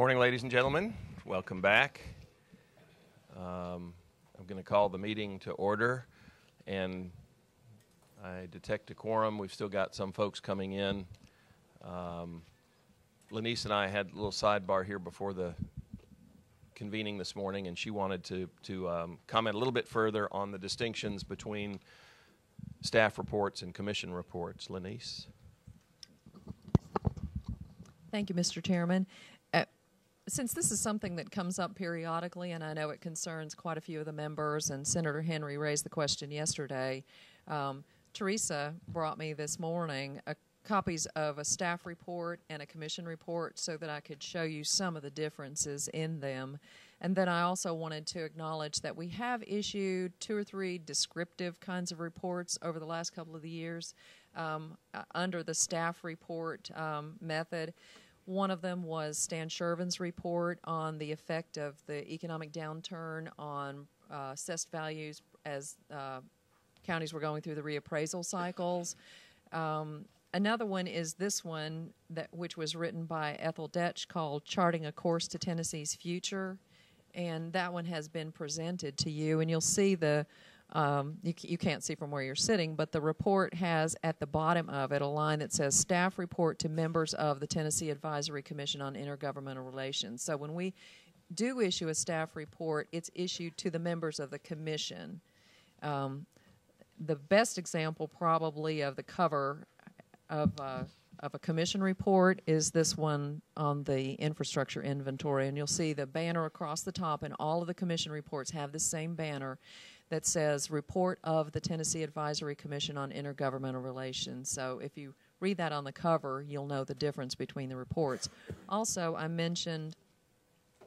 Morning, ladies and gentlemen. Welcome back. I'm going to call the meeting to order, and I detect a quorum. We've still got some folks coming in. Lanice and I had a little sidebar here before the convening this morning, and she wanted to comment a little bit further on the distinctions between staff reports and commission reports. Lanice? Thank you, Mr. Chairman. Since this is something that comes up periodically, and I know it concerns quite a few of the members, and Senator Henry raised the question yesterday, Teresa brought me this morning copies of a staff report and a commission report so that I could show you some of the differences in them. And then I also wanted to acknowledge that we have issued 2 or 3 descriptive kinds of reports over the last couple of years under the staff report method. One of them was Stan Shervin's report on the effect of the economic downturn on assessed values as counties were going through the reappraisal cycles. Another one is this one, which was written by Ethel Detch, called Charting a Course to Tennessee's Future. And that one has been presented to you, and you'll see the you can't see from where you're sitting, but the report has at the bottom of it a line that says staff report to members of the Tennessee Advisory Commission on Intergovernmental Relations. So when we do issue a staff report, it's issued to the members of the commission. The best example probably of the cover of a commission report is this one on the infrastructure inventory, and you'll see the banner across the top, and all of the commission reports have the same banner that says Report of the Tennessee Advisory Commission on Intergovernmental Relations. So if you read that on the cover, you'll know the difference between the reports. Also, I mentioned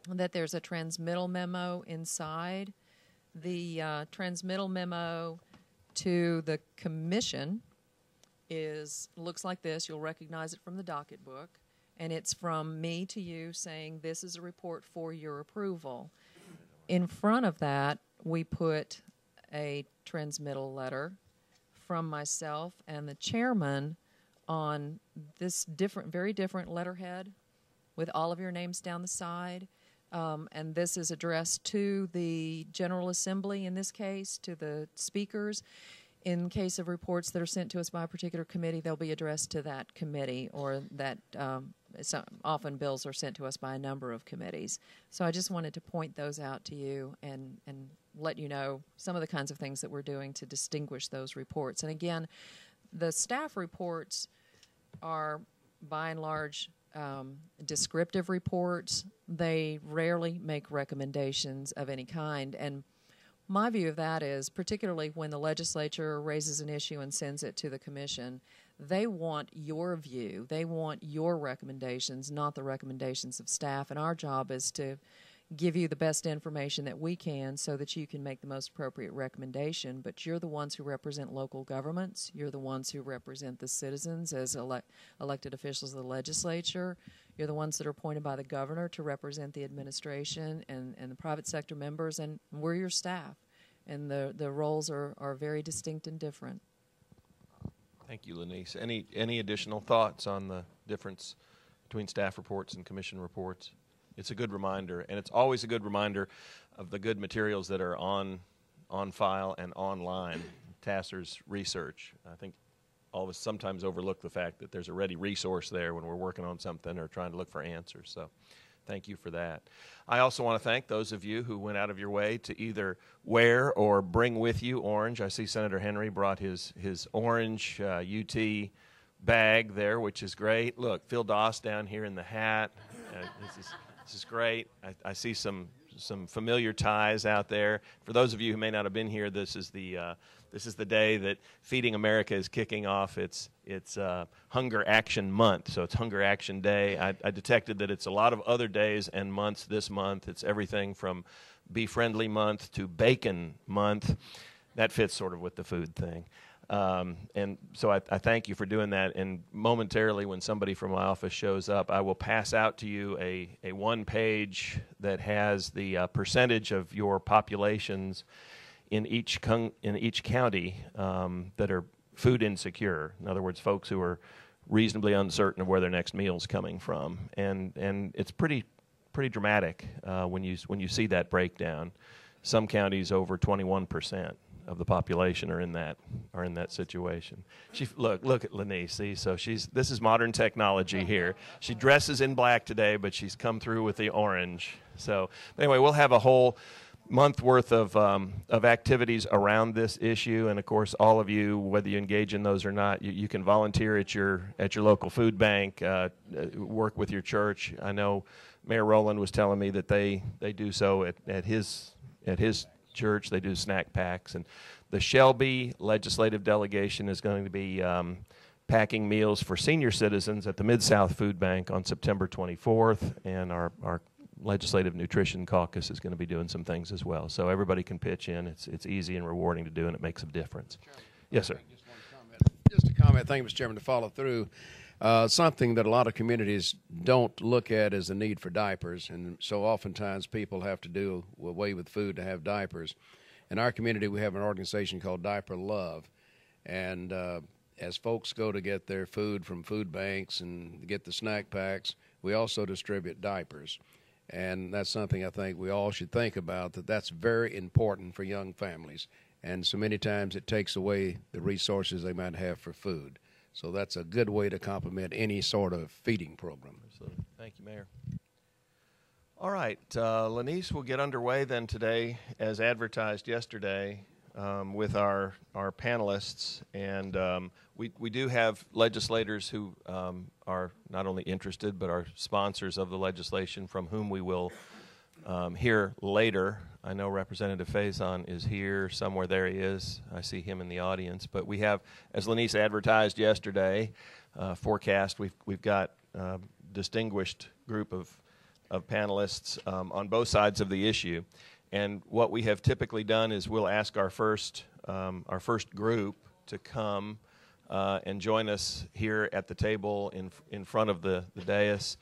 that there's a transmittal memo inside. The transmittal memo to the commission looks like this. You'll recognize it from the docket book. And it's from me to you saying this is a report for your approval. In front of that, we put a transmittal letter from myself and the chairman on this very different letterhead with all of your names down the side. And this is addressed to the General Assembly, in this case, to the speakers. In case of reports that are sent to us by a particular committee, they'll be addressed to that committee, or that often bills are sent to us by a number of committees. So I just wanted to point those out to you and let you know some of the kinds of things that we're doing to distinguish those reports. And again, the staff reports are, by and large, descriptive reports. They rarely make recommendations of any kind. And my view of that is, particularly when the legislature raises an issue and sends it to the commission, they want your view. They want your recommendations, not the recommendations of staff. And our job is to give you the best information that we can so that you can make the most appropriate recommendation. But you're the ones who represent local governments. You're the ones who represent the citizens as elected officials of the legislature. You're the ones that are appointed by the governor to represent the administration and the private sector members, and we're your staff. And the roles are very distinct and different. Thank you, Lanice. Any additional thoughts on the difference between staff reports and commission reports? It's a good reminder, and it's always a good reminder of the good materials that are on file and online. TACIR's research. I think all of us sometimes overlook the fact that there's a ready resource there when we're working on something or trying to look for answers. So thank you for that. I also want to thank those of you who went out of your way to either wear or bring with you orange. I see Senator Henry brought his orange UT bag there, which is great. Look, Phil Doss down here in the hat. This is great. I see some familiar ties out there. For those of you who may not have been here, this is the day that Feeding America is kicking off its Hunger Action Month. So it's Hunger Action Day. I detected that it's a lot of other days and months this month. It's everything from Be Friendly Month to Bacon Month. That fits sort of with the food thing. And so I thank you for doing that. And momentarily, when somebody from my office shows up, I will pass out to you a one-page that has the percentage of your populations in each county that are food insecure. In other words, folks who are reasonably uncertain of where their next meal is coming from. And it's pretty pretty dramatic when you see that breakdown. Some counties over 21% of the population are in that situation. Look at Lanice. See, so this is modern technology here. She dresses in black today, but she's come through with the orange. So anyway, we'll have a whole month worth of activities around this issue, and of course, all of you, whether you engage in those or not, you can volunteer at your local food bank, work with your church. I know Mayor Rowland was telling me that they do so at his church. They do snack packs, and the Shelby legislative delegation is going to be packing meals for senior citizens at the Mid-South Food Bank on September 24th, and our Legislative Nutrition Caucus is going to be doing some things as well. So everybody can pitch in. It's easy and rewarding to do, and it makes a difference. Chairman, yes, sir. Just a comment. Thank you, Mr. Chairman, to follow through. Something that a lot of communities don't look at is the need for diapers, and so oftentimes people have to do away with food to have diapers. In our community, we have an organization called Diaper Love, and as folks go to get their food from food banks and get the snack packs, we also distribute diapers. And that's something I think we all should think about, that's very important for young families. And so many times it takes away the resources they might have for food. So that's a good way to complement any sort of feeding program. Absolutely. Thank you, Mayor. All right, Lanice, we'll get underway then today, as advertised yesterday, with our panelists. And we do have legislators who are not only interested, but are sponsors of the legislation, from whom we will hear later. I know Representative Faison is here somewhere. There he is. I see him in the audience. But we have, as Lanice advertised yesterday, forecast, we've got a distinguished group of panelists on both sides of the issue. And what we have typically done is we'll ask our first group to come and join us here at the table in front of the dais.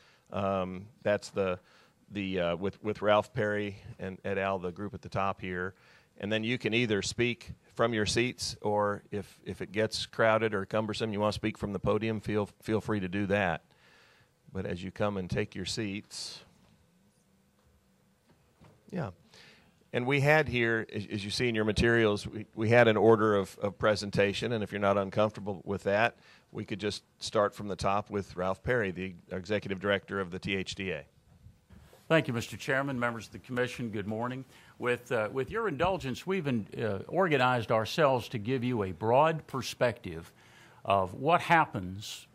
That's with Ralph Perry and et al., the group at the top here. And then you can either speak from your seats, or if it gets crowded or cumbersome, you want to speak from the podium, feel free to do that. But as you come and take your seats, yeah. And we had here, as you see in your materials, we had an order of presentation, and if you're not uncomfortable with that, we could just start from the top with Ralph Perry, the Executive Director of the THDA. Thank you, Mr. Chairman, members of the Commission, good morning. With your indulgence, we've organized ourselves to give you a broad perspective of what happens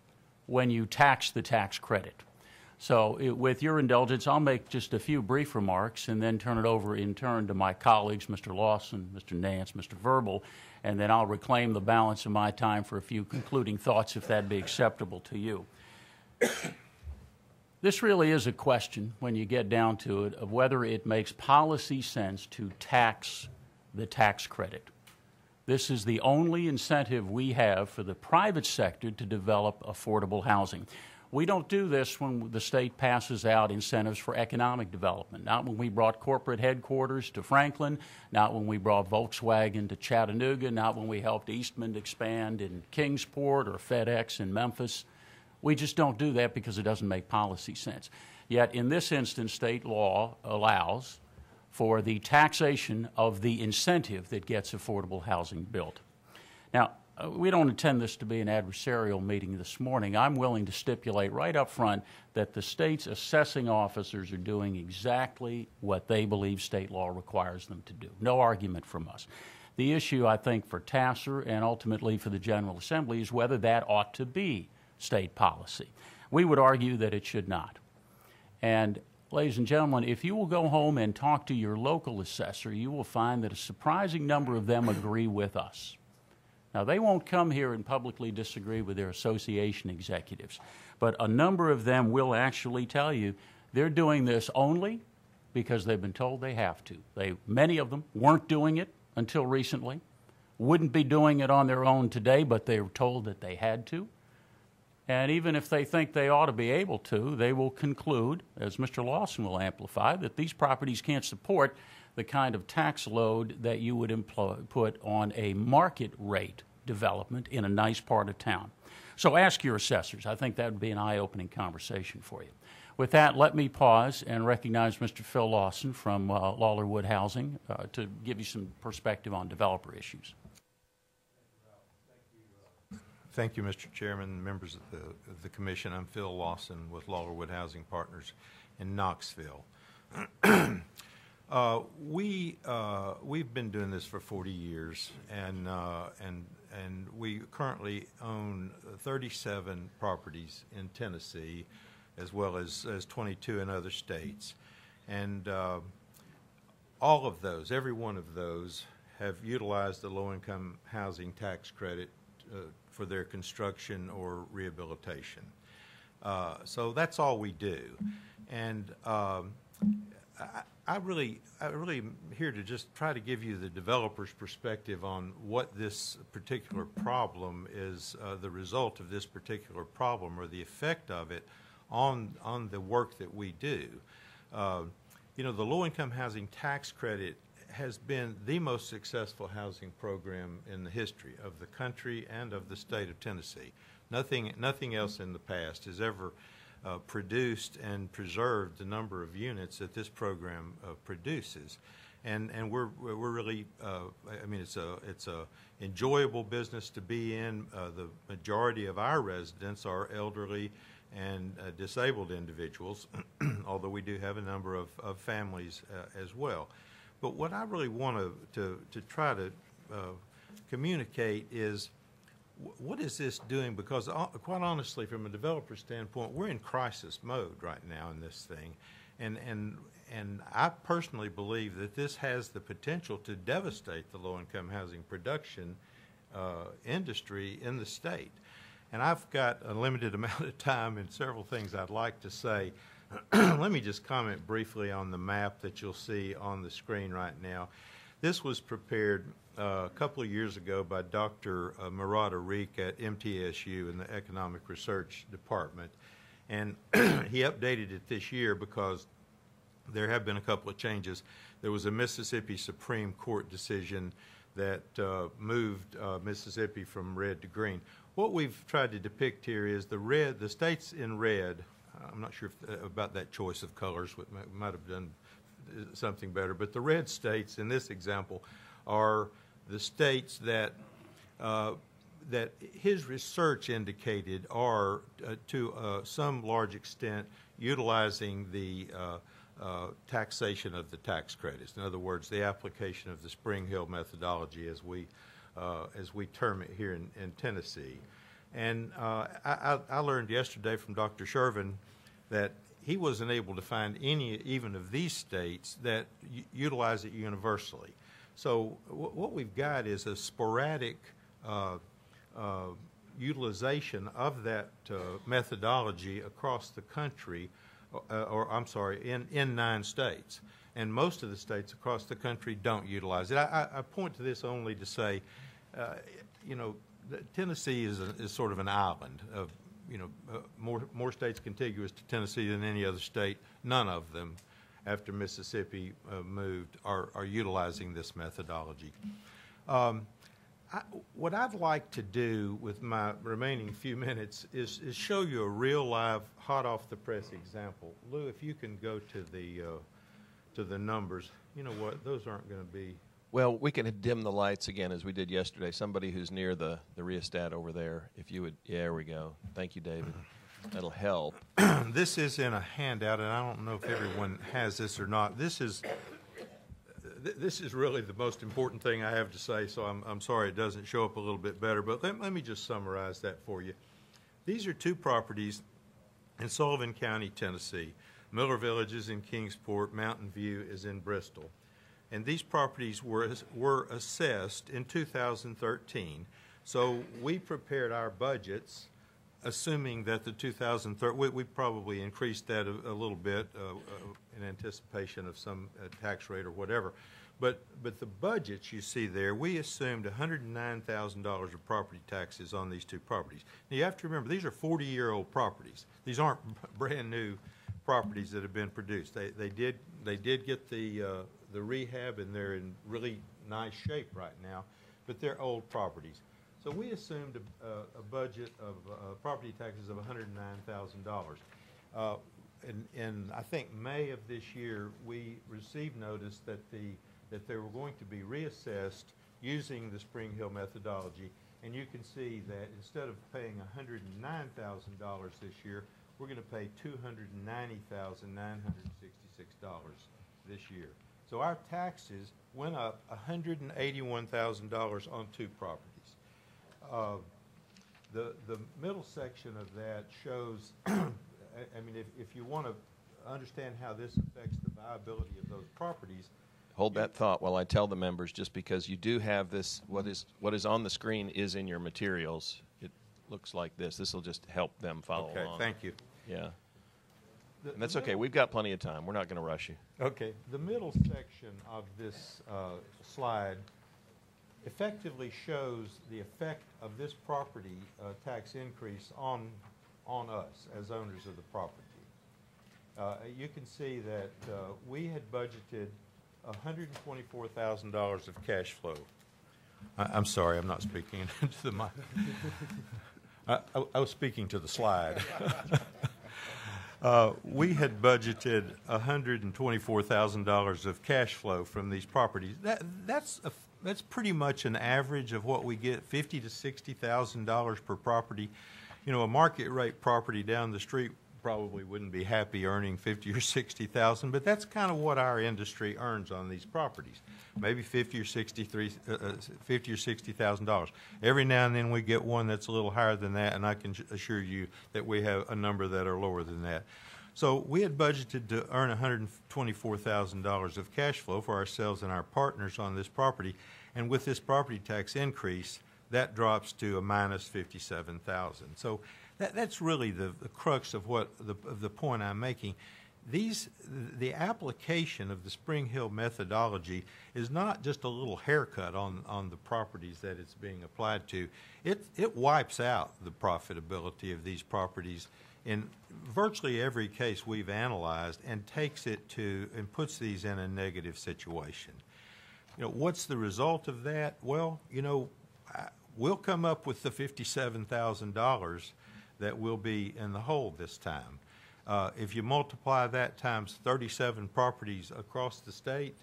when you tax the tax credit. So with your indulgence, I'll make just a few brief remarks and then turn it over in turn to my colleagues, Mr. Lawson, Mr. Nance, Mr. Verbal, and then I'll reclaim the balance of my time for a few concluding thoughts, if that be acceptable to you. This really is a question, when you get down to it, of whether it makes policy sense to tax the tax credit. This is the only incentive we have for the private sector to develop affordable housing. We don't do this when the state passes out incentives for economic development. Not when we brought corporate headquarters to Franklin, not when we brought Volkswagen to Chattanooga, not when we helped Eastman expand in Kingsport or FedEx in Memphis. We just don't do that because it doesn't make policy sense. Yet in this instance, state law allows for the taxation of the incentive that gets affordable housing built. Now, we don't intend this to be an adversarial meeting this morning. I'm willing to stipulate right up front that the state's assessing officers are doing exactly what they believe state law requires them to do. No argument from us. The issue, I think, for TACIR and ultimately for the General Assembly is whether that ought to be state policy. We would argue that it should not. And ladies and gentlemen, if you will go home and talk to your local assessor, you will find that a surprising number of them agree with us. Now, they won't come here and publicly disagree with their association executives, but a number of them will actually tell you they're doing this only because they've been told they have to. Many of them weren't doing it until recently, wouldn't be doing it on their own today, but they were told that they had to. And even if they think they ought to be able to, they will conclude, as Mr. Lawson will amplify, that these properties can't support the kind of tax load that you would put on a market rate development in a nice part of town. So ask your assessors. I think that would be an eye-opening conversation for you. With that, let me pause and recognize Mr. Phil Lawson from Lawlerwood Housing to give you some perspective on developer issues. Thank you, Mr. Chairman, members of the Commission. I'm Phil Lawson with Lawlerwood Housing Partners in Knoxville. We've been doing this for 40 years, and we currently own 37 properties in Tennessee, as well as 22 in other states. And all of those, every one of those, have utilized the low-income housing tax credit for their construction or rehabilitation. So that's all we do. And I really am here to just try to give you the developer's perspective on what this particular problem is, the result of this particular problem or the effect of it on the work that we do. You know, the low-income housing tax credit has been the most successful housing program in the history of the country and of the state of Tennessee. Nothing else in the past has ever produced and preserved the number of units that this program produces, and we're really I mean it's a enjoyable business to be in. The majority of our residents are elderly and disabled individuals, although we do have a number of families as well. But what I really want to try to communicate is, what is this doing? Because quite honestly, from a developer standpoint, we're in crisis mode right now in this thing. And I personally believe that this has the potential to devastate the low-income housing production industry in the state. And I've got a limited amount of time and several things I'd like to say. Let me just comment briefly on the map that you'll see on the screen right now. This was prepared a couple of years ago by Dr. Murad Ariq at MTSU in the Economic Research Department. And he updated it this year because there have been a couple of changes. There was a Mississippi Supreme Court decision that moved Mississippi from red to green. What we've tried to depict here is the states in red. I'm not sure about that choice of colors. We might have done something better. But the red states in this example are the states that that his research indicated are to some large extent utilizing the taxation of the tax credits. In other words, the application of the Spring Hill methodology, as we term it here in Tennessee. And I learned yesterday from Dr. Shervin that he wasn't able to find any even of these states that utilize it universally. So what we've got is a sporadic utilization of that methodology across the country, in 9 states. And most of the states across the country don't utilize it. I point to this only to say, Tennessee is sort of an island of, more states contiguous to Tennessee than any other state. None of them, after Mississippi moved, are utilizing this methodology. What I'd like to do with my remaining few minutes is show you a real live, hot off the press example. Lou, if you can go to the numbers. You know what? Those aren't going to be. Well, we can dim the lights again as we did yesterday. Somebody who's near the rheostat over there, if you would, yeah, there we go. Thank you, David. That'll help. This is in a handout, and I don't know if everyone has this or not. This is really the most important thing I have to say, so I'm sorry it doesn't show up a little bit better, but let me just summarize that for you. These are 2 properties in Sullivan County, Tennessee. Miller Village is in Kingsport, Mountain View is in Bristol. And these properties were assessed in 2013. So we prepared our budgets assuming that the 2013, we probably increased that a little bit in anticipation of some tax rate or whatever. But the budgets you see there, we assumed $109,000 of property taxes on these 2 properties. Now you have to remember, these are 40-year-old properties. These aren't brand new properties that have been produced. They did get the rehab, and they're in really nice shape right now, but they're old properties. So we assumed a budget of property taxes of $109,000. in I think May of this year, we received notice that that they were going to be reassessed using the Spring Hill methodology. And you can see that instead of paying $109,000 this year, we're going to pay $290,966 this year. So our taxes went up $181,000 on 2 properties. The middle section of that shows, I mean, if you want to understand how this affects the viability of those properties. Hold that thought while I tell the members, just because you do have this, what is on the screen is in your materials. It looks like this. This will just help them follow along. Okay, thank you. Yeah. And that's okay. We've got plenty of time. We're not going to rush you. Okay. The middle section of this slide effectively shows the effect of this property tax increase on us as owners of the property. You can see that we had budgeted $124,000 of cash flow. I'm sorry, I'm not speaking into the mic. I was speaking to the slide. We had budgeted $124,000 of cash flow from these properties. That's pretty much an average of what we get, $50,000 to $60,000 per property. You know, a market rate property down the street probably wouldn't be happy earning $50,000 or $60,000, but that's kind of what our industry earns on these properties, maybe $50,000 or $60,000. Every now and then we get one that's a little higher than that, and I can assure you that we have a number that are lower than that. So we had budgeted to earn $124,000 of cash flow for ourselves and our partners on this property, and with this property tax increase, that drops to a minus $57,000. So that's really the crux of the point I'm making. The application of the Spring Hill methodology is not just a little haircut on the properties that it's being applied to. It wipes out the profitability of these properties in virtually every case we've analyzed, and takes it to and puts these in a negative situation. You know, what's the result of that? Well, you know, we'll come up with the $57,000 that will be in the hole this time. If you multiply that times 37 properties across the state,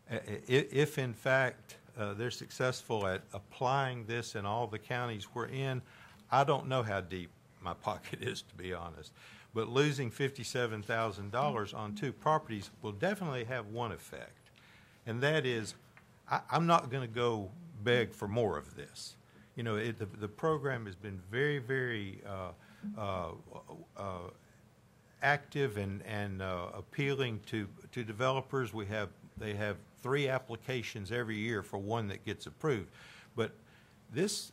if in fact they're successful at applying this in all the counties we're in, I don't know how deep my pocket is, to be honest. But losing $57,000 on 2 properties will definitely have one effect, and that is I'm not going to go beg for more of this. You know, the program has been very, very active and appealing to developers. They have 3 applications every year for one that gets approved. But this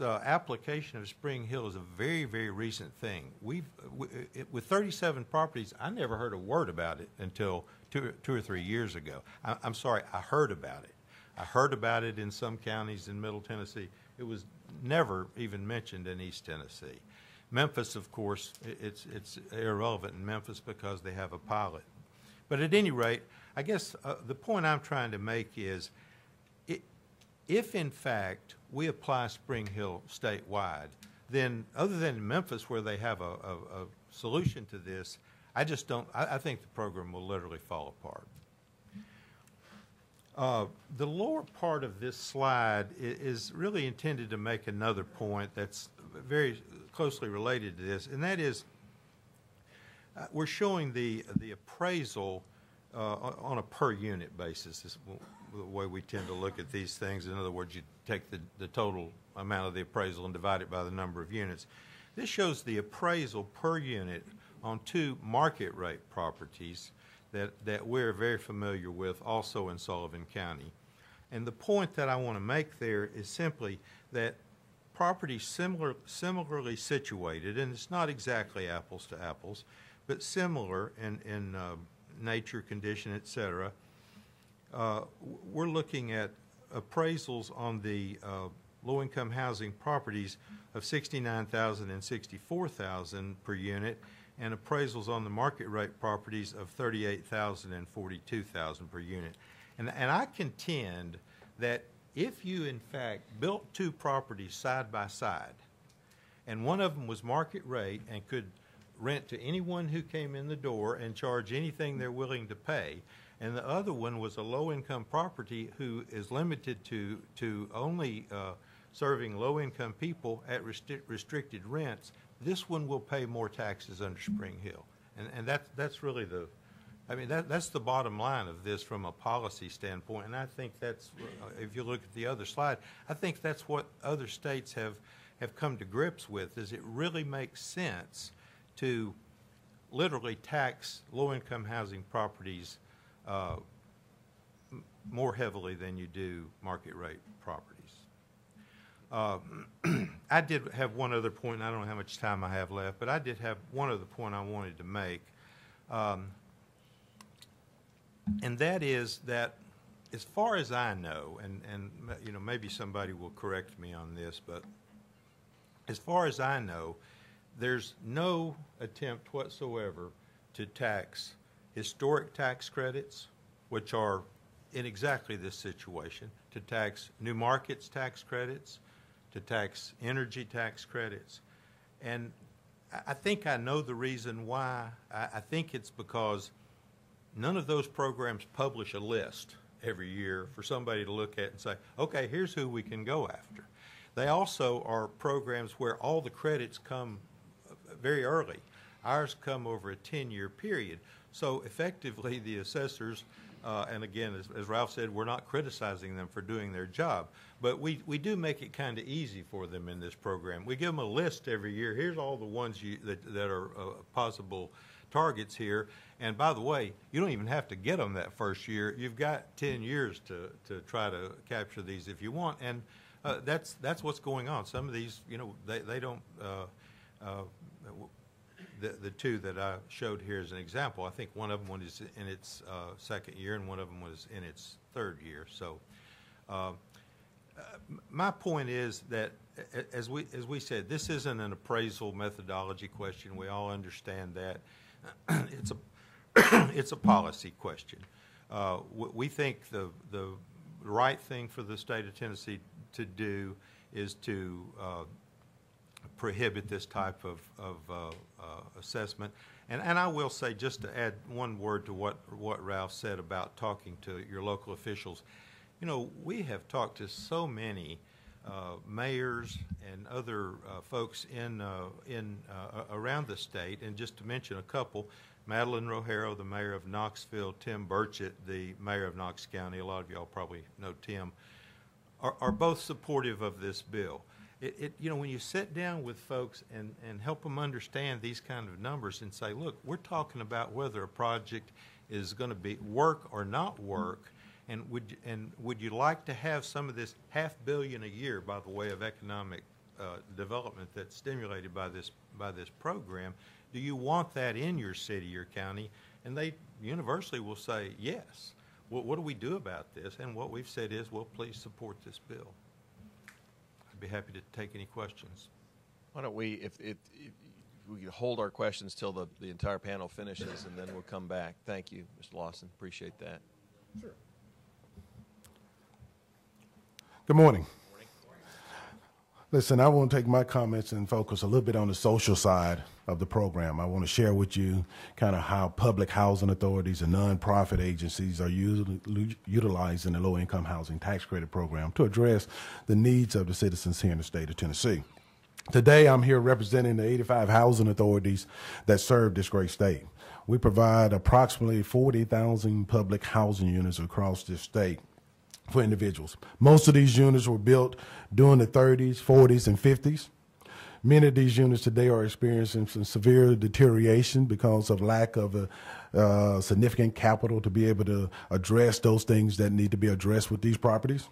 application of Spring Hill is a very, very recent thing. With 37 properties, I never heard a word about it until two or 3 years ago. I'm sorry, I heard about it. I heard about it in some counties in Middle Tennessee. It was never even mentioned in East Tennessee. Memphis, of course, it's irrelevant in Memphis because they have a pilot. But at any rate, I guess the point I'm trying to make is if, in fact, we apply Spring Hill statewide, then other than Memphis where they have a solution to this, I think the program will literally fall apart. The lower part of this slide is really intended to make another point that's very closely related to this, and that is we're showing the appraisal on a per unit basis. This is the way we tend to look at these things. In other words, you take the total amount of the appraisal and divide it by the number of units. This shows the appraisal per unit on 2 market rate properties that we're very familiar with also in Sullivan County. And the point that I want to make there is simply that properties similarly situated, and it's not exactly apples to apples, but similar in nature, condition, etc., we're looking at appraisals on the low-income housing properties of $69,000 and $64,000 per unit, and appraisals on the market rate properties of $38,000 and $42,000 per unit. And I contend that if you, in fact, built 2 properties side by side, and one of them was market rate and could rent to anyone who came in the door and charge anything they're willing to pay. And the other one was a low-income property who is limited to only serving low-income people at restricted rents. This one will pay more taxes under Spring Hill. And that's really that's the bottom line of this from a policy standpoint. And I think that's, if you look at the other slide, I think that's what other states have come to grips with, is it really makes sense to literally tax low-income housing properties more heavily than you do market rate properties. I did have one other point, and I don't know how much time I have left, but I did have one other point I wanted to make. And that is that, as far as I know, and you know, maybe somebody will correct me on this, but as far as I know, there's no attempt whatsoever to tax historic tax credits, which are in exactly this situation, to tax new markets tax credits, to tax energy tax credits. And I think I know the reason why. I think it's because none of those programs publish a list every year for somebody to look at and say, okay, here's who we can go after. They also are programs where all the credits come very early. Ours come over a 10-year period. So effectively the assessors, and again, as Ralph said, we're not criticizing them for doing their job, but we do make it kind of easy for them in this program. We give them a list every year. Here's all the ones that are possible targets here. And by the way, you don't even have to get them that first year. You've got 10 years to try to capture these if you want. And that's what's going on. Some of these, you know, they don't. The two that I showed here as an example, I think one of them was in its second year and one of them was in its third year. So my point is that, as we said, this isn't an appraisal methodology question. We all understand that. It's a policy question. We think the right thing for the state of Tennessee to do is to prohibit this type of assessment. And I will say, just to add one word to what Ralph said about talking to your local officials, you know, we have talked to so many mayors and other folks in around the state, and just to mention a couple, Madeline Rogero, the mayor of Knoxville, Tim Burchett, the mayor of Knox County, a lot of y'all probably know Tim, are both supportive of this bill. You know, when you sit down with folks and help them understand these kind of numbers and say, look, we're talking about whether a project is going to be work or not work, and would you like to have some of this $500 million a year, by the way, of economic development that's stimulated by this program? Do you want that in your city or county? And they universally will say yes. Well, what do we do about this? And what we've said is, well, please support this bill. I'd be happy to take any questions. Why don't we, if we could hold our questions till the entire panel finishes, and then we'll come back. Thank you, Mr. Lawson. Appreciate that. Sure. Good morning. Listen, I want to take my comments and focus a little bit on the social side of the program. I want to share with you kind of how public housing authorities and nonprofit agencies are utilizing the low-income housing tax credit program to address the needs of the citizens here in the state of Tennessee. Today, I'm here representing the 85 housing authorities that serve this great state. We provide approximately 40,000 public housing units across this state for individuals. Most of these units were built during the 30s, 40s, and 50s. Many of these units today are experiencing some severe deterioration because of lack of significant capital to be able to address those things that need to be addressed with these properties.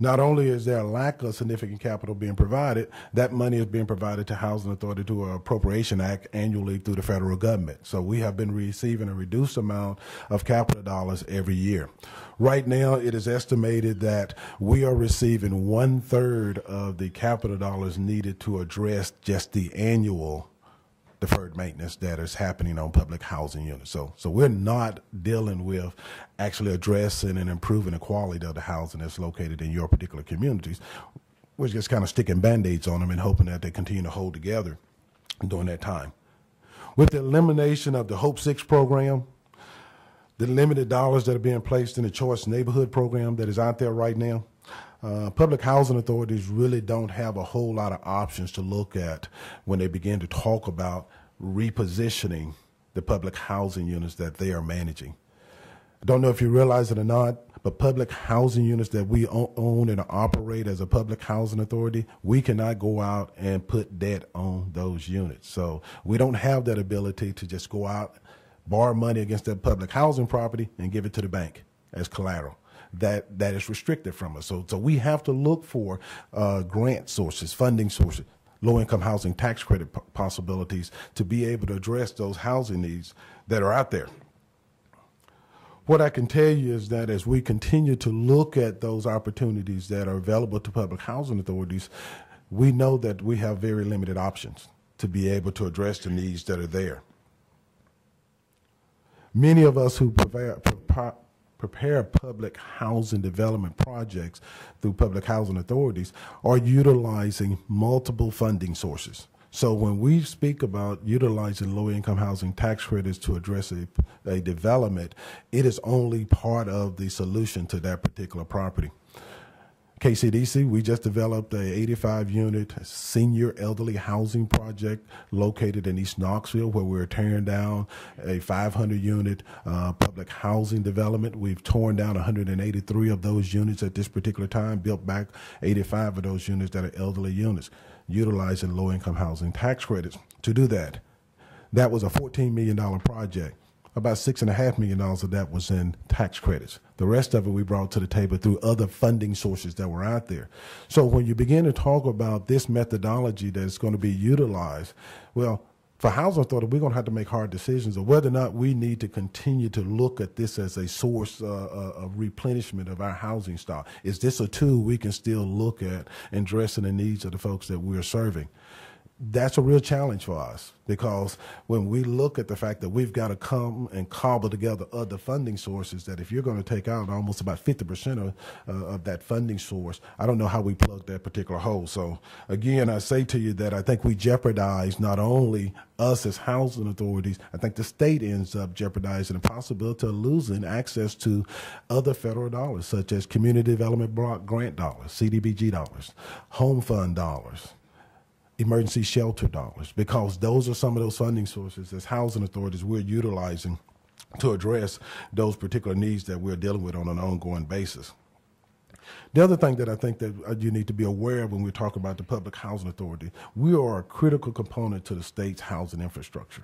Not only is there a lack of significant capital being provided, that money is being provided to Housing Authority through an Appropriation Act annually through the federal government. So we have been receiving a reduced amount of capital dollars every year. Right now, it is estimated that we are receiving 1/3 of the capital dollars needed to address just the annual deferred maintenance that is happening on public housing units. So we're not dealing with actually addressing and improving the quality of the housing that's located in your particular communities. We're just kind of sticking Band-Aids on them and hoping that they continue to hold together during that time. With the elimination of the Hope 6 program, the limited dollars that are being placed in the Choice Neighborhood program that is out there right now, public housing authorities really don't have a whole lot of options to look at when they begin to talk about repositioning the public housing units that they are managing. I don't know if you realize it or not, but public housing units that we own and operate as a public housing authority, we cannot go out and put debt on those units. So we don't have that ability to just go out, borrow money against that public housing property and give it to the bank as collateral. That is restricted from us. So we have to look for grant sources, funding sources, low-income housing tax credit possibilities to be able to address those housing needs that are out there. What I can tell you is that as we continue to look at those opportunities that are available to public housing authorities, we know that we have very limited options to be able to address the needs that are there. Many of us who prepare public housing development projects through public housing authorities are utilizing multiple funding sources. So when we speak about utilizing low-income housing tax credits to address a development, it is only part of the solution to that particular property. KCDC, we just developed a 85-unit senior elderly housing project located in East Knoxville, where we're tearing down a 500-unit public housing development. We've torn down 183 of those units at this particular time, built back 85 of those units that are elderly units, utilizing low-income housing tax credits to do that. That was a $14 million project. About $6.5 million of that was in tax credits. The rest of it we brought to the table through other funding sources that were out there. So when you begin to talk about this methodology that's going to be utilized, well, for housing authority, we're going to have to make hard decisions of whether or not we need to continue to look at this as a source of replenishment of our housing stock. Is this a tool we can still look at in addressing the needs of the folks that we're serving? That's a real challenge for us, because when we look at the fact that we've got to come and cobble together other funding sources, that if you're going to take out almost about 50% of that funding source, I don't know how we plug that particular hole. So again, I say to you that I think we jeopardize not only us as housing authorities, I think the state ends up jeopardizing the possibility of losing access to other federal dollars, such as community development block grant dollars, CDBG dollars, home fund dollars, emergency shelter dollars, because those are some of those funding sources as housing authorities we're utilizing to address those particular needs that we're dealing with on an ongoing basis. The other thing that I think that you need to be aware of when we talk about the public housing authority, we are a critical component to the state's housing infrastructure.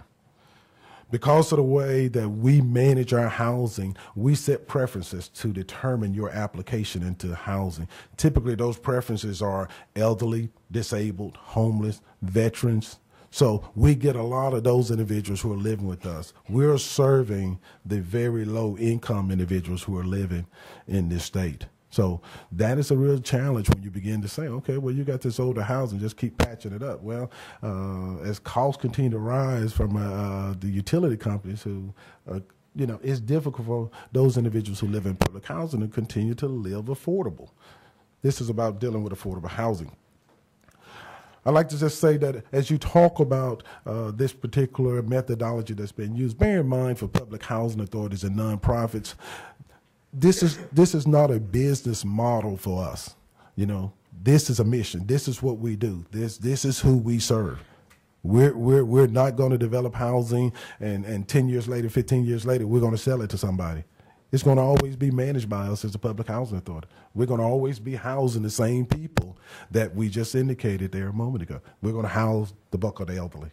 Because of the way that we manage our housing, we set preferences to determine your application into housing. Typically, those preferences are elderly, disabled, homeless, veterans. So we get a lot of those individuals who are living with us. We're serving the very low income individuals who are living in this state. So that is a real challenge when you begin to say, okay, well, you got this older housing, just keep patching it up. Well, as costs continue to rise from the utility companies who, it's difficult for those individuals who live in public housing to continue to live affordable. This is about dealing with affordable housing. I'd like to just say that as you talk about this particular methodology that's been used, bear in mind for public housing authorities and nonprofits, this is not a business model for us. This is a mission. This is what we do. This is who we serve. We're not going to develop housing and 10 years later, 15 years later, we're going to sell it to somebody. It's going to always be managed by us as a public housing authority. We're going to always be housing the same people that we just indicated there a moment ago. We're going to house the bulk of the elderly,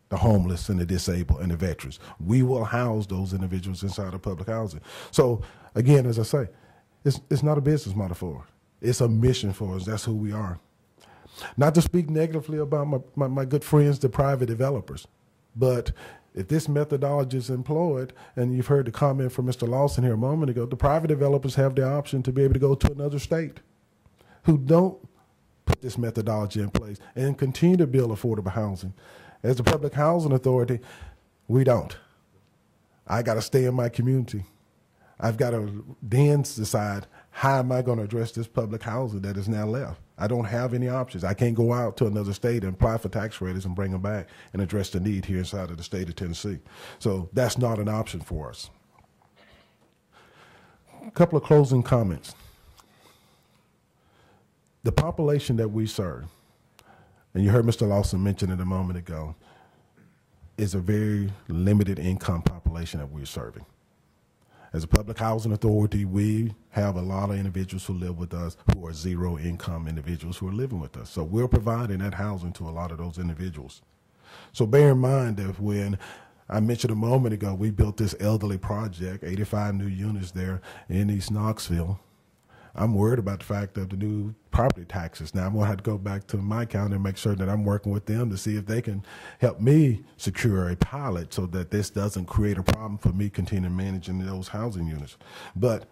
the homeless and the disabled and the veterans. We will house those individuals inside of public housing. So again, as I say, it's not a business model for us. It's a mission for us. That's who we are. Not to speak negatively about my good friends, the private developers, but if this methodology is employed, and you've heard the comment from Mr. Lawson here a moment ago, the private developers have the option to be able to go to another state who don't put this methodology in place and continue to build affordable housing. As the public housing authority, we don't. I got to stay in my community. I've got to then decide, how am I going to address this public housing that is now left? I don't have any options. I can't go out to another state and apply for tax credits and bring them back and address the need here inside of the state of Tennessee. So that's not an option for us. A couple of closing comments. The population that we serve, and you heard Mr. Lawson mention it a moment ago, is a very limited income population that we're serving. As a public housing authority, we have a lot of individuals who live with us who are zero income individuals who are living with us. So we're providing that housing to a lot of those individuals. So bear in mind that when I mentioned a moment ago, we built this elderly project, 85 new units there in East Knoxville. I'm worried about the fact of the new property taxes. Now I'm going to have to go back to my county and make sure that I'm working with them to see if they can help me secure a pilot so that this doesn't create a problem for me continuing managing those housing units. But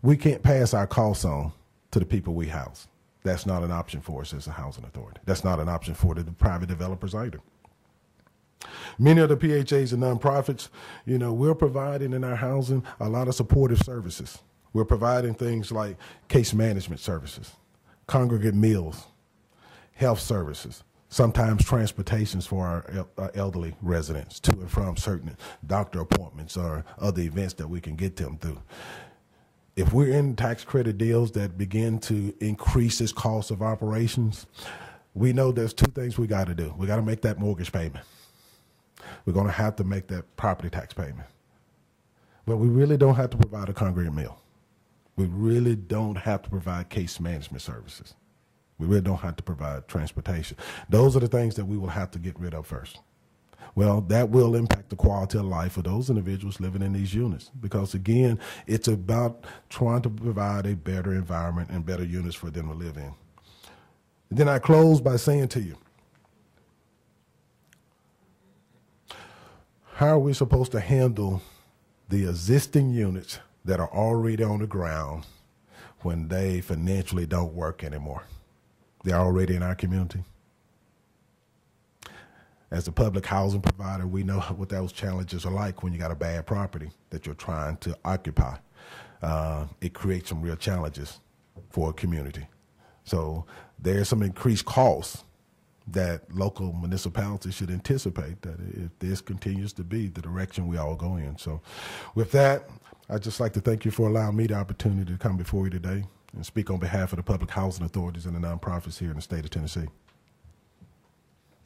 we can't pass our costs on to the people we house. That's not an option for us as a housing authority. That's not an option for the private developers either. Many of the PHAs and nonprofits, we're providing in our housing a lot of supportive services. We're providing things like case management services, congregate meals, health services, sometimes transportations for our elderly residents to and from certain doctor appointments or other events that we can get them through. If we're in tax credit deals that begin to increase this cost of operations, we know there's two things we got to do. We got to make that mortgage payment. We're going to have to make that property tax payment. But we really don't have to provide a congregate meal. We really don't have to provide case management services. We really don't have to provide transportation. Those are the things that we will have to get rid of first. Well, that will impact the quality of life of those individuals living in these units because, again, it's about trying to provide a better environment and better units for them to live in. And then I close by saying to you, how are we supposed to handle the existing units that are already on the ground when they financially don't work anymore? They're already in our community. As a public housing provider, we know what those challenges are like when you got a bad property that you're trying to occupy. It creates some real challenges for a community. So there's some increased costs that local municipalities should anticipate that if this continues to be the direction we all go in. So with that, I'd just like to thank you for allowing me the opportunity to come before you today and speak on behalf of the public housing authorities and the nonprofits here in the state of Tennessee.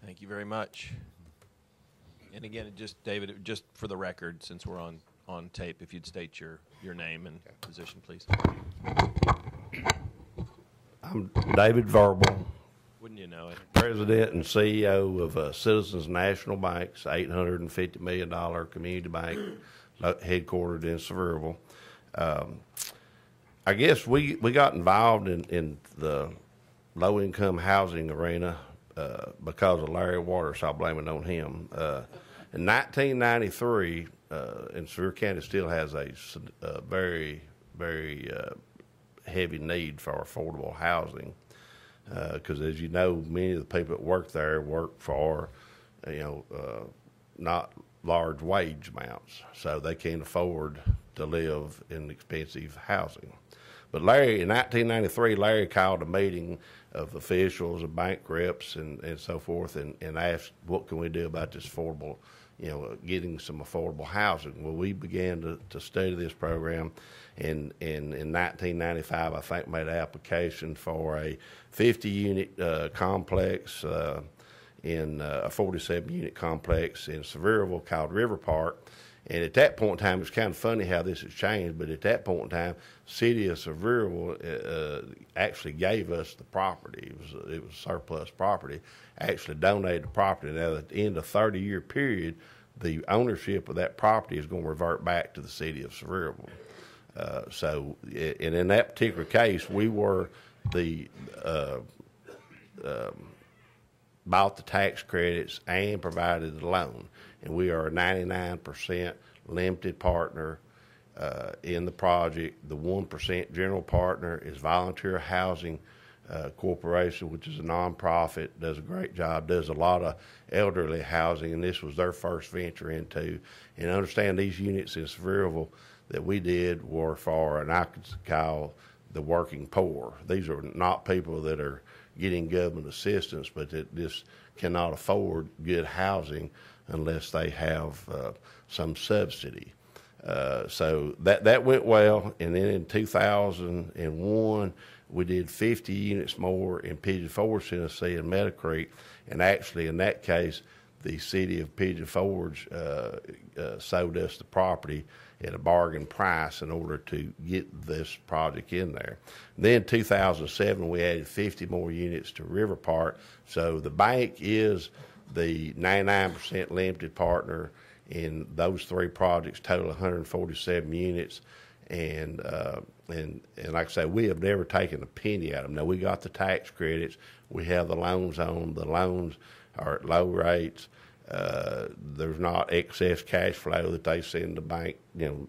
Thank you very much. And again, David, just for the record, since we're on tape, if you'd state your name and position, please. I'm David Verbal, Wouldn't you know it? President and CEO of Citizens National Bank's $850 million community bank headquartered in Sevierville. I guess we got involved in the low-income housing arena because of Larry Waters, so I'll blame it on him. In 1993, and Sevier County still has a very, very heavy need for affordable housing because, as you know, many of the people that work there work for, not large wage amounts, so they can't afford to live in expensive housing. But Larry, in 1993, Larry called a meeting of officials and bank reps and so forth and asked, what can we do about this affordable, getting some affordable housing? Well, we began to study this program, and in 1995, I think, made an application for a 50-unit complex in a 47-unit complex in Sevierville called River Park. And at that point in time, it's kind of funny how this has changed, but at that point in time, the city of Sevierville actually gave us the property. It was surplus property, actually donated the property. Now, at the end of a 30-year period, the ownership of that property is going to revert back to the city of Sevierville. And in that particular case, we were the bought the tax credits and provided the loan. And we are a 99% limited partner in the project. The 1% general partner is Volunteer Housing Corporation, which is a nonprofit, does a great job, does a lot of elderly housing, and this was their first venture into. And understand these units in Sevierville, that we did were for, and I could call the working poor. These are not people that are getting government assistance, but that just cannot afford good housing unless they have some subsidy. So that went well, and then in 2001, we did 50 units more in Pigeon Forge, Tennessee, and Meadow Creek, and actually in that case, the city of Pigeon Forge sold us the property at a bargain price in order to get this project in there. Then 2007, we added 50 more units to River Park. So the bank is the 99% limited partner in those three projects, total 147 units. And like I say, we have never taken a penny out of them. Now, we got the tax credits. We have the loans on. The loans are at low rates. There's not excess cash flow that they send the bank,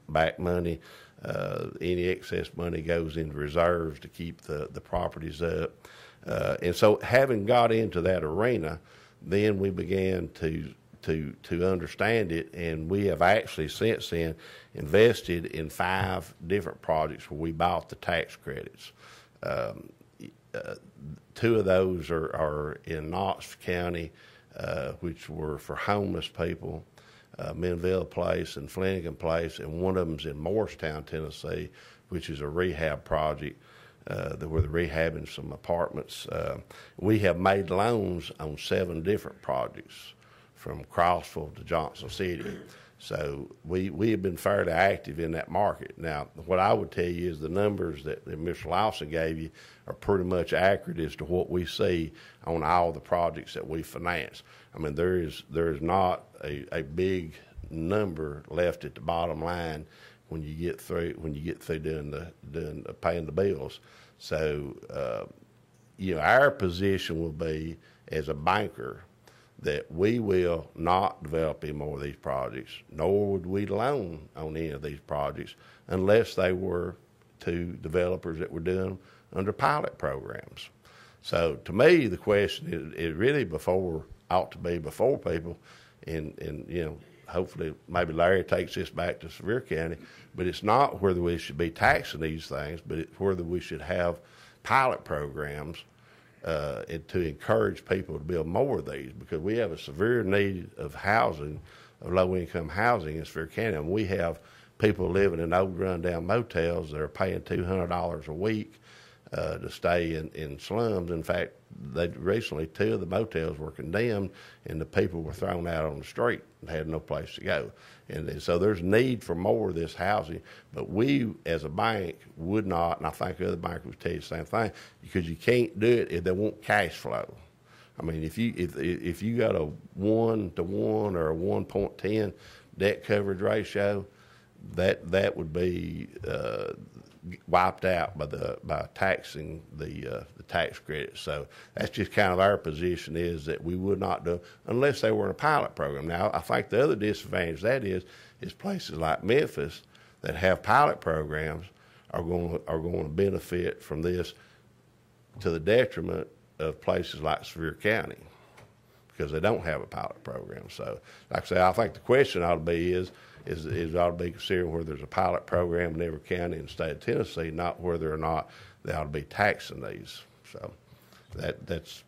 back money. Any excess money goes into reserves to keep the properties up. And so having got into that arena, then we began to understand it, and we have actually since then invested in 5 different projects where we bought the tax credits. 2 of those are in Knox County, which were for homeless people, Minville Place and Flanagan Place, and one of them's in Morristown, Tennessee, which is a rehab project where they're rehabbing some apartments. We have made loans on 7 different projects, from Crossville to Johnson City. So we have been fairly active in that market. Now, what I would tell you is the numbers that Mr. Lawson gave you are pretty much accurate as to what we see on all the projects that we finance. I mean, there is not a big number left at the bottom line when you get through doing paying the bills. So our position will be as a banker that we will not develop any more of these projects, nor would we loan on any of these projects unless they were to developers that were doing under pilot programs. So to me, the question is really ought to be before people, and hopefully maybe Larry takes this back to Sevier County, but it's not whether we should be taxing these things, but it's whether we should have pilot programs to encourage people to build more of these, because we have a severe need of housing, of low-income housing in Sevier County, and we have people living in old run-down motels that are paying $200 a week to stay in slums. In fact, recently 2 of the motels were condemned, and the people were thrown out on the street and had no place to go. And so there's need for more of this housing, but we as a bank would not, and I think other bankers would tell you the same thing, because you can't do it if they want cash flow. I mean, if you got a 1-to-1 or a 1.10 debt coverage ratio, that would be wiped out by taxing the tax credit. So that's just kind of our position, is that we would not do unless they were in a pilot program. Now, I think the other disadvantage of that is places like Memphis that have pilot programs are going to benefit from this to the detriment of places like Sevier County, because they don't have a pilot program. So, like I say, I think the question ought to be is ought to be considering whether there's a pilot program in every county in the state of Tennessee, not whether or not they ought to be taxing these. So that's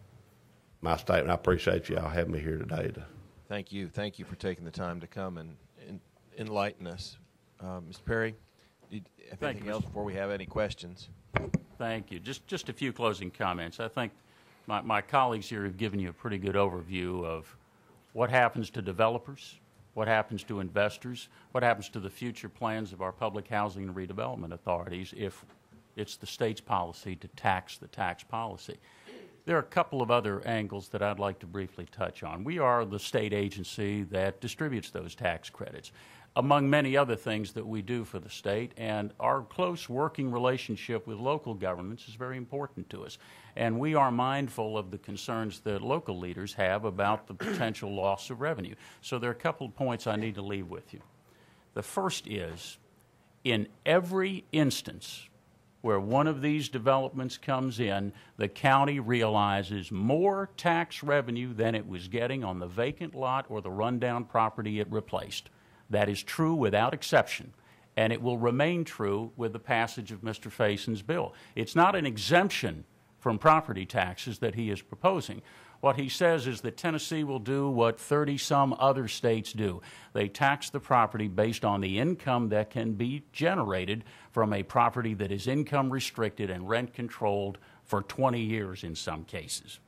my statement. I appreciate you all having me here today. Thank you for taking the time to come and enlighten us. Mr. Perry, anything else before we have any questions? Thank you. Just a few closing comments. I think my colleagues here have given you a pretty good overview of what happens to developers, what happens to investors, what happens to the future plans of our public housing and redevelopment authorities if it's the state's policy to tax the tax policy. There are a couple of other angles that I'd like to briefly touch on. We are the state agency that distributes those tax credits, among many other things that we do for the state, and our close working relationship with local governments is very important to us. And we are mindful of the concerns that local leaders have about the potential loss of revenue. So there are a couple of points I need to leave with you. The first is, in every instance where one of these developments comes in, the county realizes more tax revenue than it was getting on the vacant lot or the rundown property it replaced. That is true without exception. and it will remain true with the passage of Mr. Fason's bill. It's not an exemption from property taxes that he is proposing. What he says is that Tennessee will do what 30-some other states do. They tax the property based on the income that can be generated from a property that is income restricted and rent controlled for 20 years in some cases.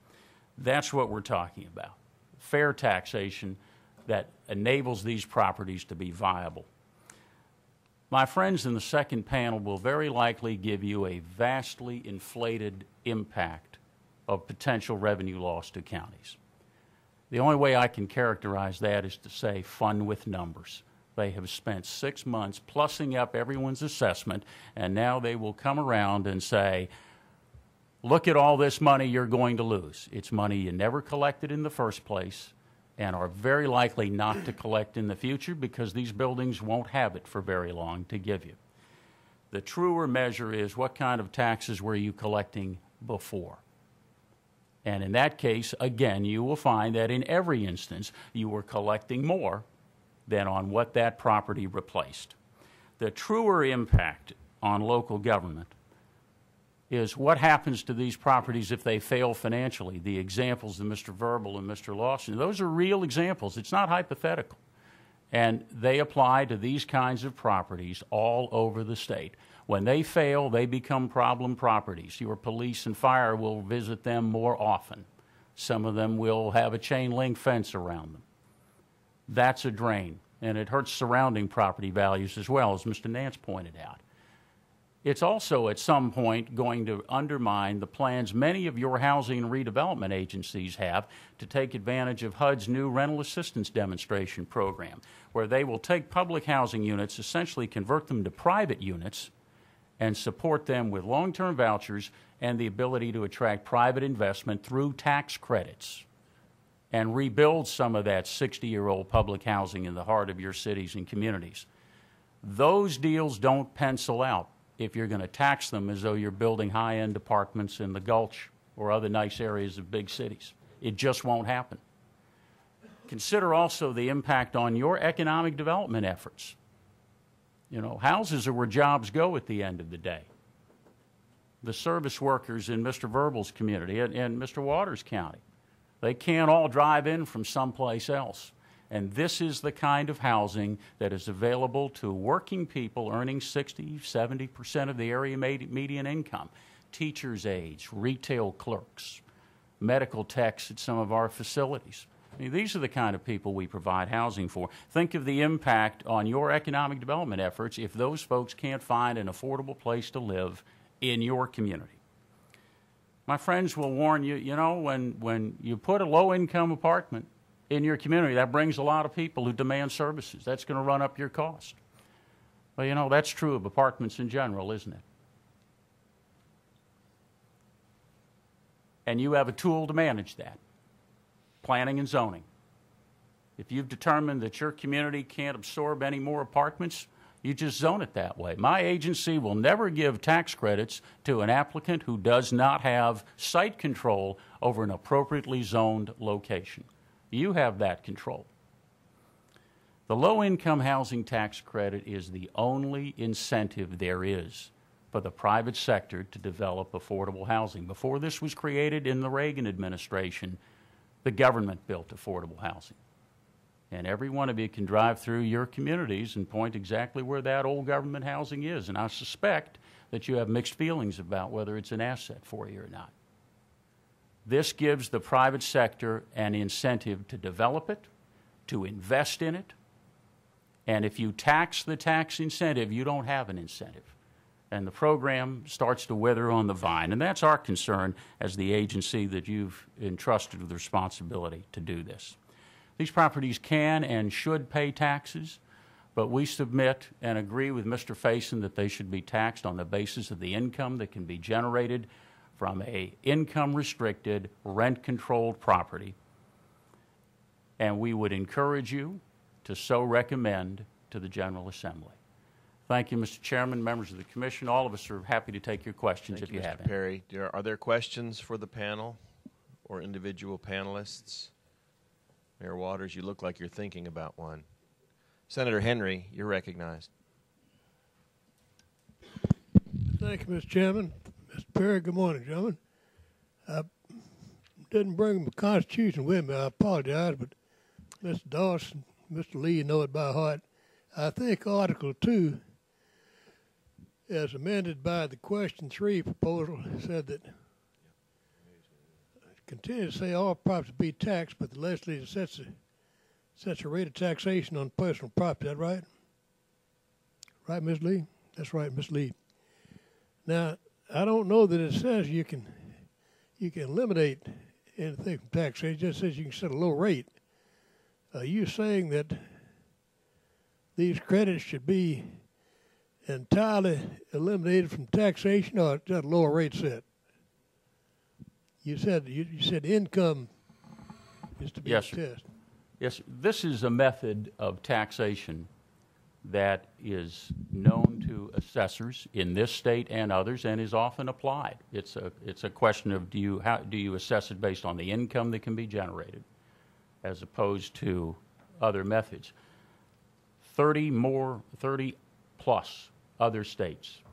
That's what we're talking about. Fair taxation that enables these properties to be viable. My friends in the second panel will very likely give you a vastly inflated impact of potential revenue loss to counties. The only way I can characterize that is to say fun with numbers. They have spent 6 months plussing up everyone's assessment, and now they will come around and say, look at all this money you're going to lose. It's money you never collected in the first place and are very likely not to collect in the future because these buildings won't have it for very long to give you. The truer measure is what kind of taxes were you collecting before? And in that case, again, you will find that in every instance, you were collecting more than on what that property replaced. The truer impact on local government is what happens to these properties if they fail financially. The examples of Mr. Verbal and Mr. Lawson, those are real examples. It's not hypothetical. And they apply to these kinds of properties all over the state. When they fail, they become problem properties. Your police and fire will visit them more often. Some of them will have a chain link fence around them. That's a drain, and it hurts surrounding property values as well, as Mr. Nance pointed out. It's also at some point going to undermine the plans many of your housing and redevelopment agencies have to take advantage of HUD's new rental assistance demonstration program, where they will take public housing units, essentially convert them to private units, and support them with long-term vouchers and the ability to attract private investment through tax credits and rebuild some of that 60-year-old public housing in the heart of your cities and communities. Those deals don't pencil out if you're going to tax them as though you're building high-end apartments in the Gulch or other nice areas of big cities. It just won't happen. Consider also the impact on your economic development efforts. You know, houses are where jobs go at the end of the day. The service workers in Mr. Verbal's community and Mr. Waters' county, they can't all drive in from someplace else. And this is the kind of housing that is available to working people earning 60, 70% of the area median income, teachers' aides, retail clerks, medical techs at some of our facilities. I mean, these are the kind of people we provide housing for. Think of the impact on your economic development efforts if those folks can't find an affordable place to live in your community. My friends will warn you, you know, when you put a low-income apartment in your community, that brings a lot of people who demand services. That's going to run up your cost. Well, you know, that's true of apartments in general, isn't it? And you have a tool to manage that. Planning and zoning. If you've determined that your community can't absorb any more apartments, you just zone it that way. My agency will never give tax credits to an applicant who does not have site control over an appropriately zoned location. You have that control. The low-income housing tax credit is the only incentive there is for the private sector to develop affordable housing. Before this was created in the Reagan administration, the government built affordable housing. And every one of you can drive through your communities and point exactly where that old government housing is. And I suspect that you have mixed feelings about whether it's an asset for you or not. This gives the private sector an incentive to develop it, to invest in it. And if you tax the tax incentive, you don't have an incentive. And the program starts to wither on the vine. And that's our concern as the agency that you've entrusted with the responsibility to do this. These properties can and should pay taxes, but we submit and agree with Mr. Fason that they should be taxed on the basis of the income that can be generated from a income-restricted, rent-controlled property. And we would encourage you to so recommend to the General Assembly. Thank you, Mr. Chairman, members of the Commission. All of us are happy to take your questions if you have any. Mr. Perry, are there questions for the panel or individual panelists? Mayor Waters, you look like you're thinking about one. Senator Henry, you're recognized. Thank you, Mr. Chairman. Mr. Perry, good morning, gentlemen. I didn't bring the Constitution with me. I apologize, but Mr. Dawson, Mr. Lee know it by heart. I think Article 2, as amended by the Question 3 proposal, said that continue to say all property be taxed, but the legislature sets a rate of taxation on personal property. Is that right? Right, Ms. Lee? That's right, Ms. Lee. Now, I don't know that it says you can eliminate anything from taxation. It just says you can set a low rate. Are you saying that these credits should be entirely eliminated from taxation, or just a lower rate set? You said income is to be Yes, assessed. Yes, this is a method of taxation that is known to assessors in this state and others, and is often applied. It's a question of do you assess it based on the income that can be generated, as opposed to other methods. 30 plus other states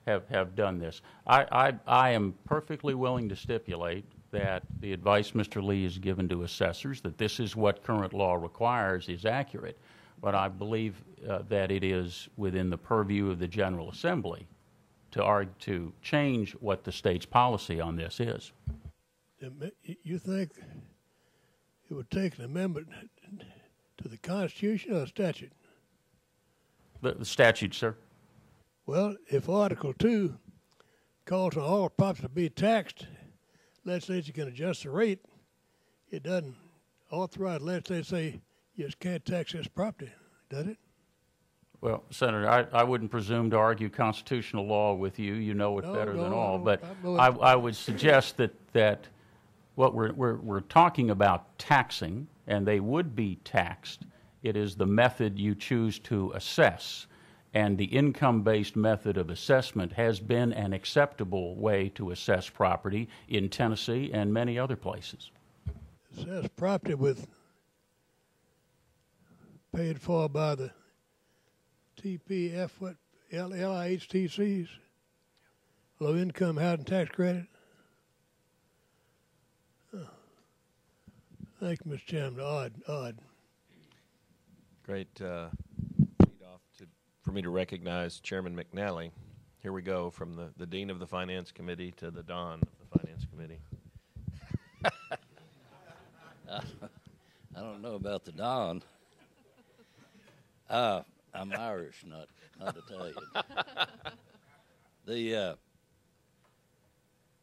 have done this. I am perfectly willing to stipulate that the advice Mr. Lee has given to assessors, that this is what current law requires, is accurate. But I believe that it is within the purview of the General Assembly to change what the state's policy on this is. You think it would take an amendment to the Constitution or a statute? The statute, sir. Well, if Article 2 calls on all property to be taxed, legislature can adjust the rate. It doesn't authorize legislature to say you just can't tax this property, does it? Well, Senator, I wouldn't presume to argue constitutional law with you. You know it better than all. But I would suggest that what we're talking about taxing, and they would be taxed. It is the method you choose to assess. And the income-based method of assessment has been an acceptable way to assess property in Tennessee and many other places. Assess property with paid for by the TPF, what, LIHTCs, low-income housing tax credit. Thank you, Mr. Chairman. Odd. Great lead off for me to recognize Chairman McNally. Here we go from the Dean of the Finance Committee to the Don of the Finance Committee. I don't know about the Don. I'm Irish, not Italian.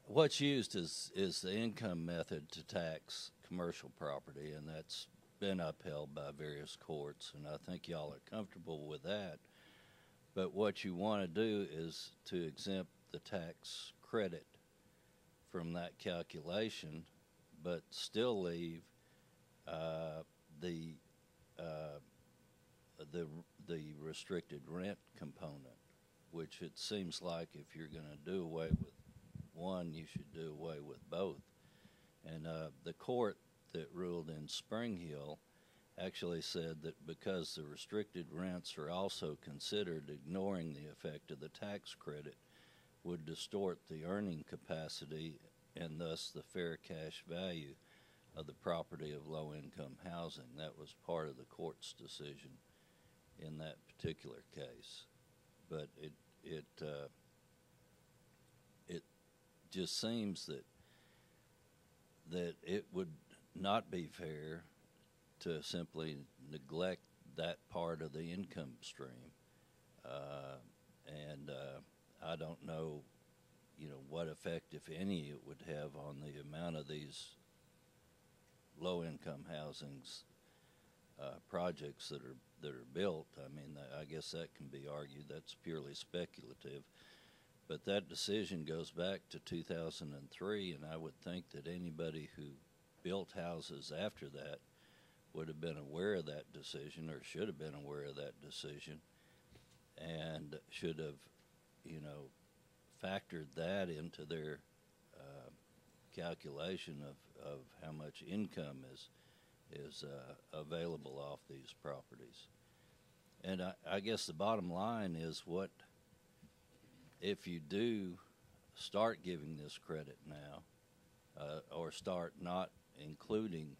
What's used is the income method to tax commercial property, and that's been upheld by various courts, and I think y'all are comfortable with that. But what you want to do is to exempt the tax credit from that calculation, but still leave the restricted rent component, which it seems like if you're going to do away with one, you should do away with both. And the court that ruled in Spring Hill actually said that because the restricted rents are also considered, ignoring the effect of the tax credit would distort the earning capacity and thus the fair cash value of the property of low-income housing. That was part of the court's decision in that particular case. But it just seems that it would not be fair to simply neglect that part of the income stream. I don't know, what effect, if any, it would have on the amount of these low-income housings projects that are built. I mean, I guess that can be argued that's purely speculative. But that decision goes back to 2003, and I would think that anybody who built houses after that would have been aware of that decision, or should have been aware of that decision, and should have, factored that into their calculation of how much income is available off these properties. And I guess the bottom line is what if you do start giving this credit now, or start not including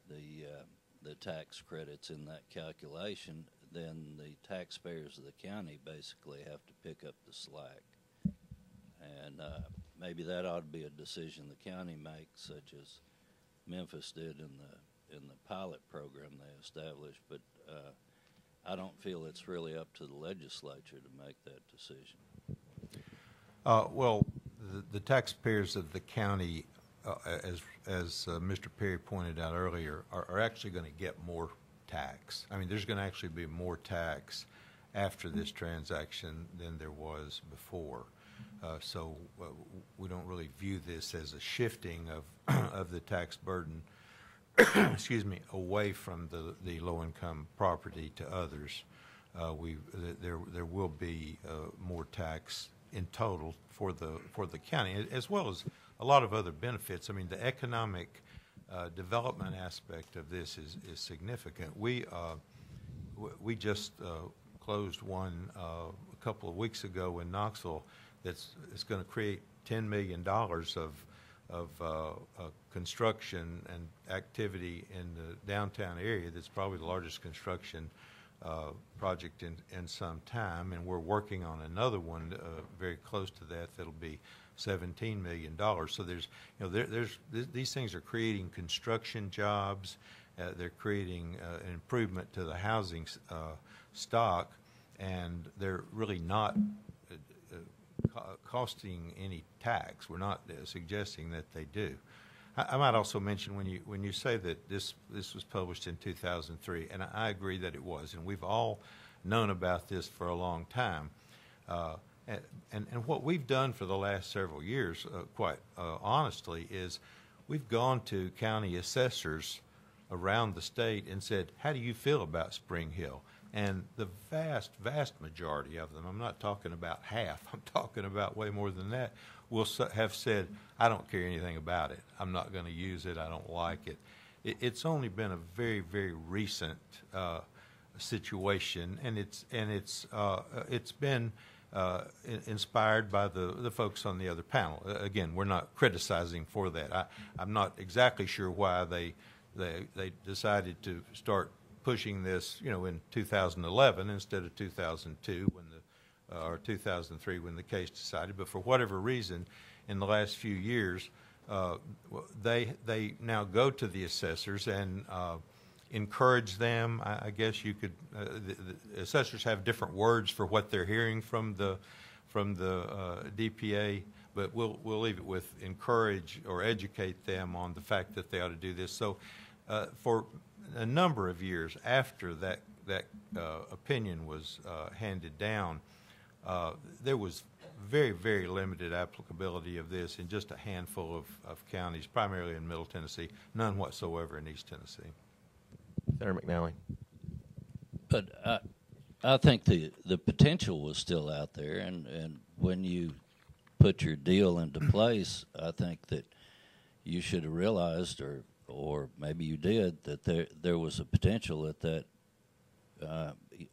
the tax credits in that calculation, then the taxpayers of the county basically have to pick up the slack. And maybe that ought to be a decision the county makes, such as Memphis did in the pilot program they established. But I don't feel it's really up to the legislature to make that decision. Well, the taxpayers of the county, as Mr. Perry pointed out earlier, are actually going to get more tax. I mean, there's going to actually be more tax after this transaction than there was before. So we don't really view this as a shifting of the tax burden, excuse me, away from the low-income property to others. There will be more tax in total for the county, as well as a lot of other benefits. I mean, the economic development aspect of this is significant. We just closed one a couple of weeks ago in Knoxville that's going to create $10 million of construction and activity in the downtown area. That's probably the largest construction project in some time, and we're working on another one very close to that that'll be $17 million. So these things are creating construction jobs. They're creating an improvement to the housing stock, and they're really not costing any tax. We're not suggesting that they do. I might also mention when you say that this was published in 2003, and I agree that it was, and we've all known about this for a long time. And what we've done for the last several years, quite honestly, is we've gone to county assessors around the state and said, how do you feel about Spring Hill? And the vast, vast majority of them, I'm not talking about half, I'm talking about way more than that, will have said, I don't care anything about it. I'm not going to use it. I don't like it. It's only been a very, very recent situation, and it's been inspired by the folks on the other panel. Again, we're not criticizing for that. I'm not exactly sure why they decided to start pushing this, in 2011 instead of 2002 or 2003 when the case decided. But for whatever reason, in the last few years, they now go to the assessors and encourage them. I guess you could. The assessors have different words for what they're hearing from the DPA, but we'll leave it with encourage or educate them on the fact that they ought to do this. So for a number of years after that opinion was handed down, there was very, very limited applicability of this in just a handful of counties, primarily in Middle Tennessee, none whatsoever in East Tennessee. Senator McNally. But I think the potential was still out there, and when you put your deal into place, I think that you should have realized, or maybe you did, that there was a potential that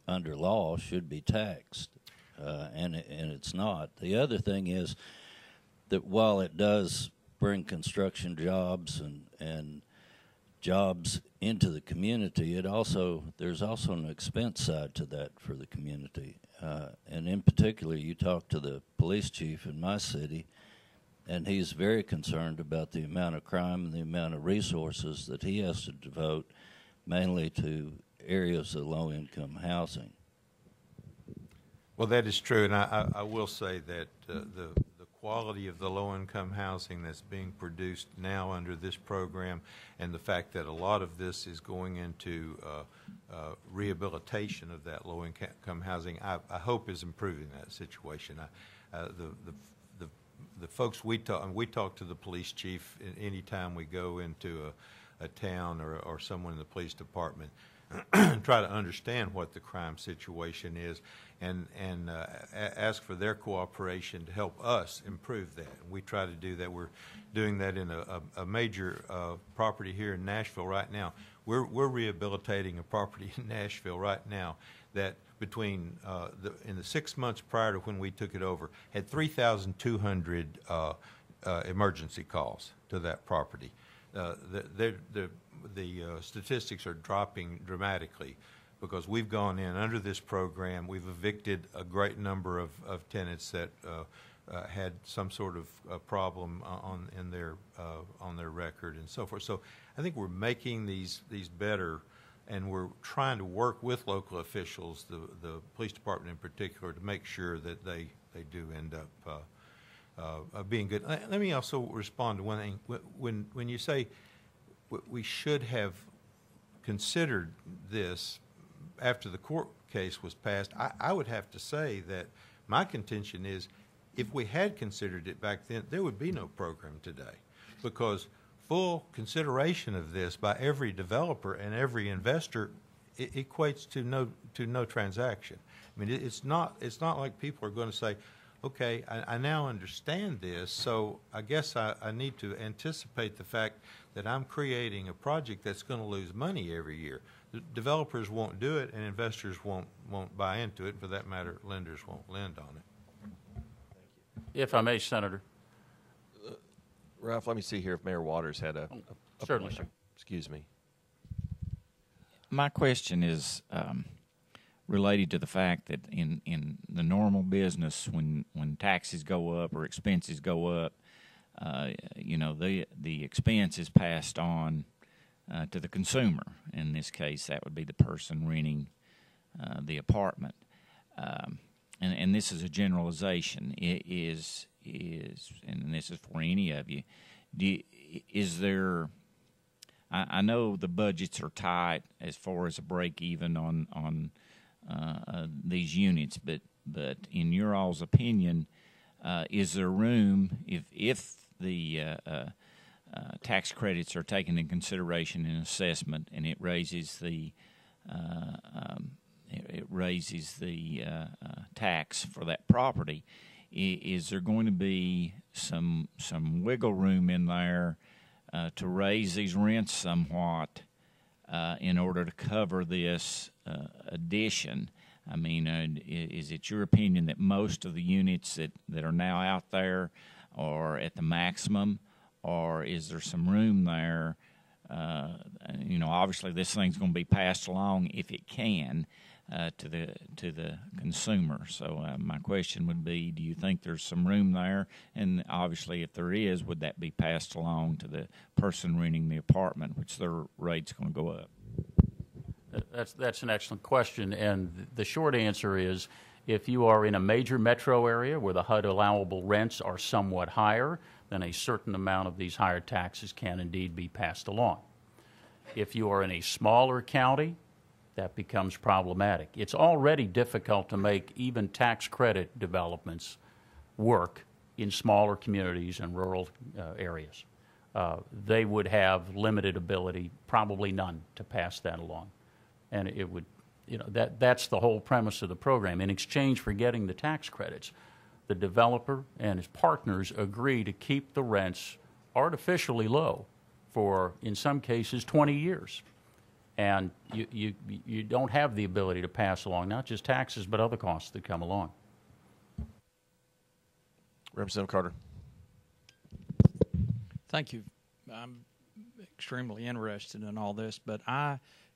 under law should be taxed, and it's not. The other thing is that while it does bring construction jobs and jobs into the community, there's also an expense side to that for the community. And in particular, you talk to the police chief in my city, and he's very concerned about the amount of crime and the amount of resources that he has to devote mainly to areas of low-income housing. Well, that is true, and I will say that the quality of the low-income housing that's being produced now under this program, and the fact that a lot of this is going into rehabilitation of that low-income housing, I hope is improving that situation. The folks we talk to the police chief any time we go into a town or someone in the police department, try to understand what the crime situation is, and ask for their cooperation to help us improve that. And we try to do that. We're doing that in a major property here in Nashville right now. We're rehabilitating a property in Nashville right now that between in the 6 months prior to when we took it over, had 3,200 emergency calls to that property. The statistics are dropping dramatically because we've gone in under this program. We've evicted a great number of tenants that had some sort of problem on their record and so forth. So I think we're making these better, and we're trying to work with local officials, the police department in particular, to make sure that they do end up being good. Let me also respond to one thing. When you say we should have considered this after the court case was passed, I would have to say that my contention is if we had considered it back then, there would be no program today, because full consideration of this by every developer and every investor equates to no transaction. I mean, it's not like people are going to say, okay, I now understand this, so I guess I need to anticipate the fact that I'm creating a project that's going to lose money every year. The developers won't do it, and investors won't buy into it. For that matter, lenders won't lend on it. If I may, Senator. Ralph, let me see here if Mayor Waters had a certainly, point. sir. Excuse me. My question is related to the fact that in the normal business, when taxes go up or expenses go up, the expense is passed on to the consumer. In this case, that would be the person renting the apartment. And this is a generalization. It is, and this is for any of you. Is there? I know the budgets are tight as far as a break even on these units, but in your all's opinion, is there room if the tax credits are taken in consideration in assessment and it raises the tax for that property? Is there going to be some wiggle room in there to raise these rents somewhat in order to cover this addition? I mean, is it your opinion that most of the units that are now out there are at the maximum, or is there some room there? Obviously this thing's going to be passed along if it can to the consumer. So my question would be, do you think there's some room there? And obviously, if there is, would that be passed along to the person renting the apartment, which their rate's going to go up? That's an excellent question, and the short answer is if you are in a major metro area where the HUD allowable rents are somewhat higher, then a certain amount of these higher taxes can indeed be passed along. If you are in a smaller county, that becomes problematic. It's already difficult to make even tax credit developments work in smaller communities and rural areas. They would have limited ability, probably none, to pass that along. And it would, that's the whole premise of the program. In exchange for getting the tax credits, the developer and his partners agree to keep the rents artificially low for, in some cases, 20 years. And you don't have the ability to pass along not just taxes but other costs that come along. Representative Carter. Thank you. I'm extremely interested in all this, but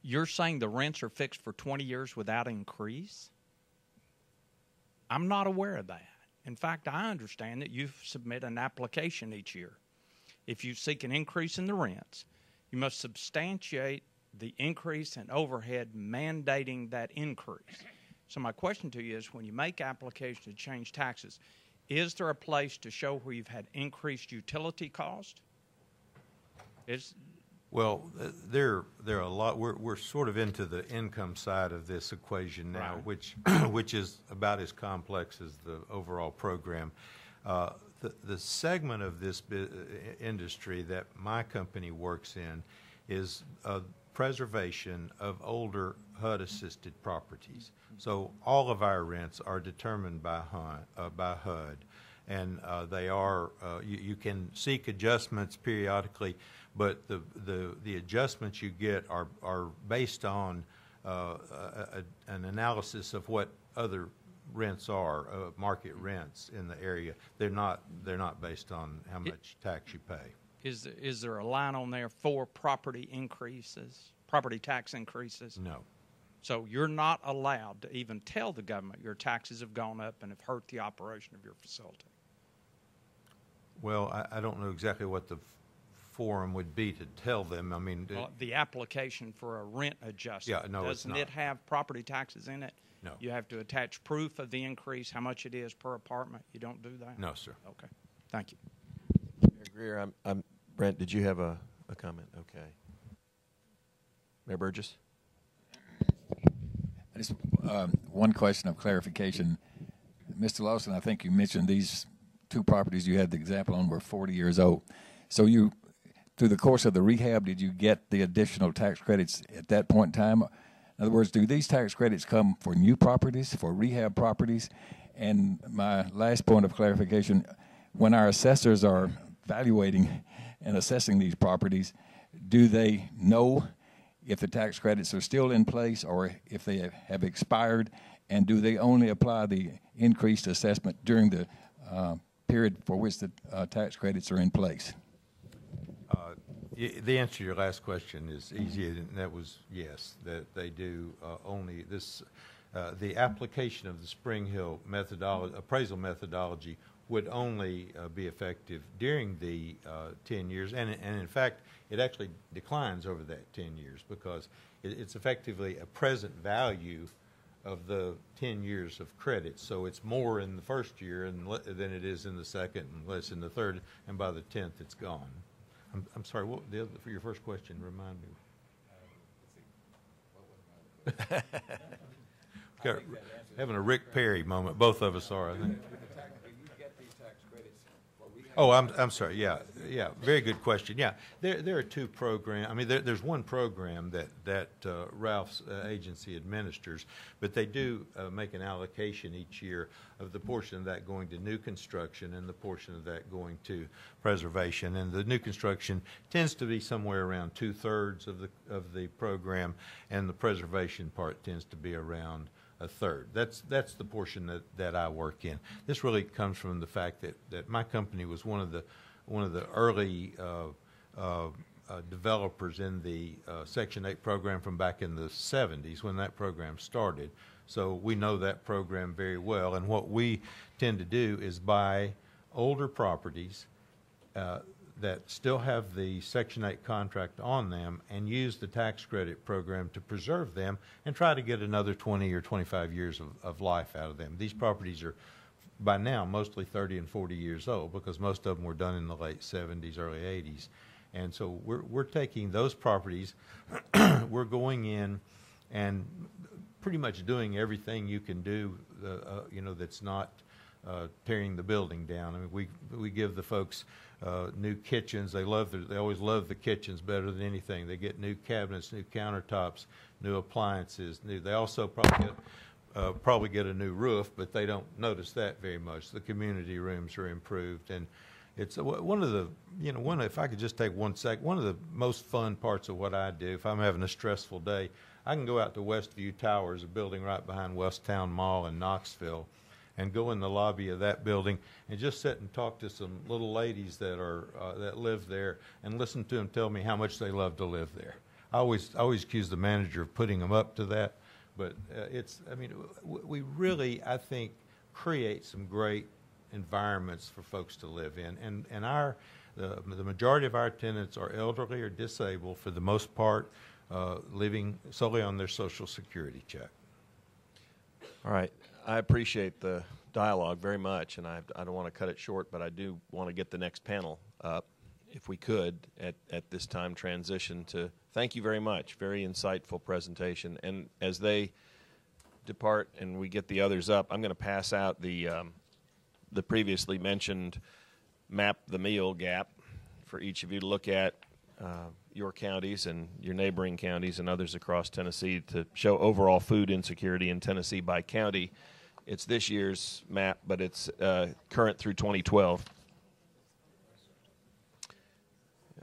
you're saying the rents are fixed for 20 years without increase? I'm not aware of that. In fact, I understand that you submit an application each year. If you seek an increase in the rents, you must substantiate the increase in overhead mandating that increase. So my question to you is, when you make applications to change taxes, is there a place to show where you've had increased utility cost? Well, there are a lot. We're sort of into the income side of this equation now, right, which is about as complex as the overall program. The segment of this industry that my company works in is preservation of older HUD-assisted properties. So all of our rents are determined by HUD, and they are. You can seek adjustments periodically, but the adjustments you get are based on an analysis of what other rents are, market rents in the area. They're not based on how much tax you pay. Is there a line on there for property increases, property tax increases? No. So you're not allowed to even tell the government your taxes have gone up and have hurt the operation of your facility. Well, I don't know exactly what the forum would be to tell them. I mean, Well, the application for a rent adjustment, Yeah, no, it's doesn't not. it have property taxes in it? No. You have to attach proof of the increase, how much it is per apartment. You don't do that? no, sir. Okay. Thank you. Mayor Greer, Brent, did you have a comment? Okay. Mayor Burgess? Just one question of clarification. Mr. Lawson, I think you mentioned these two properties you had the example on were 40 years old. So you, through the course of the rehab, did you get the additional tax credits at that point in time? In other words, do these tax credits come for new properties, for rehab properties? And my last point of clarification, when our assessors are evaluating and assessing these properties, do they know if the tax credits are still in place or if they have expired, and do they only apply the increased assessment during the period for which the tax credits are in place? The answer to your last question is easy, and that was yes, that they do only this. The application of the Spring Hill appraisal methodology would only be effective during the 10 years, and in fact, it actually declines over that 10 years because it's effectively a present value of the 10 years of credit. So it's more in the first year than it is in the second, and less in the third, and by the 10th, it's gone. I'm sorry. What for your first question? Remind me. Okay, having a Rick Perry moment. Both of us are, I think. Oh, I'm sorry. Yeah. Very good question. Yeah, there are two programs. I mean, there's one program that Ralph's agency administers, but they do make an allocation each year of the portion of that going to new construction and the portion of that going to preservation. And the new construction tends to be somewhere around 2/3 of the program, and the preservation part tends to be around a third. That's the portion that I work in. This really comes from the fact that my company was one of the early developers in the Section 8 program from back in the 70s when that program started. So we know that program very well. And what we tend to do is buy older properties that still have the Section 8 contract on them and use the tax credit program to preserve them and try to get another 20 or 25 years of life out of them. These properties are, by now, mostly 30 and 40 years old because most of them were done in the late 70s, early 80s. And so we're taking those properties, we're going in and pretty much doing everything you can do, that's not tearing the building down. I mean, we give the folks new kitchens. They always love the kitchens better than anything. They get new cabinets, new countertops, new appliances. They also probably get a new roof, but they don't notice that very much. The community rooms are improved, and it's one of the if I could just take 1 sec, one of the most fun parts of what I do if I'm having a stressful day, I can go out to Westview Towers, a building right behind West Town Mall in Knoxville, and go in the lobby of that building and just sit and talk to some little ladies that live there and listen to them tell me how much they love to live there. I always accuse the manager of putting them up to that, but we really, I think, create some great environments for folks to live in, and the majority of our tenants are elderly or disabled for the most part, living solely on their Social Security check. All right. I appreciate the dialogue very much, and I don't want to cut it short, but I do want to get the next panel up, if we could, at this time transition to thank you very much. Very insightful presentation. And as they depart and we get the others up, I'm going to pass out the previously mentioned Map the Meal gap for each of you to look at your counties and your neighboring counties and others across Tennessee to show overall food insecurity in Tennessee by county. It's this year's map, but it's current through 2012.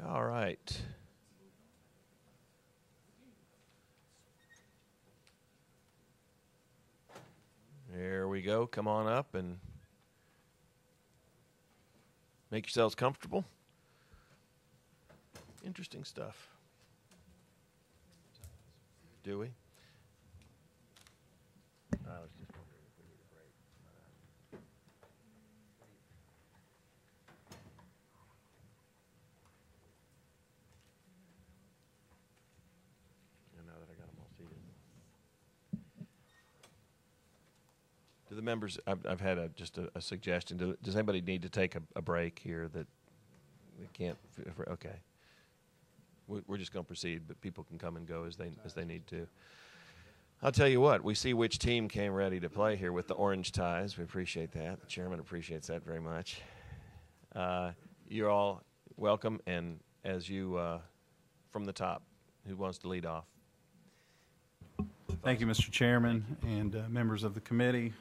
All right. There we go. Come on up and make yourselves comfortable. Interesting stuff. Do we? I was just wondering if we need a break. Now that I got them all seated. Do the members? I've had just a suggestion. Does anybody need to take a break here that they can't? Okay. We're just going to proceed, but people can come and go as they need to. I'll tell you what, we see which team came ready to play here with the orange ties. We appreciate that. The chairman appreciates that very much. You're all welcome, and as you, from the top, who wants to lead off? Thank you, Mr. Chairman and members of the committee.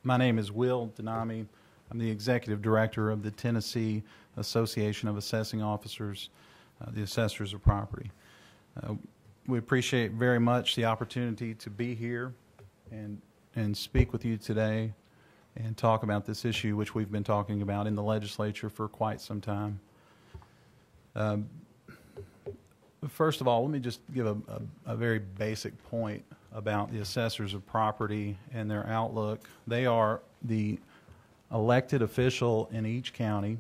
My name is Will Denami. I'm the Executive Director of the Tennessee Association of Assessing Officers, the Assessors of Property. We appreciate very much the opportunity to be here and speak with you today and talk about this issue, which we've been talking about in the legislature for quite some time. First of all, let me just give a very basic point about the Assessors of Property and their outlook. They are the elected official in each county.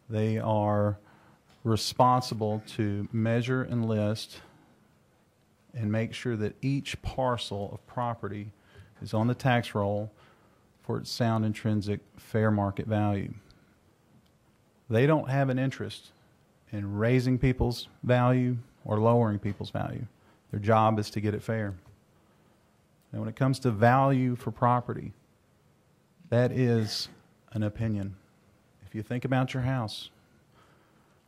They are responsible to measure and list and make sure that each parcel of property is on the tax roll for its sound intrinsic fair market value. They don't have an interest in raising people's value or lowering people's value. Their job is to get it fair. And when it comes to value for property, that is an opinion. If you think about your house,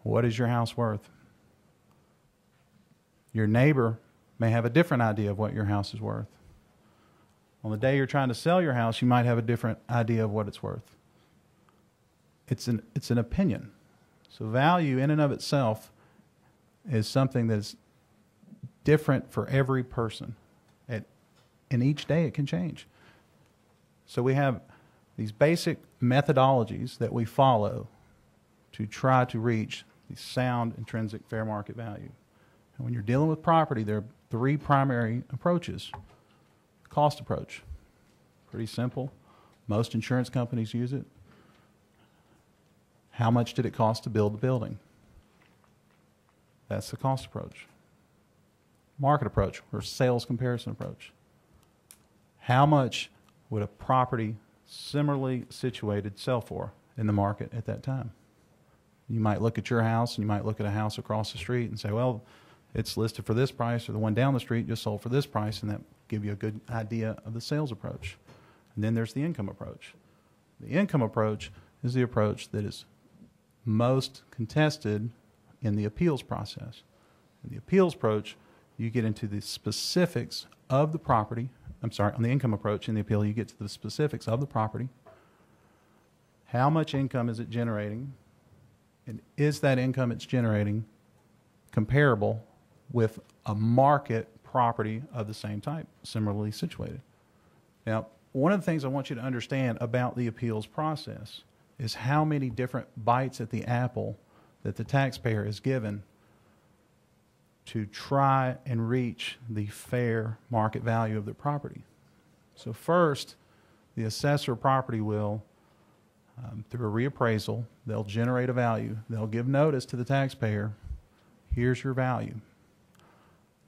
what is your house worth? Your neighbor may have a different idea of what your house is worth. On the day you're trying to sell your house, you might have a different idea of what it's worth. It's an opinion. So value in and of itself is something that's different for every person. And each day it can change. So we have these basic methodologies that we follow to try to reach the sound intrinsic fair market value. And when you're dealing with property, there are three primary approaches. Cost approach, pretty simple. Most insurance companies use it. How much did it cost to build the building? That's the cost approach. Market approach, or sales comparison approach. How much would a property similarly situated sell for in the market at that time? You might look at your house and you might look at a house across the street and say, well, it's listed for this price, or the one down the street just sold for this price, and that give you a good idea of the sales approach. And then there's the income approach. The income approach is the approach that is most contested in the appeals process. In the appeals approach, you get into the specifics of the property. On the income approach in the appeal, you get to the specifics of the property. How much income is it generating? And is that income it's generating comparable with a market property of the same type, similarly situated? Now, one of the things I want you to understand about the appeals process is how many different bites at the apple that the taxpayer is given to try and reach the fair market value of the property. So first, the assessor property will, through a reappraisal, they'll generate a value. They'll give notice to the taxpayer, here's your value.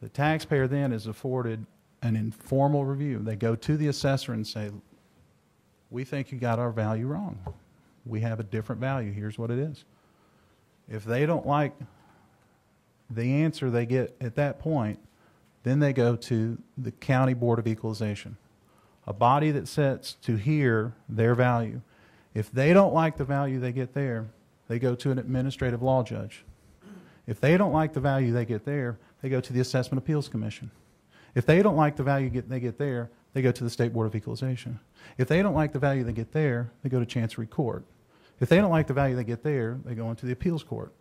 The taxpayer then is afforded an informal review. They go to the assessor and say, we think you got our value wrong. We have a different value. Here's what it is. If they don't like the answer they get at that point, then they go to the County Board of Equalization, a body that sets to hear their value. If they don't like the value they get there, they go to an administrative law judge. If they don't like the value they get there, they go to the Assessment Appeals Commission. If they don't like the value they get there, they go to the State Board of Equalization. If they don't like the value they get there, they go to Chancery Court. If they don't like the value they get there, they go into the Appeals Court.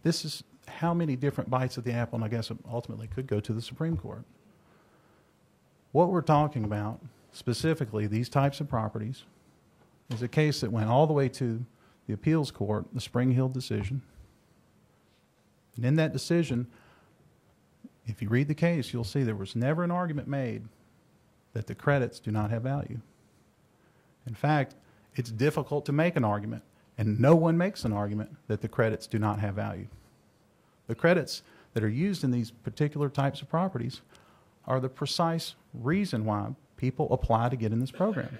This is how many different bites of the apple, and I guess it ultimately could go to the Supreme Court. What we're talking about specifically these types of properties is a case that went all the way to the appeals court, the Spring Hill decision. And in that decision, if you read the case, you'll see there was never an argument made that the credits do not have value. In fact, it's difficult to make an argument, and no one makes an argument that the credits do not have value. The credits that are used in these particular types of properties are the precise reason why people apply to get in this program.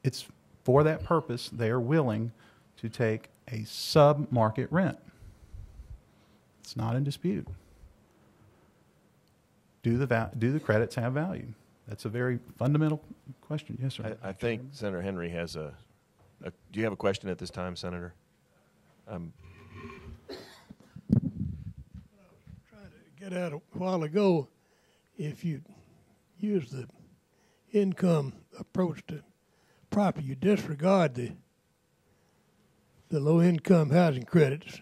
It's for that purpose they are willing to take a sub-market rent. It's not in dispute. Do the credits have value? That's a very fundamental question. Yes, sir. I think Senator Henry has a do you have a question at this time, Senator? Trying to get at a while ago, if you use the income approach to property, you disregard the low-income housing credits,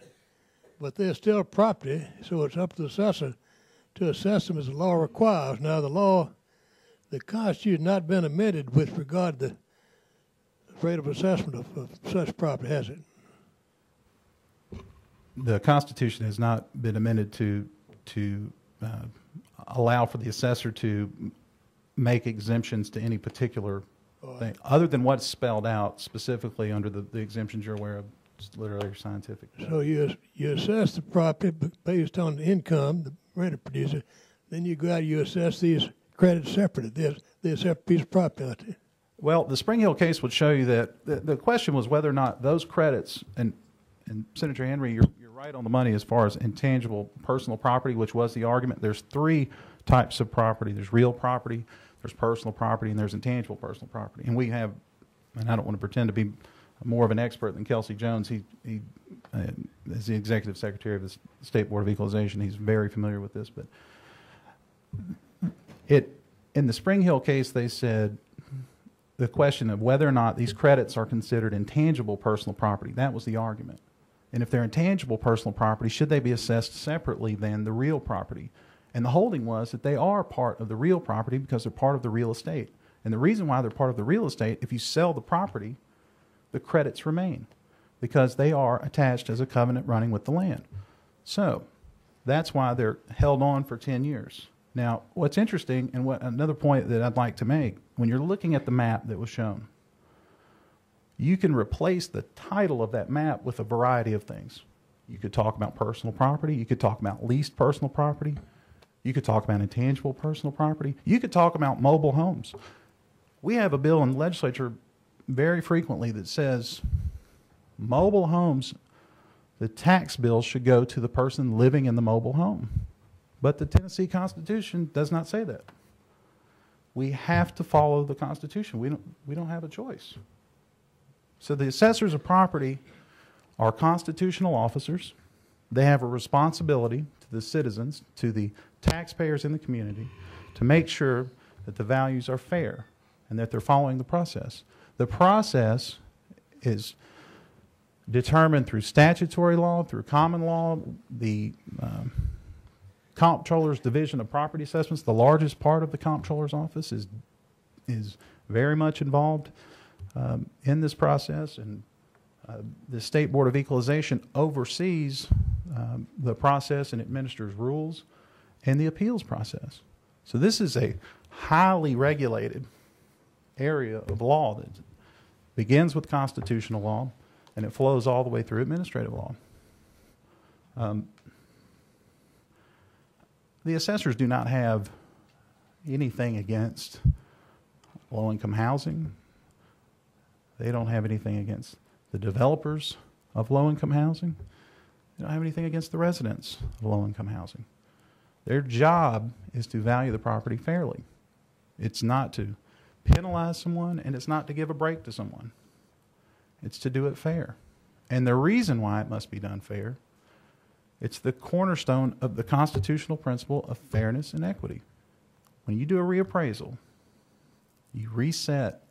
but they're still property, so it's up to the assessor to assess them as the law requires. Now, the Constitution has not been amended with regard to the rate of assessment of such property, has it? The Constitution has not been amended to allow for the assessor to make exemptions to any particular thing, other than what's spelled out specifically under the exemptions you're aware of, just literally or scientific. So you assess the property based on the income, the rent it produces, then you go out and you assess these credits separately. They're a separate piece of property out there. Well, the Spring Hill case would show you that the question was whether or not those credits, and Senator Henry, you're right on the money as far as intangible personal property, which was the argument. There's three types of property. There's real property, there's personal property, and there's intangible personal property. And we have, and I don't want to pretend to be more of an expert than Kelsey Jones. He is the executive secretary of the State Board of Equalization. He's very familiar with this. But in the Spring Hill case, they said the question of whether or not these credits are considered intangible personal property. That was the argument. And if they're intangible personal property, should they be assessed separately than the real property? And the holding was that they are part of the real property because they're part of the real estate. And the reason why they're part of the real estate, if you sell the property, the credits remain because they are attached as a covenant running with the land. So that's why they're held on for 10 years. Now, what's interesting, and another point that I'd like to make, when you're looking at the map that was shown, you can replace the title of that map with a variety of things. You could talk about personal property. You could talk about leased personal property. You could talk about intangible personal property. You could talk about mobile homes. We have a bill in the legislature very frequently that says mobile homes, the tax bill should go to the person living in the mobile home. But the Tennessee Constitution does not say that. We have to follow the Constitution. We don't have a choice. So the assessors of property are constitutional officers. They have a responsibility to the citizens, to the taxpayers in the community, to make sure that the values are fair and that they're following the process. The process is determined through statutory law, through common law, the Comptroller's Division of Property Assessments, the largest part of the Comptroller's office, is very much involved in this process, and the State Board of Equalization oversees the process and administers rules and the appeals process. So this is a highly regulated area of law that begins with constitutional law and it flows all the way through administrative law. The assessors do not have anything against low-income housing. They don't have anything against the developers of low-income housing. They don't have anything against the residents of low-income housing. Their job is to value the property fairly. It's not to penalize someone, and it's not to give a break to someone. It's to do it fair. And the reason why it must be done fair, it's the cornerstone of the constitutional principle of fairness and equity. When you do a reappraisal, you reset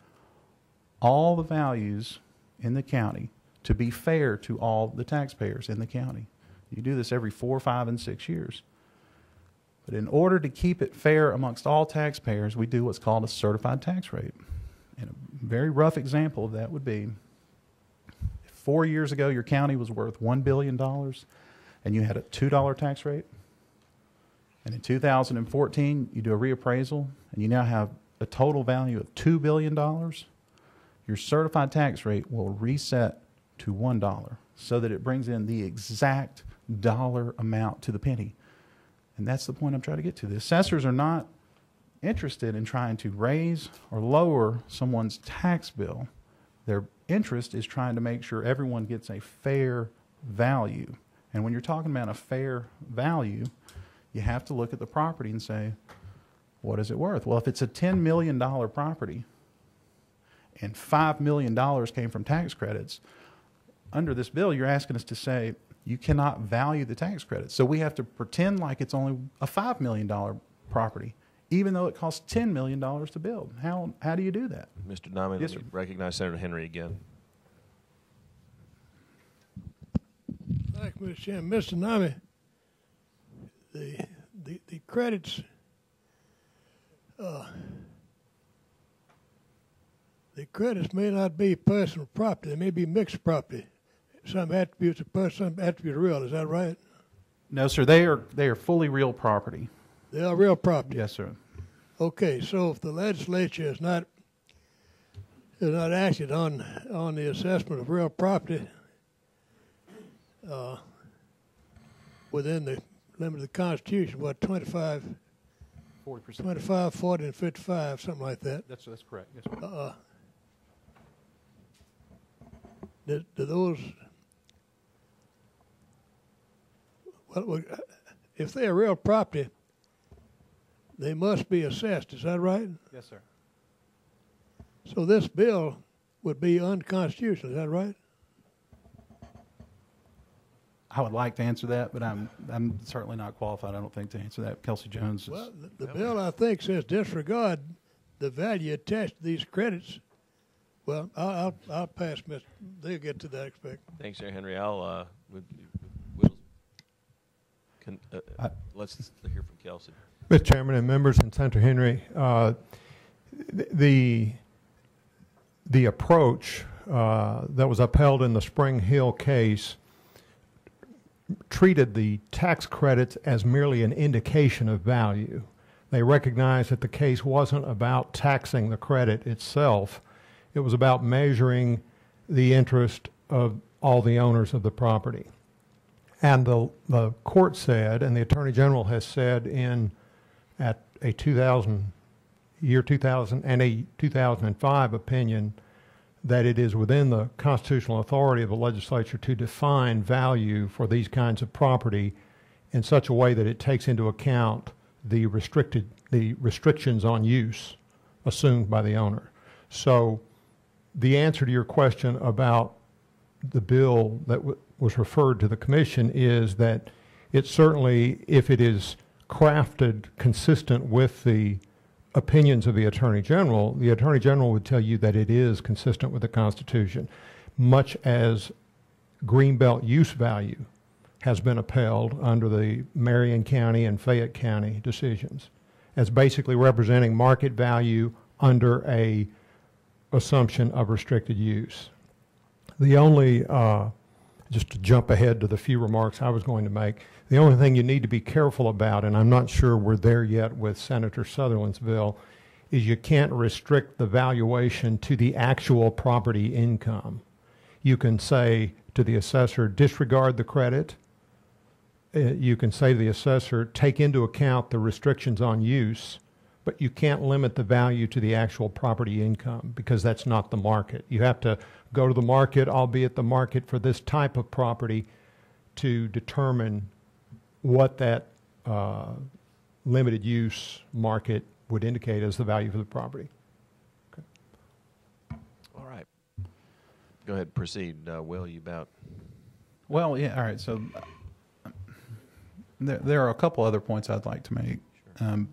all the values in the county to be fair to all the taxpayers in the county. You do this every 4, 5, and 6 years. But in order to keep it fair amongst all taxpayers, we do what's called a certified tax rate. And a very rough example of that would be, if 4 years ago your county was worth $1 billion and you had a $2 tax rate, and in 2014 you do a reappraisal and you now have a total value of $2 billion, your certified tax rate will reset to $1 so that it brings in the exact dollar amount to the penny. And that's the point I'm trying to get to. The assessors are not interested in trying to raise or lower someone's tax bill. Their interest is trying to make sure everyone gets a fair value. And when you're talking about a fair value, you have to look at the property and say, what is it worth? Well, if it's a $10 million property and $5 million came from tax credits, under this bill, you're asking us to say you cannot value the tax credits. So we have to pretend like it's only a $5 million property, even though it costs $10 million to build. How do you do that? Mr. Nami, Yes, let me sir. recognize Senator Henry again. Thank you, Mr. Chairman. Mr. Nami, the credits, the credits may not be personal property. They may be mixed property. Some attributes are personal, some attributes are real. Is that right? No, sir. They are fully real property. They are real property. Yes, sir. Okay, so if the legislature is not acted on the assessment of real property within the limit of the Constitution, what, 25, 40%. 25, 40, and 55, something like that. That's correct. Yes, sir. Do those, well, if they are real property, they must be assessed. Is that right? Yes, sir. So this bill would be unconstitutional. Is that right? I would like to answer that, but I'm certainly not qualified, I don't think, to answer that. Kelsey Jones is... Well, the bill, I think, says disregard the value attached to these credits. Well, I'll pass, Mr. They'll get to that, I expect. Thanks, Senator Henry. Let's hear from Kelsey. Mr. Chairman and members and Senator Henry, the approach that was upheld in the Spring Hill case treated the tax credits as merely an indication of value. They recognized that the case wasn't about taxing the credit itself. It was about measuring the interest of all the owners of the property. And the court said, and the Attorney General has said at a 2005 opinion, that it is within the constitutional authority of the legislature to define value for these kinds of property in such a way that it takes into account the restrictions on use assumed by the owner. So the answer to your question about the bill that was referred to the commission is that it certainly, if it is crafted consistent with the opinions of the Attorney General would tell you that it is consistent with the Constitution, much as Greenbelt use value has been upheld under the Marion County and Fayette County decisions as basically representing market value under a assumption of restricted use. The only, just to jump ahead to the few remarks I was going to make, the only thing you need to be careful about, and I'm not sure we're there yet with Senator Sutherland's bill, is you can't restrict the valuation to the actual property income. You can say to the assessor, disregard the credit. You can say to the assessor, take into account the restrictions on use, but you can't limit the value to the actual property income because that's not the market. You have to go to the market, albeit the market for this type of property, to determine what that limited use market would indicate as the value for the property. Okay. All right. Go ahead, proceed. Will, you about? Well, yeah, all right. So there are a couple other points I'd like to make. Sure.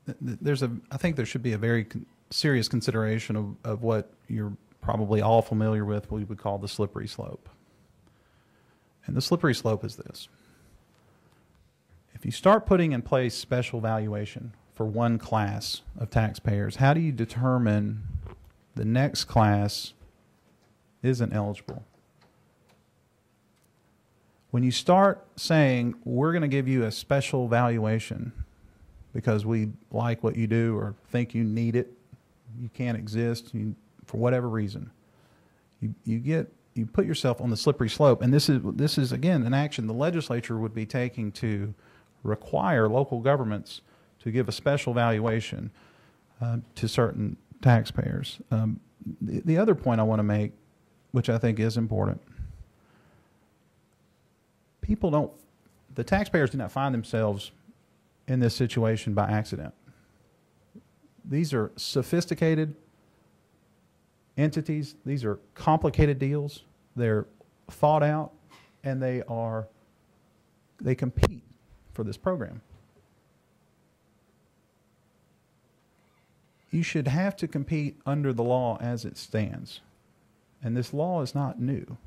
I think there should be a very serious consideration of what you're probably all familiar with, what we would call the slippery slope. And the slippery slope is this. if you start putting in place special valuation for one class of taxpayers, how do you determine the next class isn't eligible? When you start saying, we're going to give you a special valuation because we like what you do or think you need it, you can't exist for whatever reason, you put yourself on the slippery slope. And this is again an action the legislature would be taking to require local governments to give a special valuation to certain taxpayers. The other point I want to make, which I think is important, the taxpayers do not find themselves in this situation by accident. These are sophisticated entities. These are complicated deals. They're thought out, and they compete for this program. You should have to compete under the law as it stands. And this law is not new.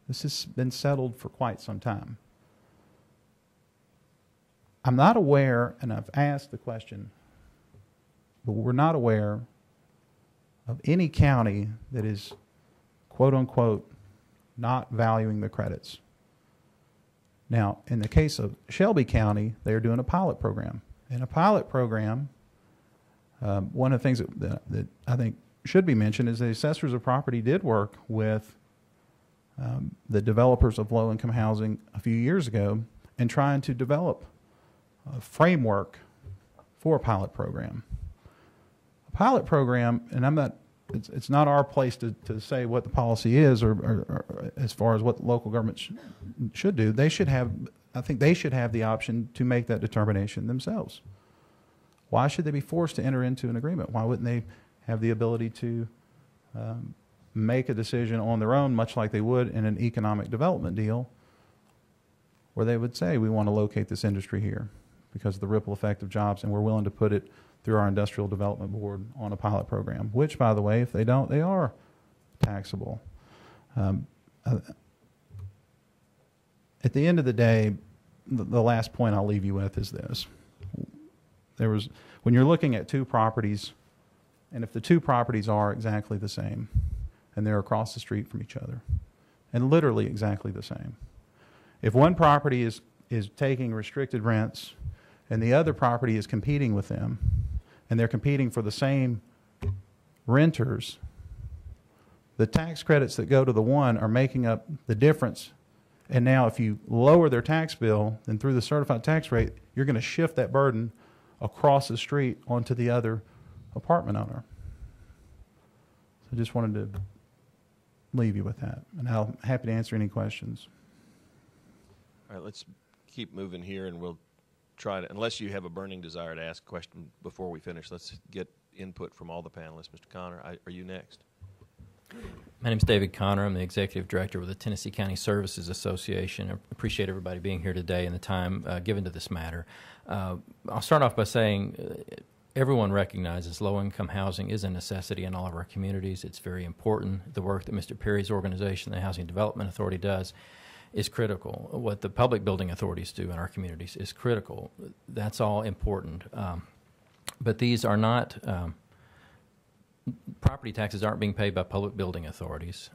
This has been settled for quite some time. I'm not aware, and I've asked the question, but we're not aware of any county that is, quote unquote, not valuing the credits. Now, in the case of Shelby County, they're doing a pilot program. In a pilot program, one of the things that I think should be mentioned is the assessors of property did work with the developers of low-income housing a few years ago in trying to develop a framework for a pilot program. A pilot program, and it's not our place to say what the policy is or as far as what local governments should do. I think they should have the option to make that determination themselves. Why should they be forced to enter into an agreement? Why wouldn't they have the ability to make a decision on their own, much like they would in an economic development deal, where they would say, we want to locate this industry here because of the ripple effect of jobs, and we're willing to put it through our industrial development board on a pilot program, which, by the way, if they don't, they are taxable. At the end of the day, the last point I'll leave you with is this. When you're looking at two properties, and if the two properties are exactly the same, and they're across the street from each other, and literally exactly the same, if one property is taking restricted rents and the other property is competing with them, and they're competing for the same renters, the tax credits that go to the one are making up the difference. And now if you lower their tax bill, then through the certified tax rate, you're going to shift that burden across the street onto the other apartment owner. So I just wanted to leave you with that. And I'm happy to answer any questions. All right, let's keep moving here, and we'll try to, unless you have a burning desire to ask a question before we finish, let's get input from all the panelists. Mr. Connor, are you next? My name is David Connor. I'm the Executive Director with the Tennessee County Services Association. I appreciate everybody being here today and the time given to this matter. I'll start off by saying everyone recognizes low-income housing is a necessity in all of our communities. It's very important. The work that Mr. Perry's organization, the Housing Development Authority, does is critical. What the public building authorities do in our communities is critical. That's all important. But these are not, property taxes aren't being paid by public building authorities.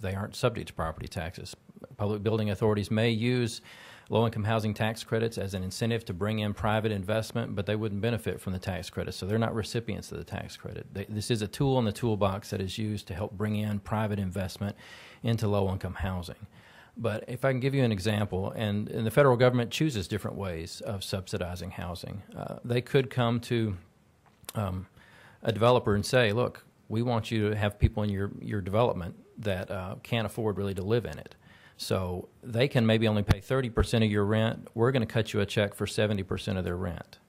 They aren't subject to property taxes. Public building authorities may use low-income housing tax credits as an incentive to bring in private investment, but they wouldn't benefit from the tax credit, so they're not recipients of the tax credit. This is a tool in the toolbox that is used to help bring in private investment into low-income housing. But if I can give you an example, and the federal government chooses different ways of subsidizing housing. They could come to a developer and say, look, we want you to have people in your development that can't afford really to live in it. So they can maybe only pay 30% of your rent. We're going to cut you a check for 70% of their rent.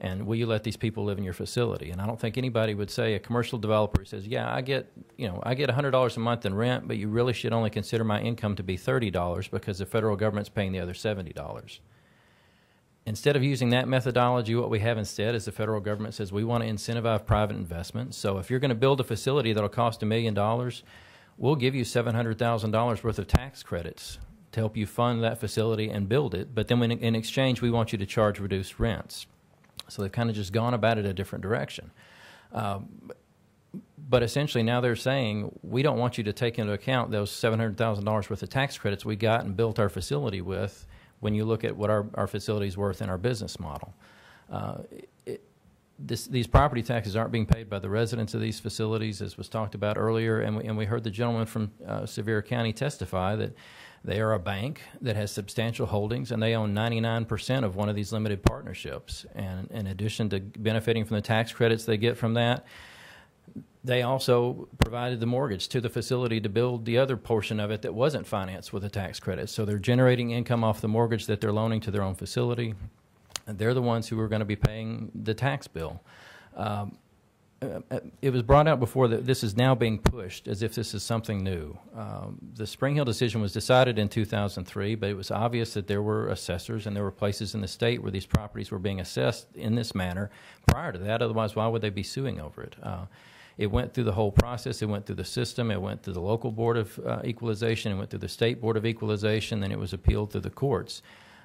And will you let these people live in your facility? And I don't think anybody would say, a commercial developer says, yeah, I get $100 a month in rent, but you really should only consider my income to be $30 because the federal government's paying the other $70. Instead of using that methodology, what we have instead is the federal government says we want to incentivize private investment. So if you're going to build a facility that'll cost $1 million, we'll give you $700,000 worth of tax credits to help you fund that facility and build it. But then in exchange, we want you to charge reduced rents. So they've kind of just gone about it a different direction. But essentially now they're saying, we don't want you to take into account those $700,000 worth of tax credits we got and built our facility with when you look at what our facility is worth in our business model. These property taxes aren't being paid by the residents of these facilities, as was talked about earlier, and we heard the gentleman from Sevier County testify that they are a bank that has substantial holdings, and they own 99% of one of these limited partnerships. And in addition to benefiting from the tax credits they get from that, they also provided the mortgage to the facility to build the other portion of it that wasn't financed with a tax credit. So they're generating income off the mortgage that they're loaning to their own facility. And they're the ones who are going to be paying the tax bill. It was brought out before that this is now being pushed as if this is something new. The Spring Hill decision was decided in 2003, but it was obvious that there were assessors and there were places in the state where these properties were being assessed in this manner prior to that. Otherwise, why would they be suing over it? It went through the whole process. It went through the system. It went through the local Board of Equalization. It went through the State Board of Equalization. Then it was appealed through the courts.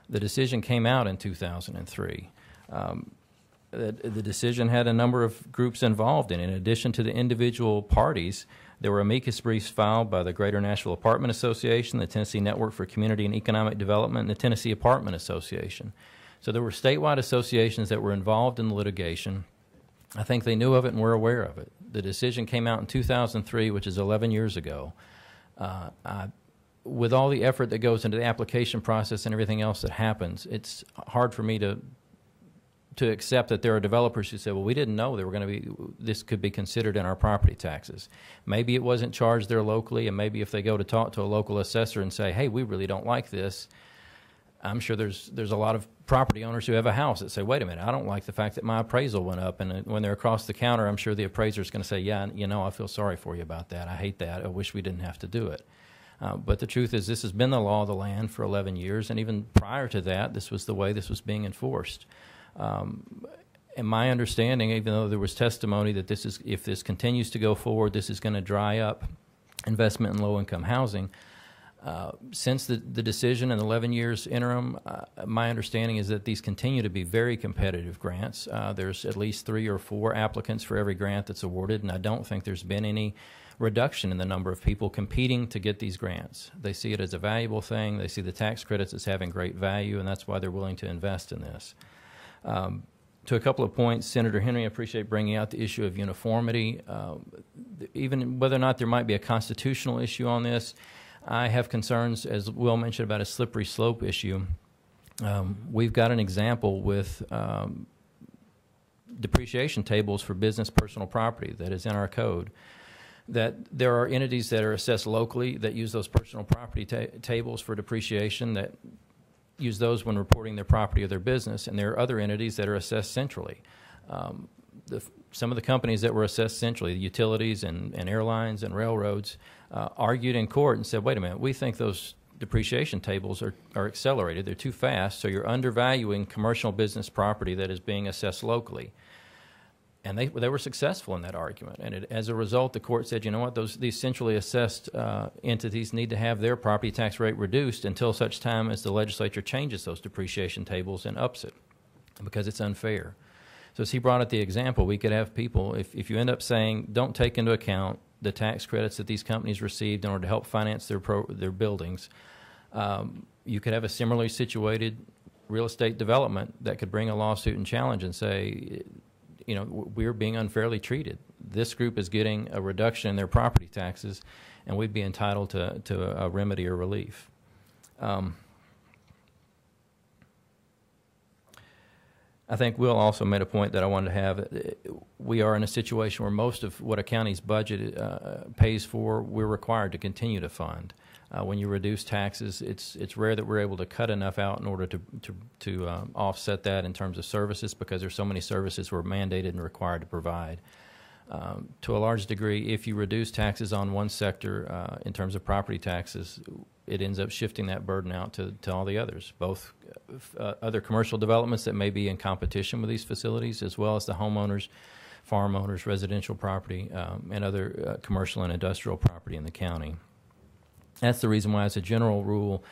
The decision came out in 2003. The decision had a number of groups involved in it. In addition to the individual parties, there were amicus briefs filed by the Greater Nashville Apartment Association, the Tennessee Network for Community and Economic Development, and the Tennessee Apartment Association. So there were statewide associations that were involved in the litigation. I think they knew of it and were aware of it. The decision came out in 2003, which is 11 years ago. With all the effort that goes into the application process and everything else that happens, it's hard for me to accept that there are developers who say, well, we didn't know they were going to be, this could be considered in our property taxes. Maybe it wasn't charged there locally, and maybe if they go to talk to a local assessor and say, hey, we really don't like this, I'm sure there's a lot of property owners who have a house that say, wait a minute, I don't like the fact that my appraisal went up. And when they're across the counter, I'm sure the appraiser's going to say, yeah, you know, I feel sorry for you about that. I hate that. I wish we didn't have to do it. But the truth is this has been the law of the land for 11 years, and even prior to that, this was the way this was being enforced. In my understanding, even though there was testimony that this is, if this continues to go forward, this is going to dry up investment in low-income housing. Since the decision in the 11 years interim, my understanding is that these continue to be very competitive grants. There's at least 3 or 4 applicants for every grant that's awarded, and I don't think there's been any reduction in the number of people competing to get these grants. They see it as a valuable thing. They see the tax credits as having great value, and that's why they're willing to invest in this. To a couple of points, Senator Henry, I appreciate bringing out the issue of uniformity. Even whether or not there might be a constitutional issue on this, I have concerns, as Will mentioned, about a slippery slope issue. We've got an example with depreciation tables for business personal property that is in our code, that there are entities that are assessed locally that use those personal property tables for depreciation, that use those when reporting their property or their business, and there are other entities that are assessed centrally. Some of the companies that were assessed centrally, the utilities and airlines and railroads, argued in court and said, wait a minute, we think those depreciation tables are accelerated. They're too fast, so you're undervaluing commercial business property that is being assessed locally. And they were successful in that argument. And as a result, the court said, you know what, these centrally assessed entities need to have their property tax rate reduced until such time as the legislature changes those depreciation tables and ups it, because it's unfair. So as he brought up the example, we could have people, if you end up saying, don't take into account the tax credits that these companies received in order to help finance their buildings, you could have a similarly situated real estate development that could bring a lawsuit and challenge and say, you know, we're being unfairly treated. This group is getting a reduction in their property taxes, and we'd be entitled to a remedy or relief. I think Will also made a point that I wanted to have. We are in a situation where most of what a county's budget pays for, we're required to continue to fund. When you reduce taxes, it's rare that we're able to cut enough out in order to offset that in terms of services, because there's so many services we're mandated and required to provide. To a large degree, if you reduce taxes on one sector in terms of property taxes, it ends up shifting that burden out to all the others, both other commercial developments that may be in competition with these facilities, as well as the homeowners, farm owners, residential property, and other commercial and industrial property in the county. That's the reason why, as a general rule,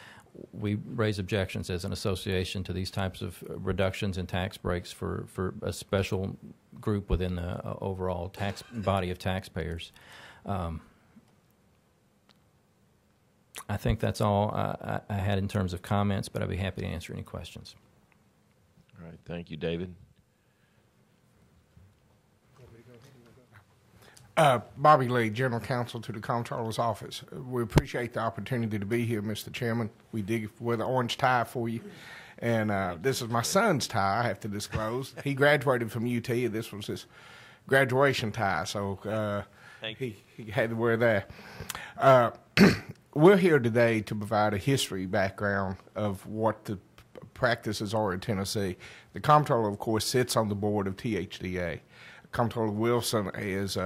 we raise objections as an association to these types of reductions in tax breaks for a special group within the overall tax body of taxpayers. I think that's all I had in terms of comments, but I'd be happy to answer any questions. All right, thank you, David. Bobby Lee, General Counsel to the Comptroller's Office. We appreciate the opportunity to be here, Mr. Chairman. We did wear the orange tie for you. And this is my son's tie, I have to disclose. He graduated from UT, and this was his graduation tie, so he had to wear that. We're here today to provide a history background of what the practices are in Tennessee. The Comptroller, of course, sits on the board of THDA. Comptroller Wilson is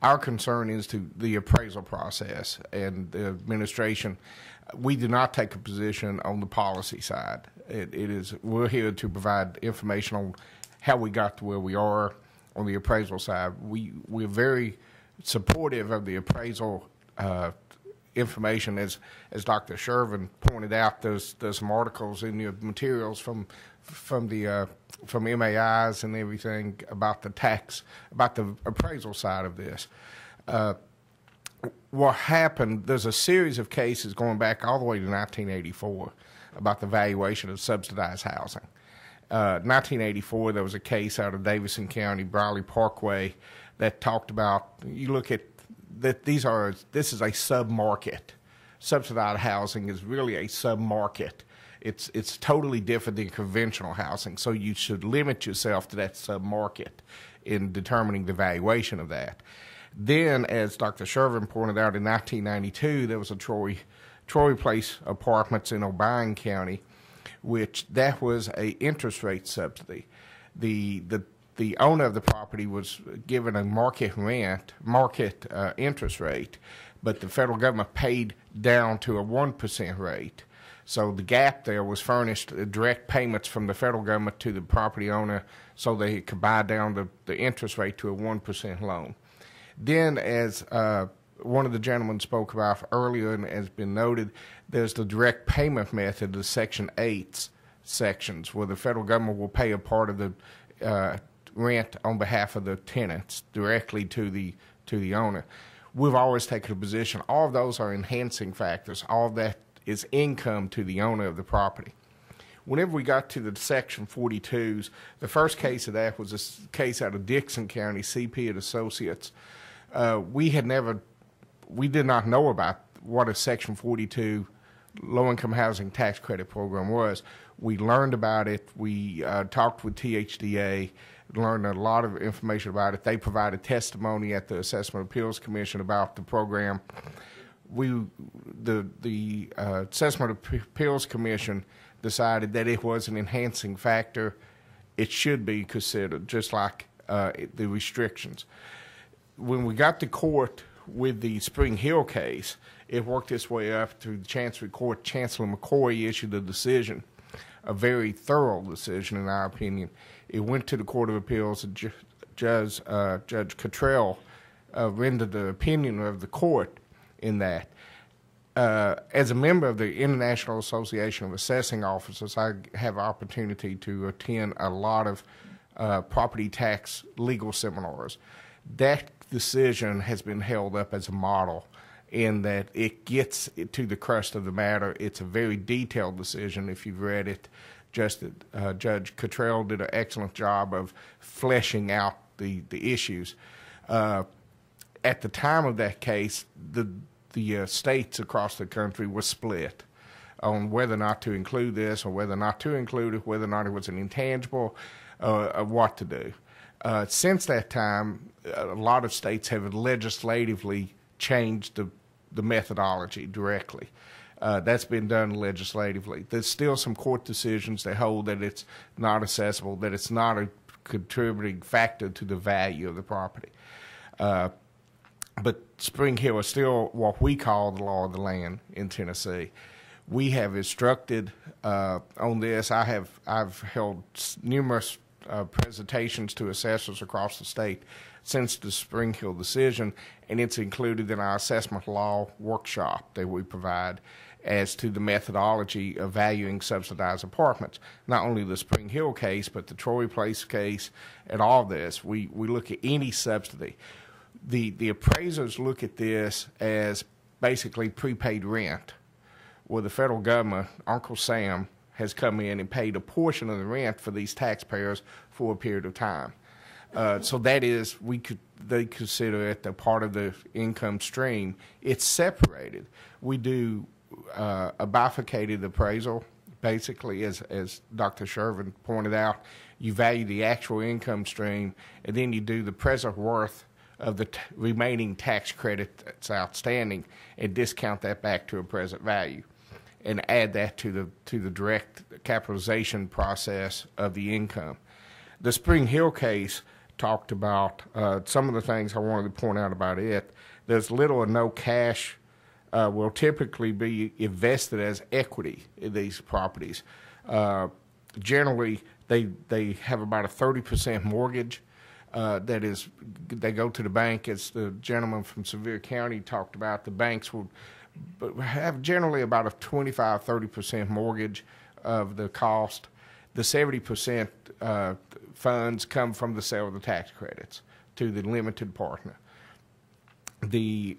our concern is to the appraisal process and the administration. We do not take a position on the policy side. We're here to provide information on how we got to where we are on the appraisal side. We're very supportive of the appraisal information. As Dr. Shervin pointed out, there's some articles in your materials from MAIs and everything about the appraisal side of this. What happened, there's a series of cases going back all the way to 1984 about the valuation of subsidized housing. 1984, there was a case out of Davidson County, Briley Parkway, that talked about, you look at that this is a sub-market. Subsidized housing is really a sub-market. It's totally different than conventional housing, so you should limit yourself to that sub-market in determining the valuation of that. Then, as Dr. Shervin pointed out, in 1992, there was a Troy Place Apartments in O'Brien County, which that was a interest rate subsidy. The owner of the property was given a market interest rate, but the federal government paid down to a 1% rate. So the gap there was furnished direct payments from the federal government to the property owner so they could buy down the interest rate to a 1% loan. Then, as one of the gentlemen spoke about earlier and has been noted, there's the direct payment method, the Section 8 sections, where the federal government will pay a part of the rent on behalf of the tenants directly to the owner. We've always taken a position, all of those are enhancing factors. All of that is income to the owner of the property. Whenever we got to the Section 42s, the first case of that was a case out of Dixon County, CP and Associates. We did not know about what a Section 42 low-income housing tax credit program was. We learned about it. We talked with THDA, learned a lot of information about it. They provided testimony at the Assessment Appeals Commission about the program. The Assessment Appeals Commission decided that it was an enhancing factor. It should be considered, just like the restrictions. When we got to court with the Spring Hill case, it worked its way up through the Chancery Court. Chancellor McCoy issued a decision, a very thorough decision in our opinion. It went to the Court of Appeals, and Judge Cottrell rendered the opinion of the court in that. As a member of the International Association of Assessing Officers, I have opportunity to attend a lot of property tax legal seminars. That decision has been held up as a model in that it gets to the crust of the matter. It's a very detailed decision if you've read it. Judge Cottrell did an excellent job of fleshing out the issues. At the time of that case, the states across the country were split on whether or not to include this or whether or not to include it, whether or not it was an intangible, what to do. Since that time, a lot of states have legislatively changed the methodology directly. That's been done legislatively. There's still some court decisions that hold that it's not assessable, that it's not a contributing factor to the value of the property. But Spring Hill is still what we call the law of the land in Tennessee. We have instructed on this. I've held numerous presentations to assessors across the state since the Spring Hill decision, and it's included in our assessment law workshop that we provide as to the methodology of valuing subsidized apartments. Not only the Spring Hill case, but the Troy Place case and all this. We look at any subsidy. The appraisers look at this as basically prepaid rent, where the federal government, Uncle Sam, has come in and paid a portion of the rent for these taxpayers for a period of time. So that is, they consider it a part of the income stream. It's separated. We do a bifurcated appraisal, basically, as Dr. Shervin pointed out. You value the actual income stream, and then you do the present worth of the remaining tax credit that's outstanding and discount that back to a present value and add that to the direct capitalization process of the income. The Spring Hill case talked about some of the things I wanted to point out about it. There's little or no cash will typically be invested as equity in these properties. Generally, they have about a 30% mortgage. That is, they go to the bank, as the gentleman from Sevier County talked about. The banks will have generally about a 25-30% mortgage of the cost. The 70% funds come from the sale of the tax credits to the limited partner. The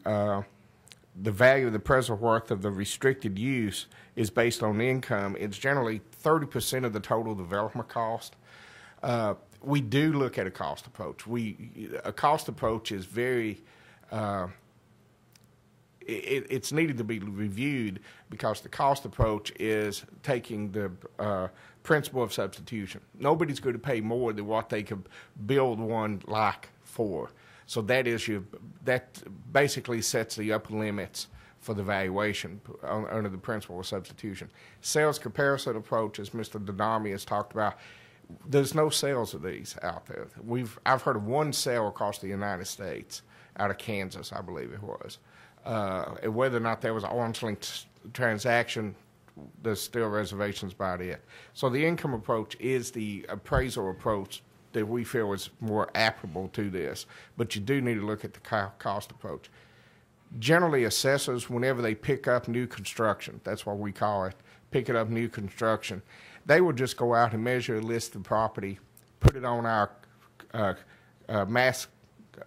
value of the present worth of the restricted use is based on income. It's generally 30% of the total development cost. We do look at a cost approach. A cost approach is very, it's needed to be reviewed because the cost approach is taking the principle of substitution. Nobody's going to pay more than what they could build one like for. So that basically sets the upper limits for the valuation under the principle of substitution. Sales comparison approach, as Mr. Dadami has talked about, there's no sales of these out there. I've heard of one sale across the United States out of Kansas, I believe it was. And whether or not there was an arm's length transaction, there's still reservations about it. So the income approach is the appraisal approach that we feel is more applicable to this. But you do need to look at the cost approach. Generally, assessors, whenever they pick up new construction, that's what we call it, picking up new construction, they will just go out and measure a list of property, put it on our mass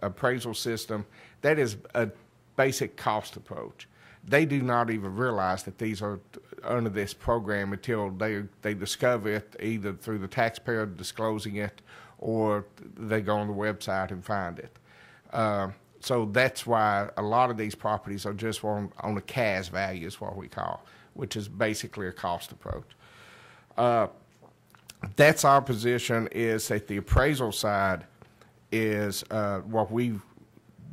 appraisal system. That is a basic cost approach. They do not even realize that these are under this program until they discover it, either through the taxpayer disclosing it or they go on the website and find it. So that's why a lot of these properties are just on a CAS value, is what we call, which is basically a cost approach. That's our position, is that the appraisal side is what we've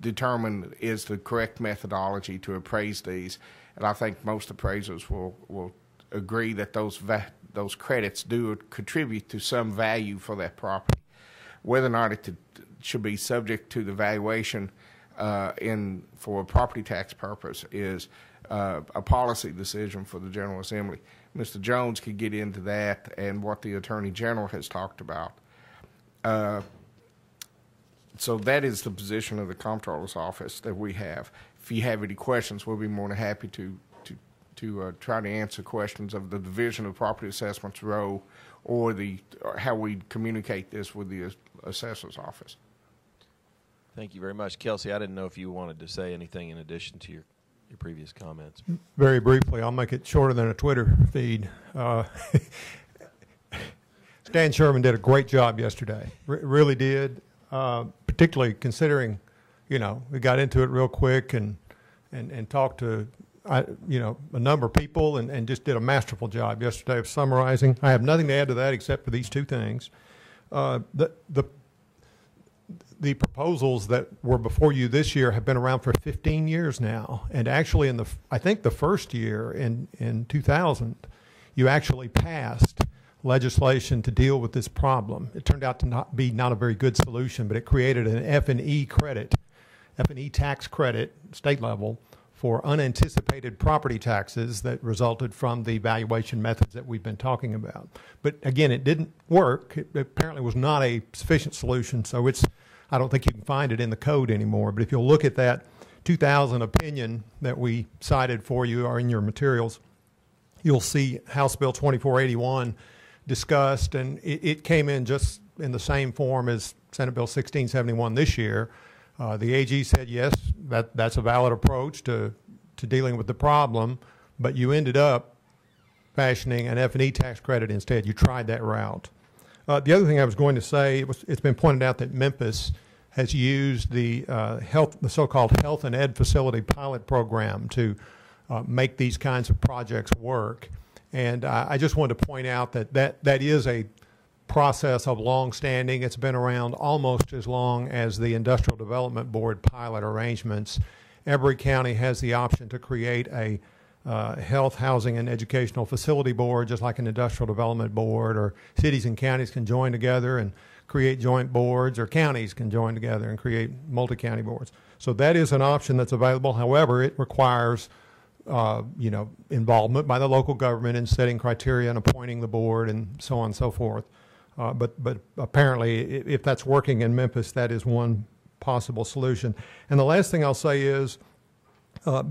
determined is the correct methodology to appraise these. And I think most appraisers will agree that those credits do contribute to some value for that property. Whether or not it should be subject to the valuation for a property tax purpose is a policy decision for the General Assembly. Mr. Jones could get into that and what the Attorney General has talked about. So that is the position of the Comptroller's Office that we have. If you have any questions, we'll be more than happy to try to answer questions of the Division of Property Assessments role or how we communicate this with the Assessor's Office. Thank you very much. Kelsey, I didn't know if you wanted to say anything in addition to your previous comments. Very briefly, I'll make it shorter than a Twitter feed. Stan Sherman did a great job yesterday. Really did. Particularly considering, we got into it real quick and talked to, a number of people and just did a masterful job yesterday of summarizing. I have nothing to add to that except for these two things. The proposals that were before you this year have been around for 15 years now, and actually I think the first year in 2000, you actually passed legislation to deal with this problem. It turned out to not a very good solution, but it created an F&E credit, F&E tax credit, state level, for unanticipated property taxes that resulted from the valuation methods that we've been talking about. But again, it didn't work. It apparently was not a sufficient solution, so I don't think you can find it in the code anymore. But if you'll look at that 2000 opinion that we cited for you or in your materials, you'll see House Bill 2481 discussed, and it came in just in the same form as Senate Bill 1671 this year. The AG said, yes, that's a valid approach to dealing with the problem, but you ended up fashioning an F&E tax credit instead. You tried that route. The other thing I was going to say, it's been pointed out that Memphis has used the so-called Health and Ed Facility Pilot Program to make these kinds of projects work. And I just wanted to point out that is a process of long standing. It's been around almost as long as the Industrial Development Board pilot arrangements. Every county has the option to create a health, housing, and educational facility board, just like an industrial development board, or cities and counties can join together and create joint boards, or counties can join together and create multi-county boards. So that is an option that's available. However, it requires involvement by the local government in setting criteria and appointing the board and so on and so forth. But apparently, if that's working in Memphis, that is one possible solution. And the last thing I'll say is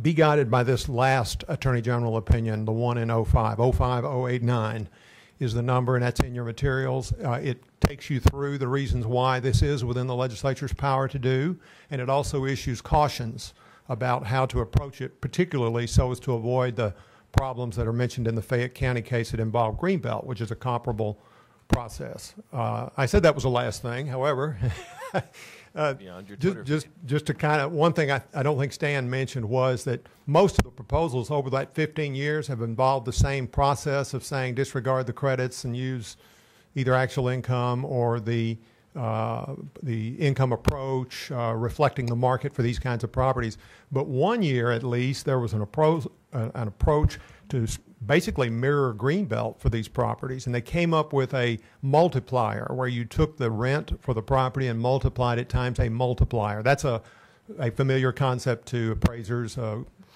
be guided by this last Attorney General opinion, the one in 05089 is the number, and that's in your materials. It takes you through the reasons why this is within the legislature's power to do, and it also issues cautions about how to approach it, particularly so as to avoid the problems that are mentioned in the Fayette County case that involved Greenbelt, which is a comparable process. I said that was the last thing. However, just to kind of, one thing I don't think Stan mentioned was that most of the proposals over that 15 years have involved the same process of saying disregard the credits and use either actual income or the income approach, reflecting the market for these kinds of properties. But 1 year at least, there was an approach to basically mirror Greenbelt for these properties, and they came up with a multiplier where you took the rent for the property and multiplied it times a multiplier. That's a familiar concept to appraisers,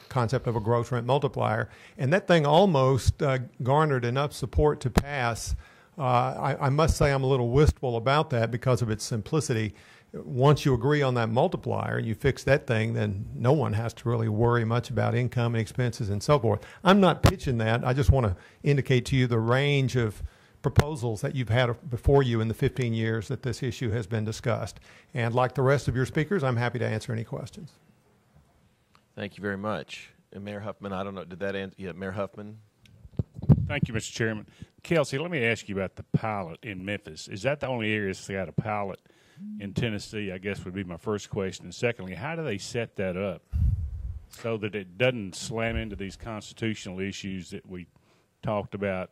concept of a gross rent multiplier, and that thing almost garnered enough support to pass. I must say I'm a little wistful about that because of its simplicity. Once you agree on that multiplier and you fix that thing, then no one has to really worry much about income and expenses and so forth. I'm not pitching that. I just want to indicate to you the range of proposals that you've had before you in the 15 years that this issue has been discussed. And like the rest of your speakers, I'm happy to answer any questions. Thank you very much. And Mayor Huffman, I don't know, did that answer? Yeah, Mayor Huffman. Thank you, Mr. Chairman. Kelsey, let me ask you about the pilot in Memphis. Is that the only area that's got a pilot in Tennessee? I guess would be my first question. And secondly, how do they set that up so that it doesn't slam into these constitutional issues that we talked about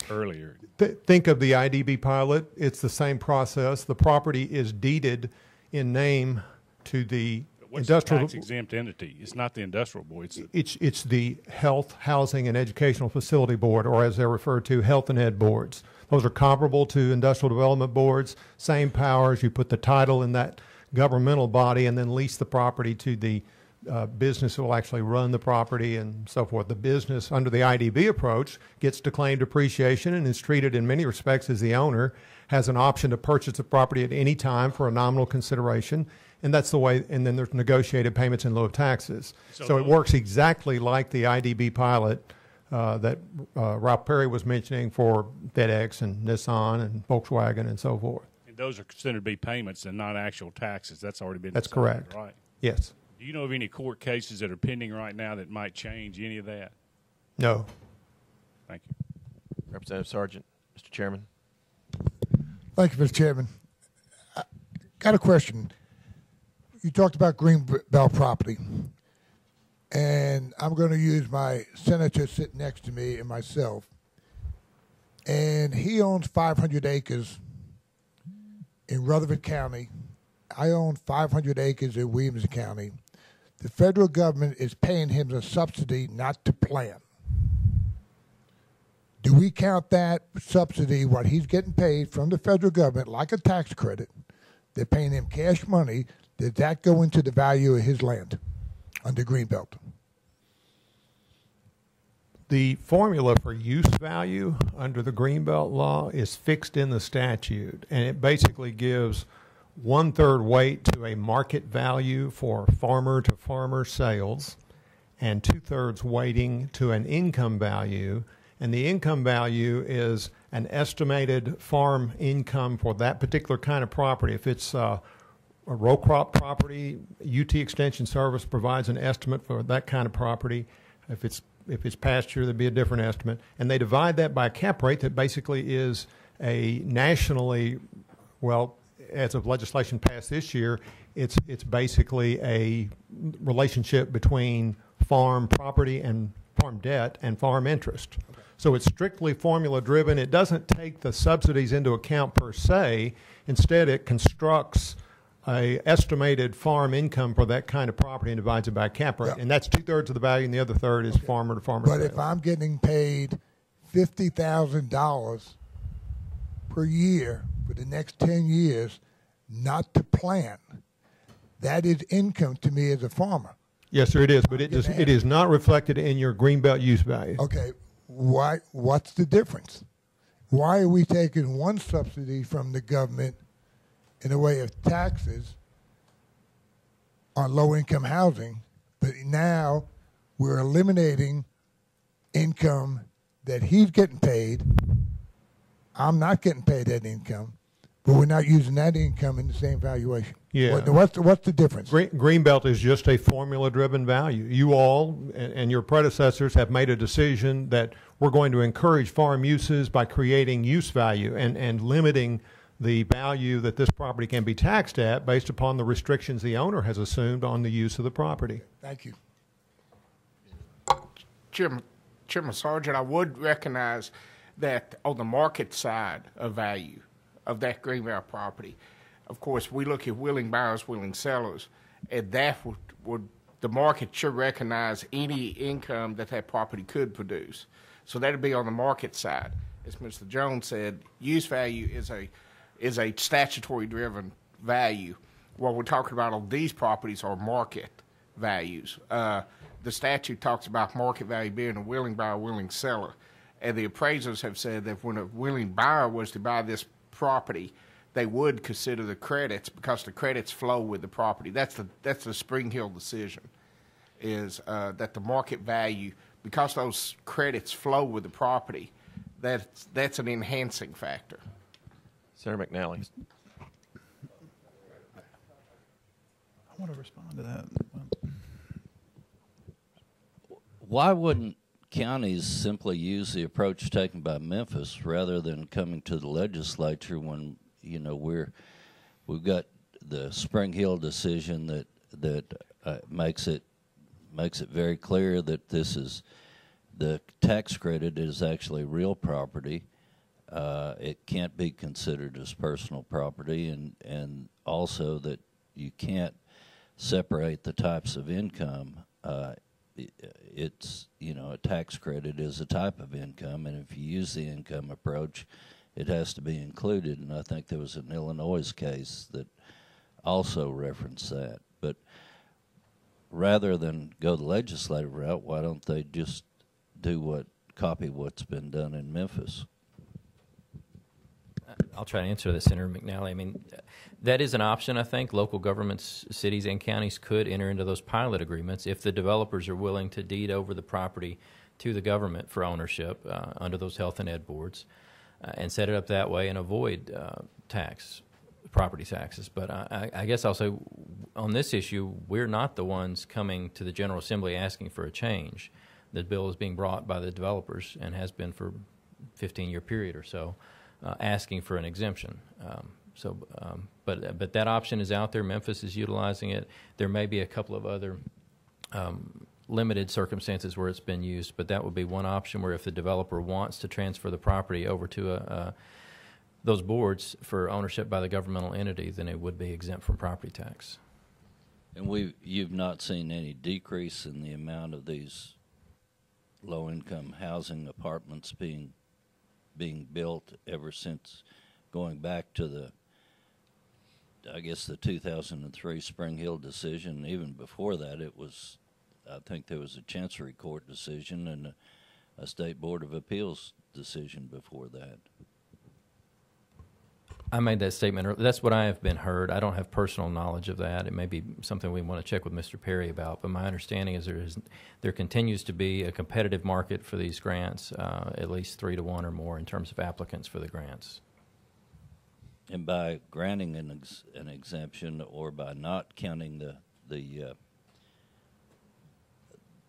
earlier? Think of the IDB pilot. It's the same process. The property is deeded in name to the industrial tax-exempt entity. It's not the industrial board. It's the Health, Housing, and Educational Facility Board, or as they're referred to, Health and Ed boards. Those are comparable to industrial development boards, same powers. You put the title in that governmental body and then lease the property to the business that will actually run the property and so forth. The business, under the IDB approach, gets to claim depreciation and is treated in many respects as the owner, has an option to purchase the property at any time for a nominal consideration, and that's the way, and then there's negotiated payments in lieu of taxes. So it works exactly like the IDB pilot that Ralph Perry was mentioning for FedEx and Nissan and Volkswagen and so forth. And those are considered to be payments and not actual taxes. That's already been decided, correct. Right? Yes. Do you know of any court cases that are pending right now that might change any of that? No. Thank you. Representative Sargent, Mr. Chairman. Thank you, Mr. Chairman. I got a question. You talked about Greenbelt property, and I'm going to use my senator sitting next to me and myself, and he owns 500 acres in Rutherford County. I own 500 acres in Williams County. The federal government is paying him a subsidy not to plant. Do we count that subsidy, what he's getting paid from the federal government, like a tax credit? They're paying him cash money. Did that go into the value of his land? under Greenbelt? The formula for use value under the Greenbelt law is fixed in the statute, and it basically gives 1/3 weight to a market value for farmer-to-farmer sales and 2/3 weighting to an income value. And the income value is an estimated farm income for that particular kind of property. If it's a row crop property, UT Extension Service provides an estimate for that kind of property. If it's pasture, there'd be a different estimate. And they divide that by a cap rate that basically is a nationally, well, as of legislation passed this year, it's basically a relationship between farm property and farm debt and farm interest. Okay. So it's strictly formula driven. It doesn't take the subsidies into account per se. Instead, it constructs a estimated farm income for that kind of property and divides it by a cap rate. Yeah. And that's 2/3 of the value, and the other third is farmer to farmer. But if I'm getting paid $50,000 per year for the next 10 years not to plant, that is income to me as a farmer. Yes, sir, it is, but it is not reflected in your Greenbelt use value. Okay, why? What's the difference? Why are we taking one subsidy from the government in the way of taxes on low-income housing, but now we're eliminating income that he's getting paid? I'm not getting paid that income, but we're not using that income in the same valuation. Yeah. What's the difference? Greenbelt is just a formula-driven value. You all and your predecessors have made a decision that we're going to encourage farm uses by creating use value and limiting the value that this property can be taxed at based upon the restrictions the owner has assumed on the use of the property. Thank you. Chairman Sargent, I would recognize that on the market side of value of that Greenbelt property, of course, we look at willing buyers, willing sellers, and that would the market should recognize any income that property could produce. So that would be on the market side. As Mr. Jones said, use value is a statutory-driven value. What we're talking about on these properties are market values. The statute talks about market value being a willing buyer, willing seller. And the appraisers have said that when a willing buyer was to buy this property, they would consider the credits because the credits flow with the property. That's the Spring Hill decision, is that the market value, because those credits flow with the property, that's an enhancing factor. Senator McNally. I want to respond to that. Why wouldn't counties simply use the approach taken by Memphis rather than coming to the legislature when we've got the Spring Hill decision that makes it very clear that this is the tax credit is actually real property. It can't be considered as personal property, and also that you can't separate the types of income. It's a tax credit is a type of income, and if you use the income approach, it has to be included. And I think there was an Illinois case that also referenced that. But rather than go the legislative route, why don't they just copy what's been done in Memphis? I'll try to answer this, Senator McNally. I mean, that is an option, I think. Local governments, cities and counties could enter into those pilot agreements if the developers are willing to deed over the property to the government for ownership under those health and ed boards and set it up that way and avoid property taxes. But I guess I'll say on this issue, we're not the ones coming to the General Assembly asking for a change. The bill is being brought by the developers and has been for a 15-year period or so. Asking for an exemption. But that option is out there. Memphis is utilizing it. There may be a couple of other limited circumstances where it's been used, but that would be one option where if the developer wants to transfer the property over to those boards for ownership by the governmental entity, then it would be exempt from property tax. And you've not seen any decrease in the amount of these low-income housing apartments being built ever since going back to the 2003 Spring Hill decision. Even before that, it was I think there was a Chancery Court decision and a State Board of Appeals decision before that. I made that statement. That's what I have been heard. I don't have personal knowledge of that. It may be something we want to check with Mr. Perry about, but my understanding is there continues to be a competitive market for these grants, at least 3 to 1 or more in terms of applicants for the grants. And by granting an exemption or by not counting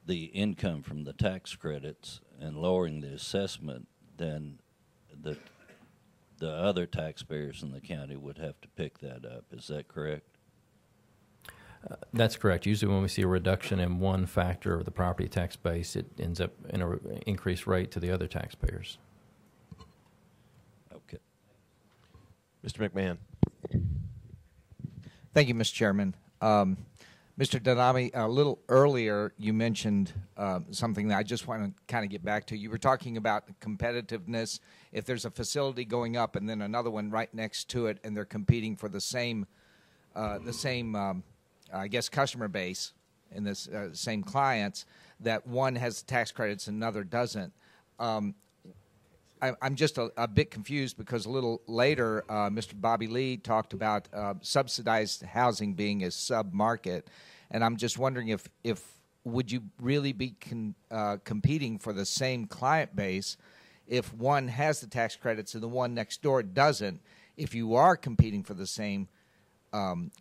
the income from the tax credits and lowering the assessment, then the other taxpayers in the county would have to pick that up. Is that correct? That's correct. Usually when we see a reduction in one factor of the property tax base, it ends up in an increased rate to the other taxpayers. Okay. Mr. McMahon. Thank you, Mr. Chairman. Mr. Danami, a little earlier you mentioned something that I just want to kind of get back to. You were talking about competitiveness. If there's a facility going up and then another one right next to it, and they're competing for the same I guess, customer base and this same clients, that one has tax credits and another doesn't. I'm just a bit confused because a little later, Mr. Bobby Lee talked about subsidized housing being a sub-market, and I'm just wondering if would you really be competing for the same client base if one has the tax credits and the one next door doesn't? If you are competing for the same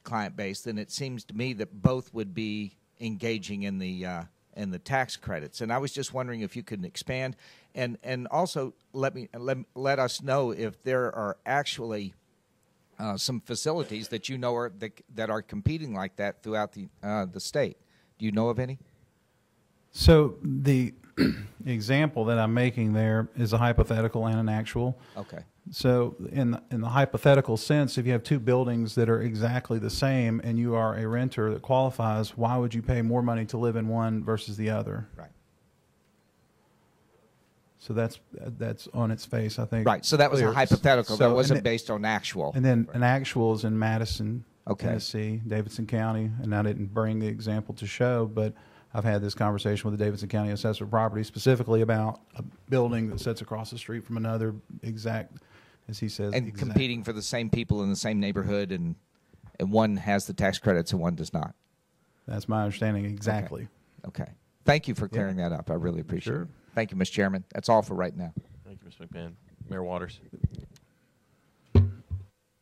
client base, then it seems to me that both would be engaging in the tax credits. And I was just wondering if you could expand and also let us know if there are actually some facilities that you know are that are competing like that throughout the state. Do you know of any? So the example that I'm making there is a hypothetical and an actual. Okay. So in the hypothetical sense, if you have two buildings that are exactly the same and you are a renter that qualifies, why would you pay more money to live in one versus the other? Right. So that's on its face, I think. Right. So that was a hypothetical. So, that wasn't based on actual. And then an actual is in Madison, okay, Tennessee, Davidson County. And I didn't bring the example to show, but I've had this conversation with the Davidson County Assessor of Property specifically about a building that sits across the street from another exact, as he says. And competing for the same people in the same neighborhood, and one has the tax credits and one does not. That's my understanding exactly. Okay. Thank you for clearing that up. I really appreciate it. Thank you, Mr. Chairman. That's all for right now. Thank you, Mr. McMahon. Mayor Waters.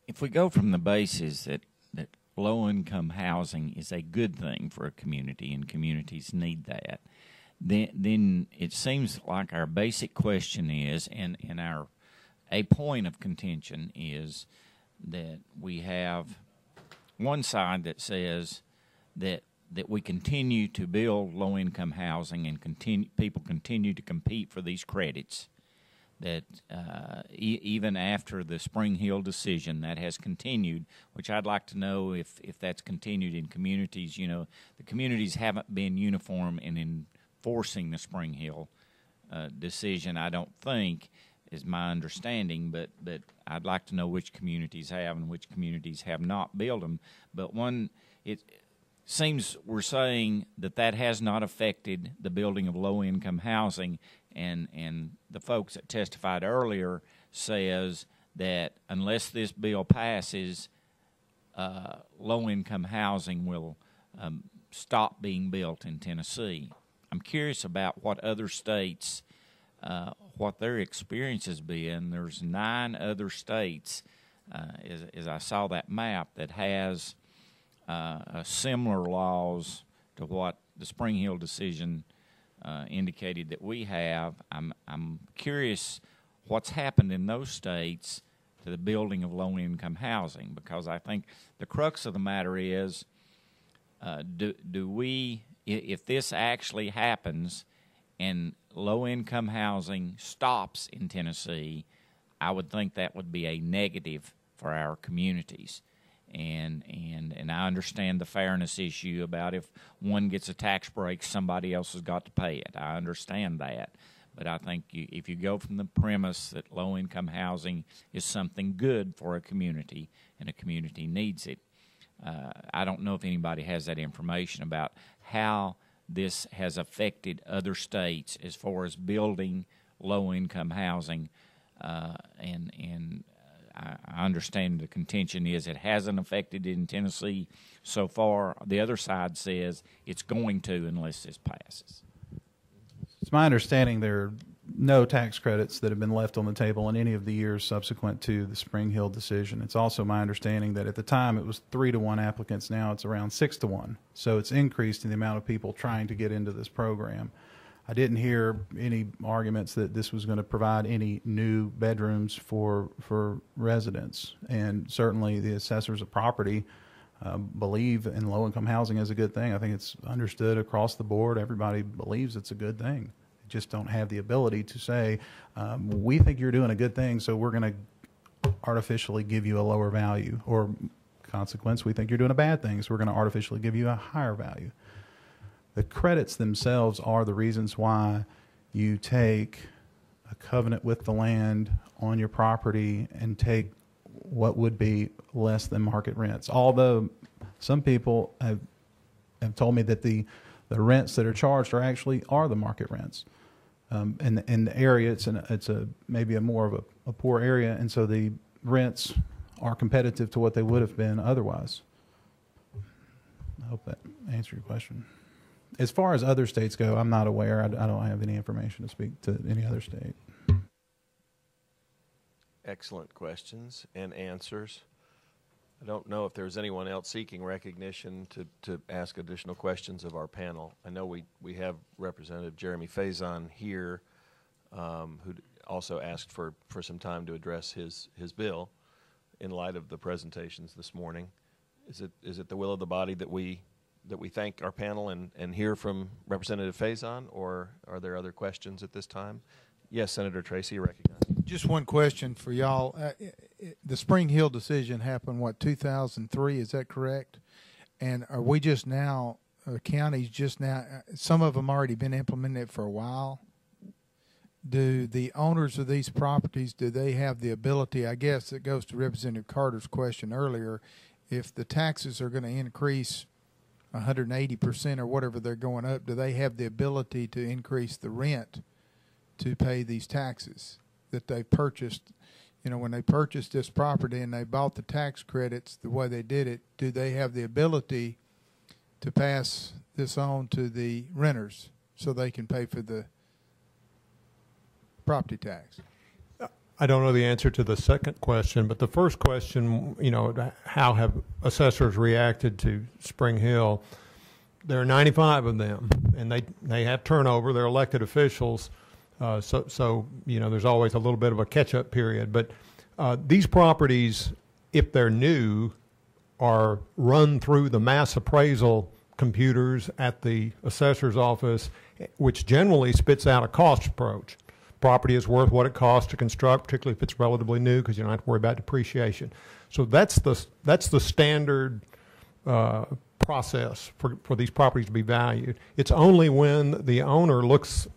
If we go from the basis that low-income housing is a good thing for a community and communities need that, then it seems like our basic question is, and a point of contention is that we have one side that says that we continue to build low-income housing and people continue to compete for these credits, that even after the Spring Hill decision that has continued, which I'd like to know if that's continued in communities. You know, the communities haven't been uniform in enforcing the Spring Hill decision, I don't think, is my understanding, but I'd like to know which communities have and which communities have not built them. But it seems we're saying that has not affected the building of low-income housing, and the folks that testified earlier says that unless this bill passes, low-income housing will stop being built in Tennessee. I'm curious about what other states, what their experience has been. There's 9 other states, as I saw that map, that has similar laws to what the Spring Hill decision indicated that we have. I'm curious what's happened in those states to the building of low-income housing, because I think the crux of the matter is, do we, if this actually happens and low-income housing stops in Tennessee, I would think that would be a negative for our communities. And I understand the fairness issue about if one gets a tax break, somebody else has got to pay it. I understand that. But I think if you go from the premise that low-income housing is something good for a community and a community needs it, I don't know if anybody has that information about how this has affected other states as far as building low-income housing, and I understand the contention is it hasn't affected it in Tennessee so far. The other side says it's going to unless this passes. It's my understanding there are no tax credits that have been left on the table in any of the years subsequent to the Spring Hill decision. It's also my understanding that at the time it was 3-to-1 applicants. Now it's around 6-to-1. So it's increased in the amount of people trying to get into this program. I didn't hear any arguments that this was going to provide any new bedrooms for residents. And certainly the assessors of property believe in low-income housing as a good thing. I think it's understood across the board. Everybody believes it's a good thing. They just don't have the ability to say, we think you're doing a good thing, so we're going to artificially give you a lower value. Or consequence, we think you're doing a bad thing, so we're going to artificially give you a higher value. The credits themselves are the reasons why you take a covenant with the land on your property and take what would be less than market rents. Although some people have told me that the rents that are charged are the market rents. In the area, it's maybe a more of a poor area, and so the rents are competitive to what they would have been otherwise. I hope that answered your question. As far as other states go, I'm not aware. I don't have any information to speak to any other state. Excellent questions and answers. I don't know if there's anyone else seeking recognition to ask additional questions of our panel. I know we have Representative Jeremy Faison here, who also asked for some time to address his bill in light of the presentations this morning. Is it the will of the body that we thank our panel and hear from Representative Faison, or are there other questions at this time? Yes, Senator Tracy, you recognize. Just one question for y'all. The Spring Hill decision happened, 2003, is that correct? And are we just now, counties just now, some of them already been implemented for a while? Do the owners of these properties, do they have the ability, I guess it goes to Representative Carter's question earlier, if the taxes are going to increase 180% or whatever they're going up, do they have the ability to increase the rent to pay these taxes that they purchased? You know, when they purchased this property and they bought the tax credits the way they did it, do they have the ability to pass this on to the renters so they can pay for the property tax? I don't know the answer to the second question, but the first question, you know, how have assessors reacted to Spring Hill? There are 95 of them, and they have turnover. They're elected officials, so you know, there's always a little bit of a catch-up period. But these properties, if they're new, are run through the mass appraisal computers at the assessor's office, which generally spits out a cost approach. Property is worth what it costs to construct, particularly if it's relatively new, because you don't have to worry about depreciation. So that's the standard process for these properties to be valued. It's only when the owner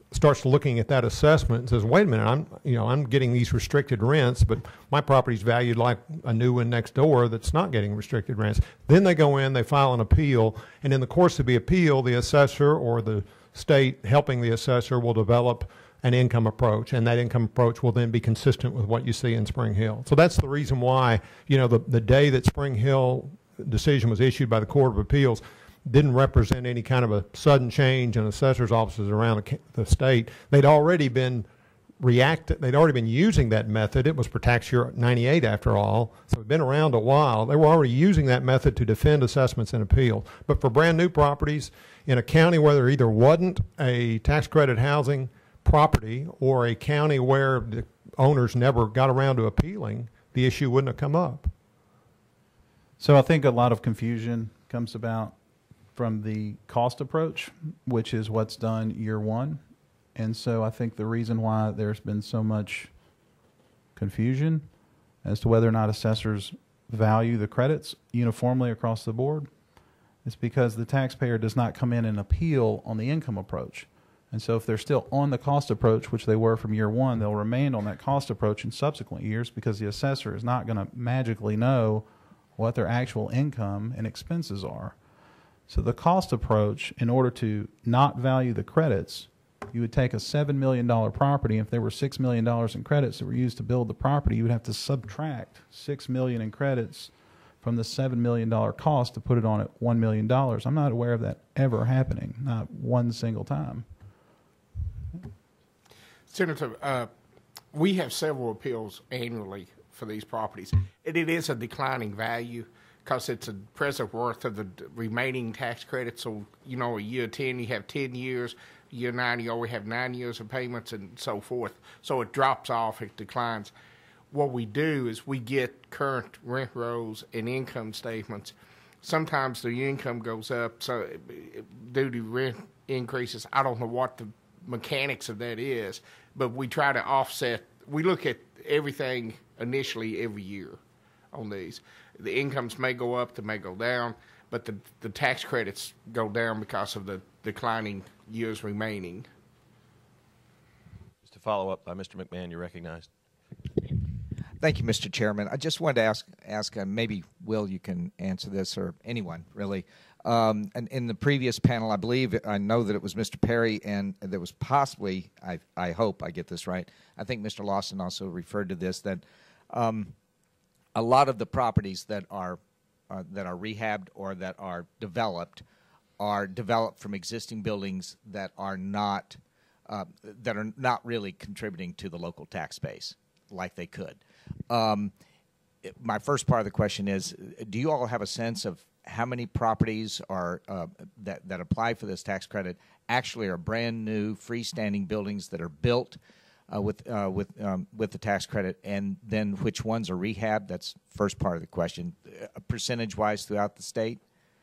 starts looking at that assessment and says, "Wait a minute, I'm getting these restricted rents, but my property's valued like a new one next door that's not getting restricted rents." Then they go in, they file an appeal, and in the course of the appeal, the assessor or the state helping the assessor will develop an income approach, and that income approach will then be consistent with what you see in Spring Hill. So that's the reason why, you know, the day that Spring Hill decision was issued by the Court of Appeals didn't represent any kind of a sudden change in assessors' offices around the state. They'd already been using that method. It was for tax year 98 after all, so it'd been around a while. They were already using that method to defend assessments and appeal. But for brand new properties in a county where there either wasn't a tax credit housing property or a county where the owners never got around to appealing, the issue wouldn't have come up. So I think a lot of confusion comes about from the cost approach, which is what's done year one. And so I think the reason why there's been so much confusion as to whether or not assessors value the credits uniformly across the board is because the taxpayer does not come in and appeal on the income approach. And so if they're still on the cost approach, which they were from year one, they'll remain on that cost approach in subsequent years because the assessor is not going to magically know what their actual income and expenses are. So the cost approach, in order to not value the credits, you would take a $7 million property. If there were $6 million in credits that were used to build the property, you would have to subtract $6 million in credits from the $7 million cost to put it on at $1 million. I'm not aware of that ever happening, not one single time. Senator, we have several appeals annually for these properties, and it is a declining value because it's a present worth of the remaining tax credit. So, you know, a year 10, you have 10 years. Year 9, you always have 9 years of payments and so forth. So it drops off, it declines. What we do is we get current rent rolls and income statements. Sometimes the income goes up, so due to rent increases. I don't know what the mechanics of that is, but we try to offset. We look at everything initially every year on these. The incomes may go up, they may go down, but the tax credits go down because of the declining years remaining. Just to follow up by Mr. McMahon, you're recognized. Thank you, Mr. Chairman. I just wanted to ask maybe, Will, you can answer this, or anyone, really. And in the previous panel, I know that it was Mr. Perry, and there was possibly, I hope I get this right, I think Mr. Lawson also referred to this, that a lot of the properties that are rehabbed or that are developed from existing buildings that are not really contributing to the local tax base like they could. My first part of the question is, do you all have a sense of how many properties are that apply for this tax credit actually are brand new freestanding buildings that are built with the tax credit, and then which ones are rehabbed? That's first part of the question, percentage-wise throughout the state.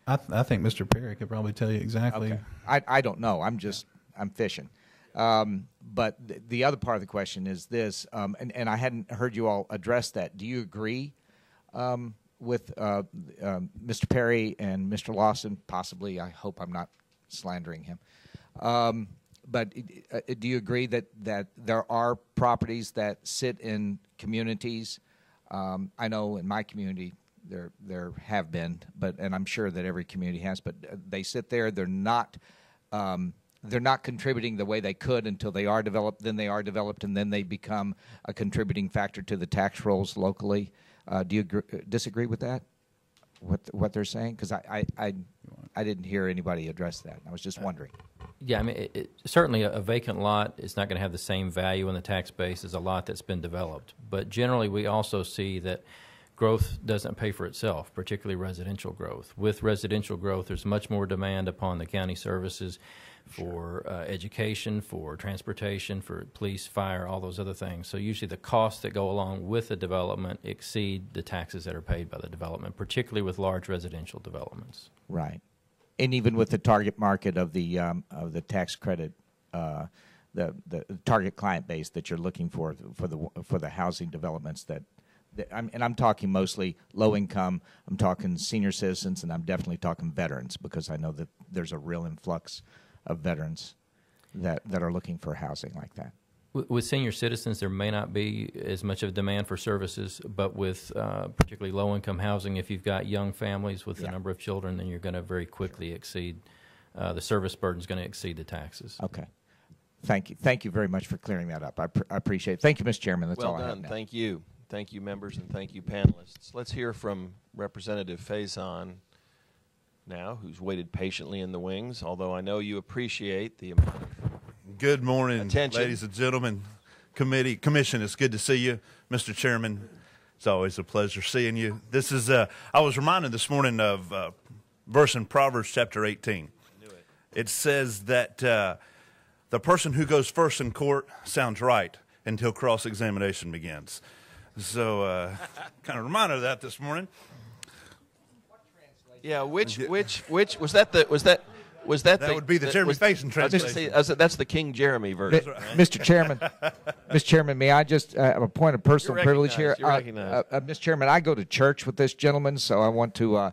I think Mr. Perry could probably tell you exactly. Okay. I don't know. I'm fishing. But the other part of the question is this, and I hadn't heard you all address that. Do you agree with Mr. Perry and Mr. Lawson? Possibly. I hope I'm not slandering him. But do you agree that there are properties that sit in communities? I know in my community there have been, and I'm sure that every community has, but they sit there. They're not contributing the way they could until they are developed. Then they are developed, and then they become a contributing factor to the tax rolls locally. Do you disagree with that? What they're saying? Because I didn't hear anybody address that. I was just wondering. Yeah, I mean, certainly a vacant lot is not going to have the same value in the tax base as a lot that's been developed. But generally, we also see that growth doesn't pay for itself, particularly residential growth. With residential growth, there's much more demand upon the county services for education, for transportation, for police, fire, all those other things. So usually the costs that go along with the development exceed the taxes that are paid by the development, particularly with large residential developments. Right. And even with the target market of the tax credit, the target client base that you're looking for the housing developments and I'm talking mostly low income. I'm talking senior citizens, and I'm definitely talking veterans, because I know that there's a real influx of veterans that are looking for housing like that. With senior citizens, there may not be as much of a demand for services, but with particularly low-income housing, if you've got young families with a number of children, then you're going to very quickly exceed the service burden is going to exceed the taxes. Okay. Thank you. Thank you very much for clearing that up. I appreciate it. Thank you, Mr. Chairman. That's all I have now. Well done. Thank you. Thank you, members, and thank you, panelists. Let's hear from Representative Faison now, who's waited patiently in the wings, although I know you appreciate the amount of Good morning, attention. Ladies and gentlemen, commission. It's good to see you, Mr. Chairman. It's always a pleasure seeing you. This is I was reminded this morning of verse in Proverbs chapter 18. I knew it. It says that the person who goes first in court sounds right until cross-examination begins. So kind of reminded of that this morning. Yeah, which was that? That would be the Jeremy Faison translation. That's the King Jeremy version, right? Mr. Chairman, may I just have a point of personal privilege here? Mr. Chairman, I go to church with this gentleman, so I want to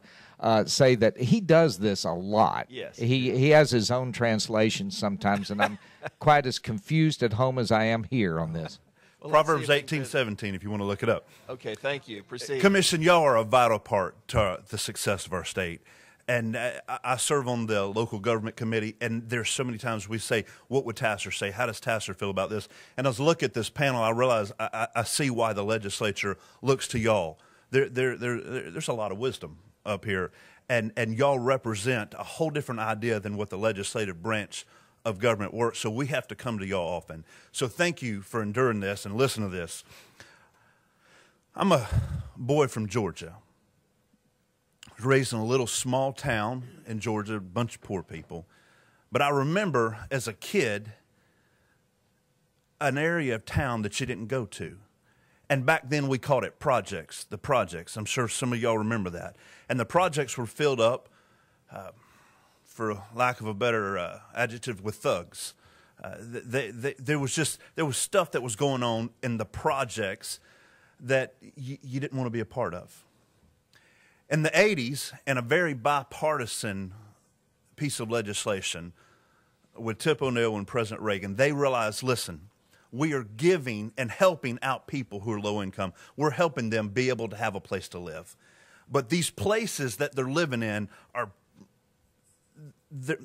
say that he does this a lot. Yes. He has his own translations sometimes, and I'm quite as confused at home as I am here on this. Well, Proverbs 18:17, if you want to look it up. Okay, thank you. Proceed. Commission, y'all are a vital part to the success of our state. And I serve on the local government committee, and there's so many times we say, what would TACIR say? How does TACIR feel about this? And as I look at this panel, I realize I see why the legislature looks to y'all. There's a lot of wisdom up here, and y'all represent a whole different idea than what the legislative branch of government works, so we have to come to y'all often. So thank you for enduring this and listening to this. I'm a boy from Georgia. I was raised in a little small town in Georgia, a bunch of poor people. But I remember as a kid an area of town that you didn't go to. And back then we called it projects, the projects. I'm sure some of y'all remember that. And the projects were filled up, for lack of a better adjective, with thugs. There was stuff that was going on in the projects that you didn't want to be a part of. In the 80s, and a very bipartisan piece of legislation with Tip O'Neill and President Reagan, they realized, listen, we are giving and helping out people who are low income. We're helping them be able to have a place to live. But these places that they're living in are the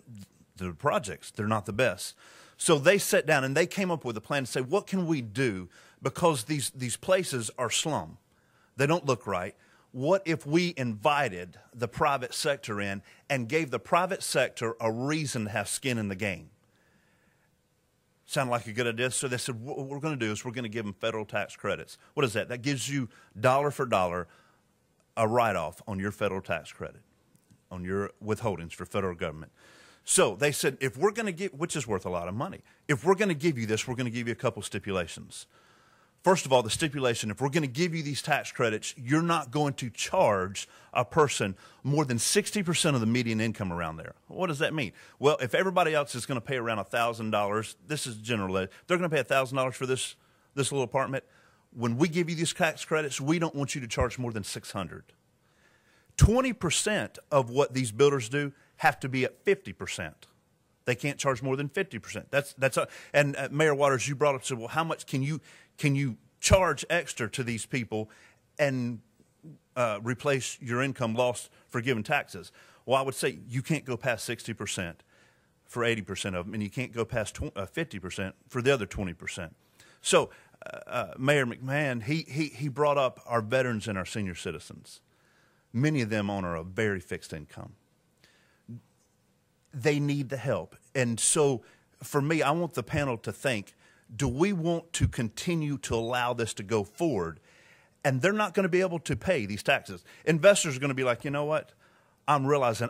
projects. They're not the best. So they sat down and they came up with a plan to say, what can we do? Because these places are slum. They don't look right. What if we invited the private sector in and gave the private sector a reason to have skin in the game? Sound like a good idea? So they said, what we're going to do is we're going to give them federal tax credits. What is that? That gives you dollar for dollar a write-off on your federal tax credit, on your withholdings for federal government. So they said, if we're going to give, which is worth a lot of money, if we're going to give you this, we're going to give you a couple stipulations. First of all, the stipulation, if we're going to give you these tax credits, you're not going to charge a person more than 60% of the median income around there. What does that mean? Well, if everybody else is going to pay around $1,000, this is general, they're going to pay $1,000 for this little apartment. When we give you these tax credits, we don't want you to charge more than $600. 20% of what these builders do have to be at 50%. They can't charge more than 50%. And Mayor Waters, you brought up, said, well, how much can you charge extra to these people and replace your income lost for giving taxes? Well, I would say you can't go past 60% for 80% of them, and you can't go past 50% for the other 20%. So Mayor McMahon, he brought up our veterans and our senior citizens. Many of them on a very fixed income. They need the help. And so for me, I want the panel to think, do we want to continue to allow this to go forward? And they're not going to be able to pay these taxes. Investors are going to be like, you know what? I'm realizing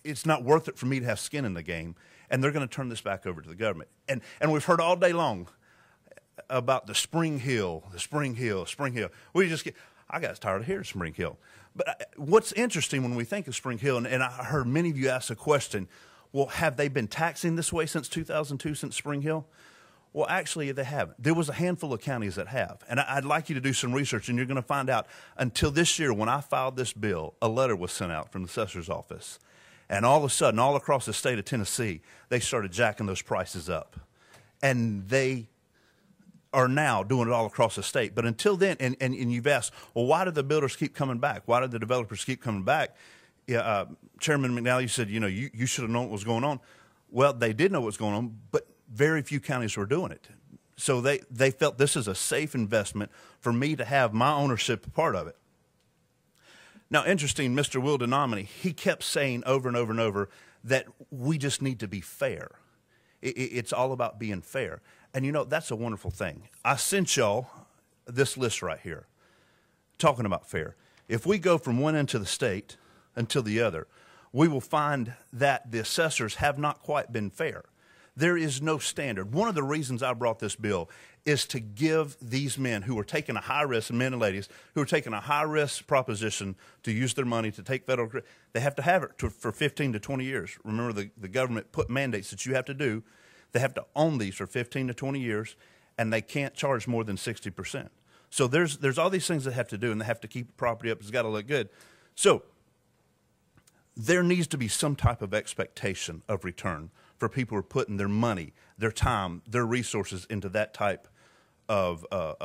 it's not worth it for me to have skin in the game. And they're going to turn this back over to the government. And we've heard all day long about the Spring Hill. I got tired of hearing Spring Hill. But what's interesting when we think of Spring Hill, and I heard many of you ask the question, well, have they been taxing this way since 2002, since Spring Hill? Well, actually, they haven't. There was a handful of counties that have. And I'd like you to do some research, and you're going to find out until this year, when I filed this bill, a letter was sent out from the assessor's office. And all of a sudden, all across the state of Tennessee, they started jacking those prices up. And they are now doing it all across the state. But until then, and you've asked, well, why do the builders keep coming back? Why do the developers keep coming back? Chairman McNally, you said, you should have known what was going on. Well, they did know what was going on, but very few counties were doing it. So they felt this is a safe investment for me to have my ownership a part of it. Now, interesting, Mr. Will Denominy, he kept saying over and over and over that we just need to be fair. It's all about being fair. And, that's a wonderful thing. I sent y'all this list right here, talking about fair. If we go from one end of the state until the other, we will find that the assessors have not quite been fair. There is no standard. One of the reasons I brought this bill is to give these men who are taking a high risk, men and ladies, who are taking a high risk proposition to use their money to take federal credit, they have to have it for 15 to 20 years. Remember, the government put mandates that you have to do. They have to own these for 15 to 20 years, and they can't charge more than 60%. So there's all these things they have to do, and they have to keep the property up. It's got to look good. So there needs to be some type of expectation of return for people who are putting their money, their time, their resources into that type of what's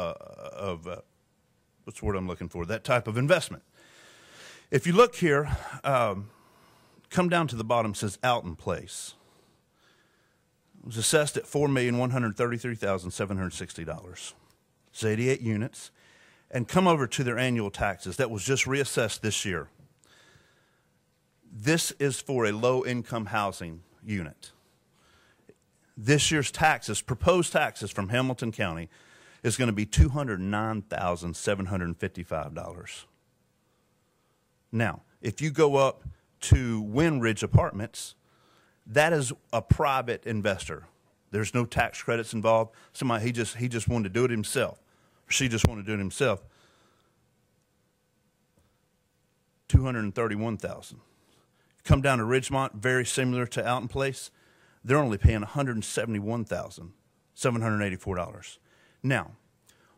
the word I'm looking for? That type of investment. If you look here, come down to the bottom, it says Alton Place. It was assessed at $4,133,760. It's 88 units. And come over to their annual taxes. That was just reassessed this year. This is for a low-income housing unit. This year's taxes, proposed taxes from Hamilton County, is going to be $209,755. Now, if you go up to Windridge Apartments, that is a private investor. There's no tax credits involved. Somebody he just wanted to do it himself. Or she just wanted to do it himself. $231,000. Come down to Ridgemont, very similar to Alton Place. They're only paying $171,784. Now,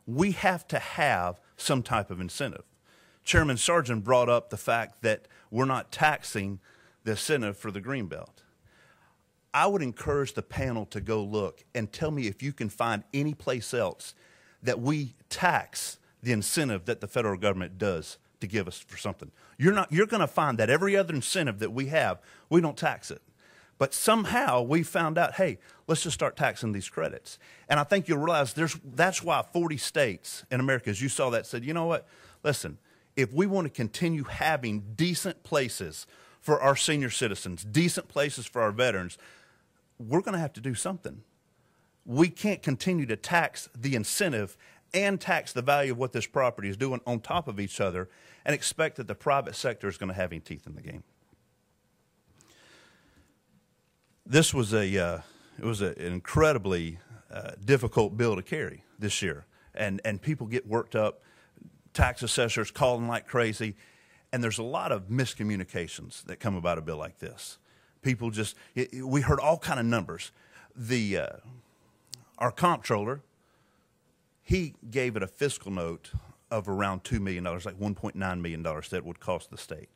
we have to have some type of incentive. Chairman Sargent brought up the fact that we're not taxing the incentive for the Greenbelt. I would encourage the panel to go look and tell me if you can find any place else that we tax the incentive that the federal government does to give us for something. You're going to find that every other incentive that we have, we don't tax it. But somehow we found out, hey, let's just start taxing these credits. And I think you'll realize that's why 40 states in America, as you saw that, said, you know what, listen, if we want to continue having decent places for our senior citizens, decent places for our veterans, we're going to have to do something. We can't continue to tax the incentive and tax the value of what this property is doing on top of each other and expect that the private sector is going to have any teeth in the game. This was an incredibly difficult bill to carry this year, and people get worked up, tax assessors calling like crazy, and there's a lot of miscommunications that come about a bill like this. People we heard all kind of numbers. Our comptroller, he gave it a fiscal note of around $2 million, like $1.9 million that would cost the state.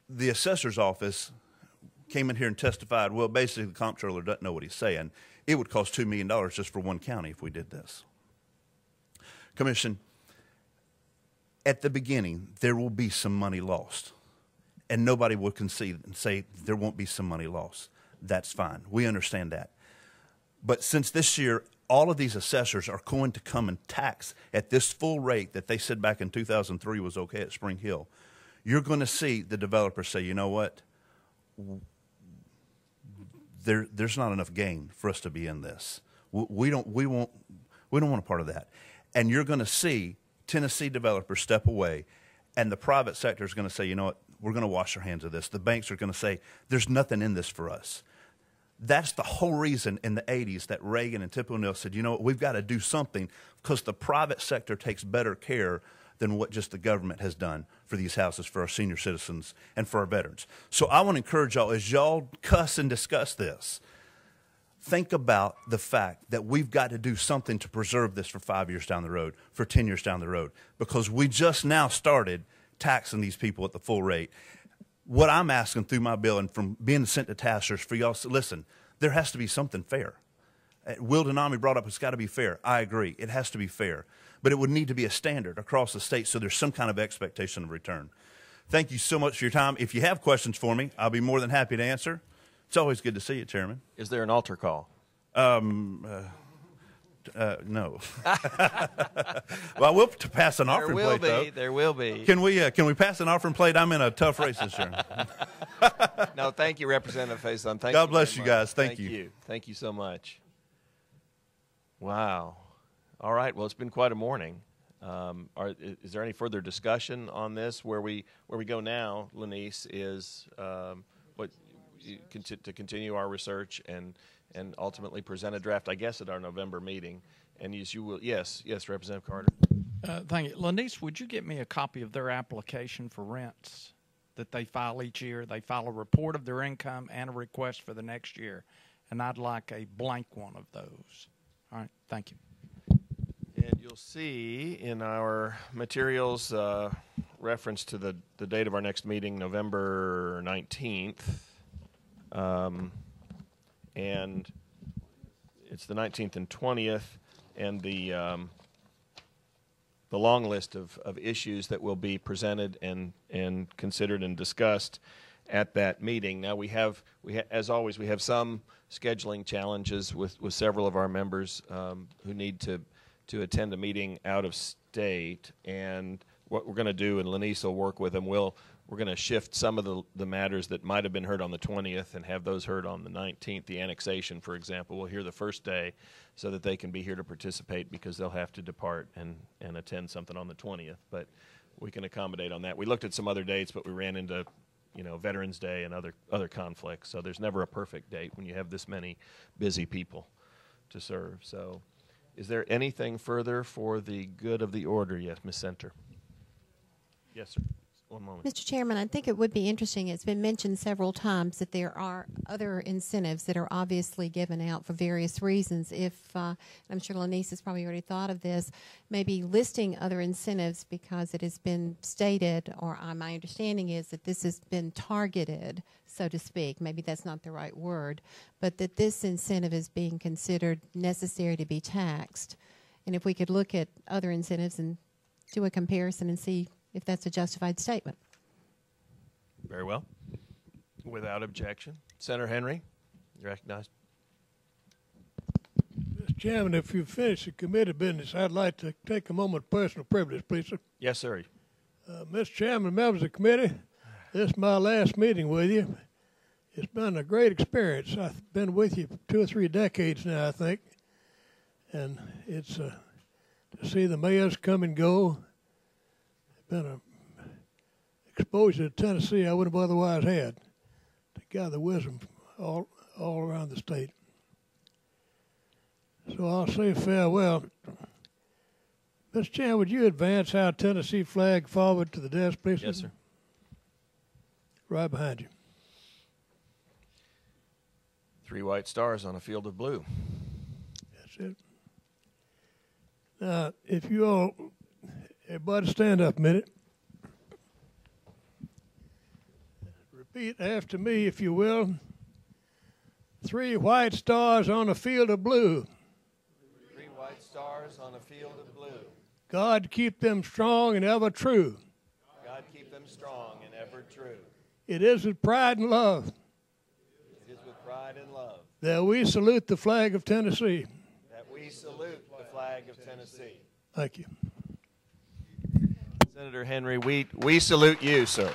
The assessor's office came in here and testified, well, basically the comptroller doesn't know what he's saying. It would cost $2 million just for one county if we did this. Commission, at the beginning, there will be some money lost. And nobody will concede and say there won't be some money lost. That's fine. We understand that. But since this year, all of these assessors are going to come and tax at this full rate that they said back in 2003 was okay at Spring Hill, you're going to see the developers say, you know what, there's not enough gain for us to be in this. We don't want a part of that. And you're going to see Tennessee developers step away, and the private sector is going to say, you know what, we're going to wash our hands of this. The banks are going to say, there's nothing in this for us. That's the whole reason in the 80s that Reagan and Tip O'Neill said, you know what, we've got to do something because the private sector takes better care than what just the government has done for these houses, for our senior citizens, and for our veterans. So I want to encourage y'all, as y'all cuss and discuss this, think about the fact that we've got to do something to preserve this for 5 years down the road, for 10 years down the road, because we just now started taxing these people at the full rate. What I'm asking through my bill and from being sent to TACIR is for y'all to listen, there has to be something fair. Will Denami brought up it's got to be fair. I agree. It has to be fair. But it would need to be a standard across the state so there's some kind of expectation of return. Thank you so much for your time. If you have questions for me, I'll be more than happy to answer. It's always good to see you, Chairman. Is there an altar call? No. Well, we'll pass an offering plate, though. There will be. Can we pass an offering plate? I'm in a tough race this year. No, thank you, Representative Faison. God bless you guys. Thank you. Thank you so much. Wow. All right. Well, it's been quite a morning. Is there any further discussion on this? Where we go now, Lanice, is to continue our research and ultimately present a draft, I guess, at our November meeting. And as you will, yes, Representative Carter. Thank you. Lanice, would you get me a copy of their application for rents that they file each year? They file a report of their income and a request for the next year. And I'd like a blank one of those. All right. Thank you. And you'll see in our materials reference to the date of our next meeting, November 19th. And it's the 19th and 20th, and the long list of issues that will be presented and considered and discussed at that meeting. Now as always, we have some scheduling challenges with several of our members who need to attend a meeting out of state. And what we're going to do, and Lanice will work with them, we're going to shift some of the matters that might have been heard on the 20th and have those heard on the 19th. The annexation, for example, we'll hear the first day so that they can be here to participate because they'll have to depart and attend something on the 20th. But we can accommodate on that. We looked at some other dates, but we ran into Veterans Day and other conflicts. So there's never a perfect date when you have this many busy people to serve. So is there anything further for the good of the order? Yes, Ms. Center. Yes, sir. One moment. Mr. Chairman, I think it would be interesting. It's been mentioned several times that there are other incentives that are obviously given out for various reasons. I'm sure Lanice has probably already thought of this, maybe listing other incentives because it has been stated, or my understanding is that this has been targeted, so to speak. Maybe that's not the right word, but that this incentive is being considered necessary to be taxed. And if we could look at other incentives and do a comparison and see if that's a justified statement. Very well. Without objection. Senator Henry, you're recognized. Mr. Chairman, if you finish the committee business, I'd like to take a moment of personal privilege, please, sir. Yes, sir. Mr. Chairman, members of the committee, this is my last meeting with you. It's been a great experience. I've been with you for 2 or 3 decades now, I think. And it's to see the mayors come and go. Been an exposure to Tennessee I wouldn't have otherwise had to gather wisdom all around the state. So I'll say farewell. Mr. Chairman, would you advance our Tennessee flag forward to the desk, please? Yes, sir. Right behind you. 3 white stars on a field of blue. That's it. Now, if you all... Everybody stand up a minute. Repeat after me, if you will. 3 white stars on a field of blue. 3 white stars on a field of blue. God keep them strong and ever true. God keep them strong and ever true. It is with pride and love It is with pride and love that we salute the flag of Tennessee. that we salute the flag of Tennessee. Thank you. Senator Henry, we salute you, sir.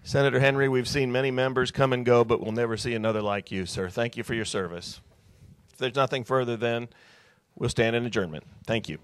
Senator Henry, we've seen many members come and go, but we'll never see another like you, sir. Thank you for your service. If there's nothing further, then we'll stand in adjournment. Thank you.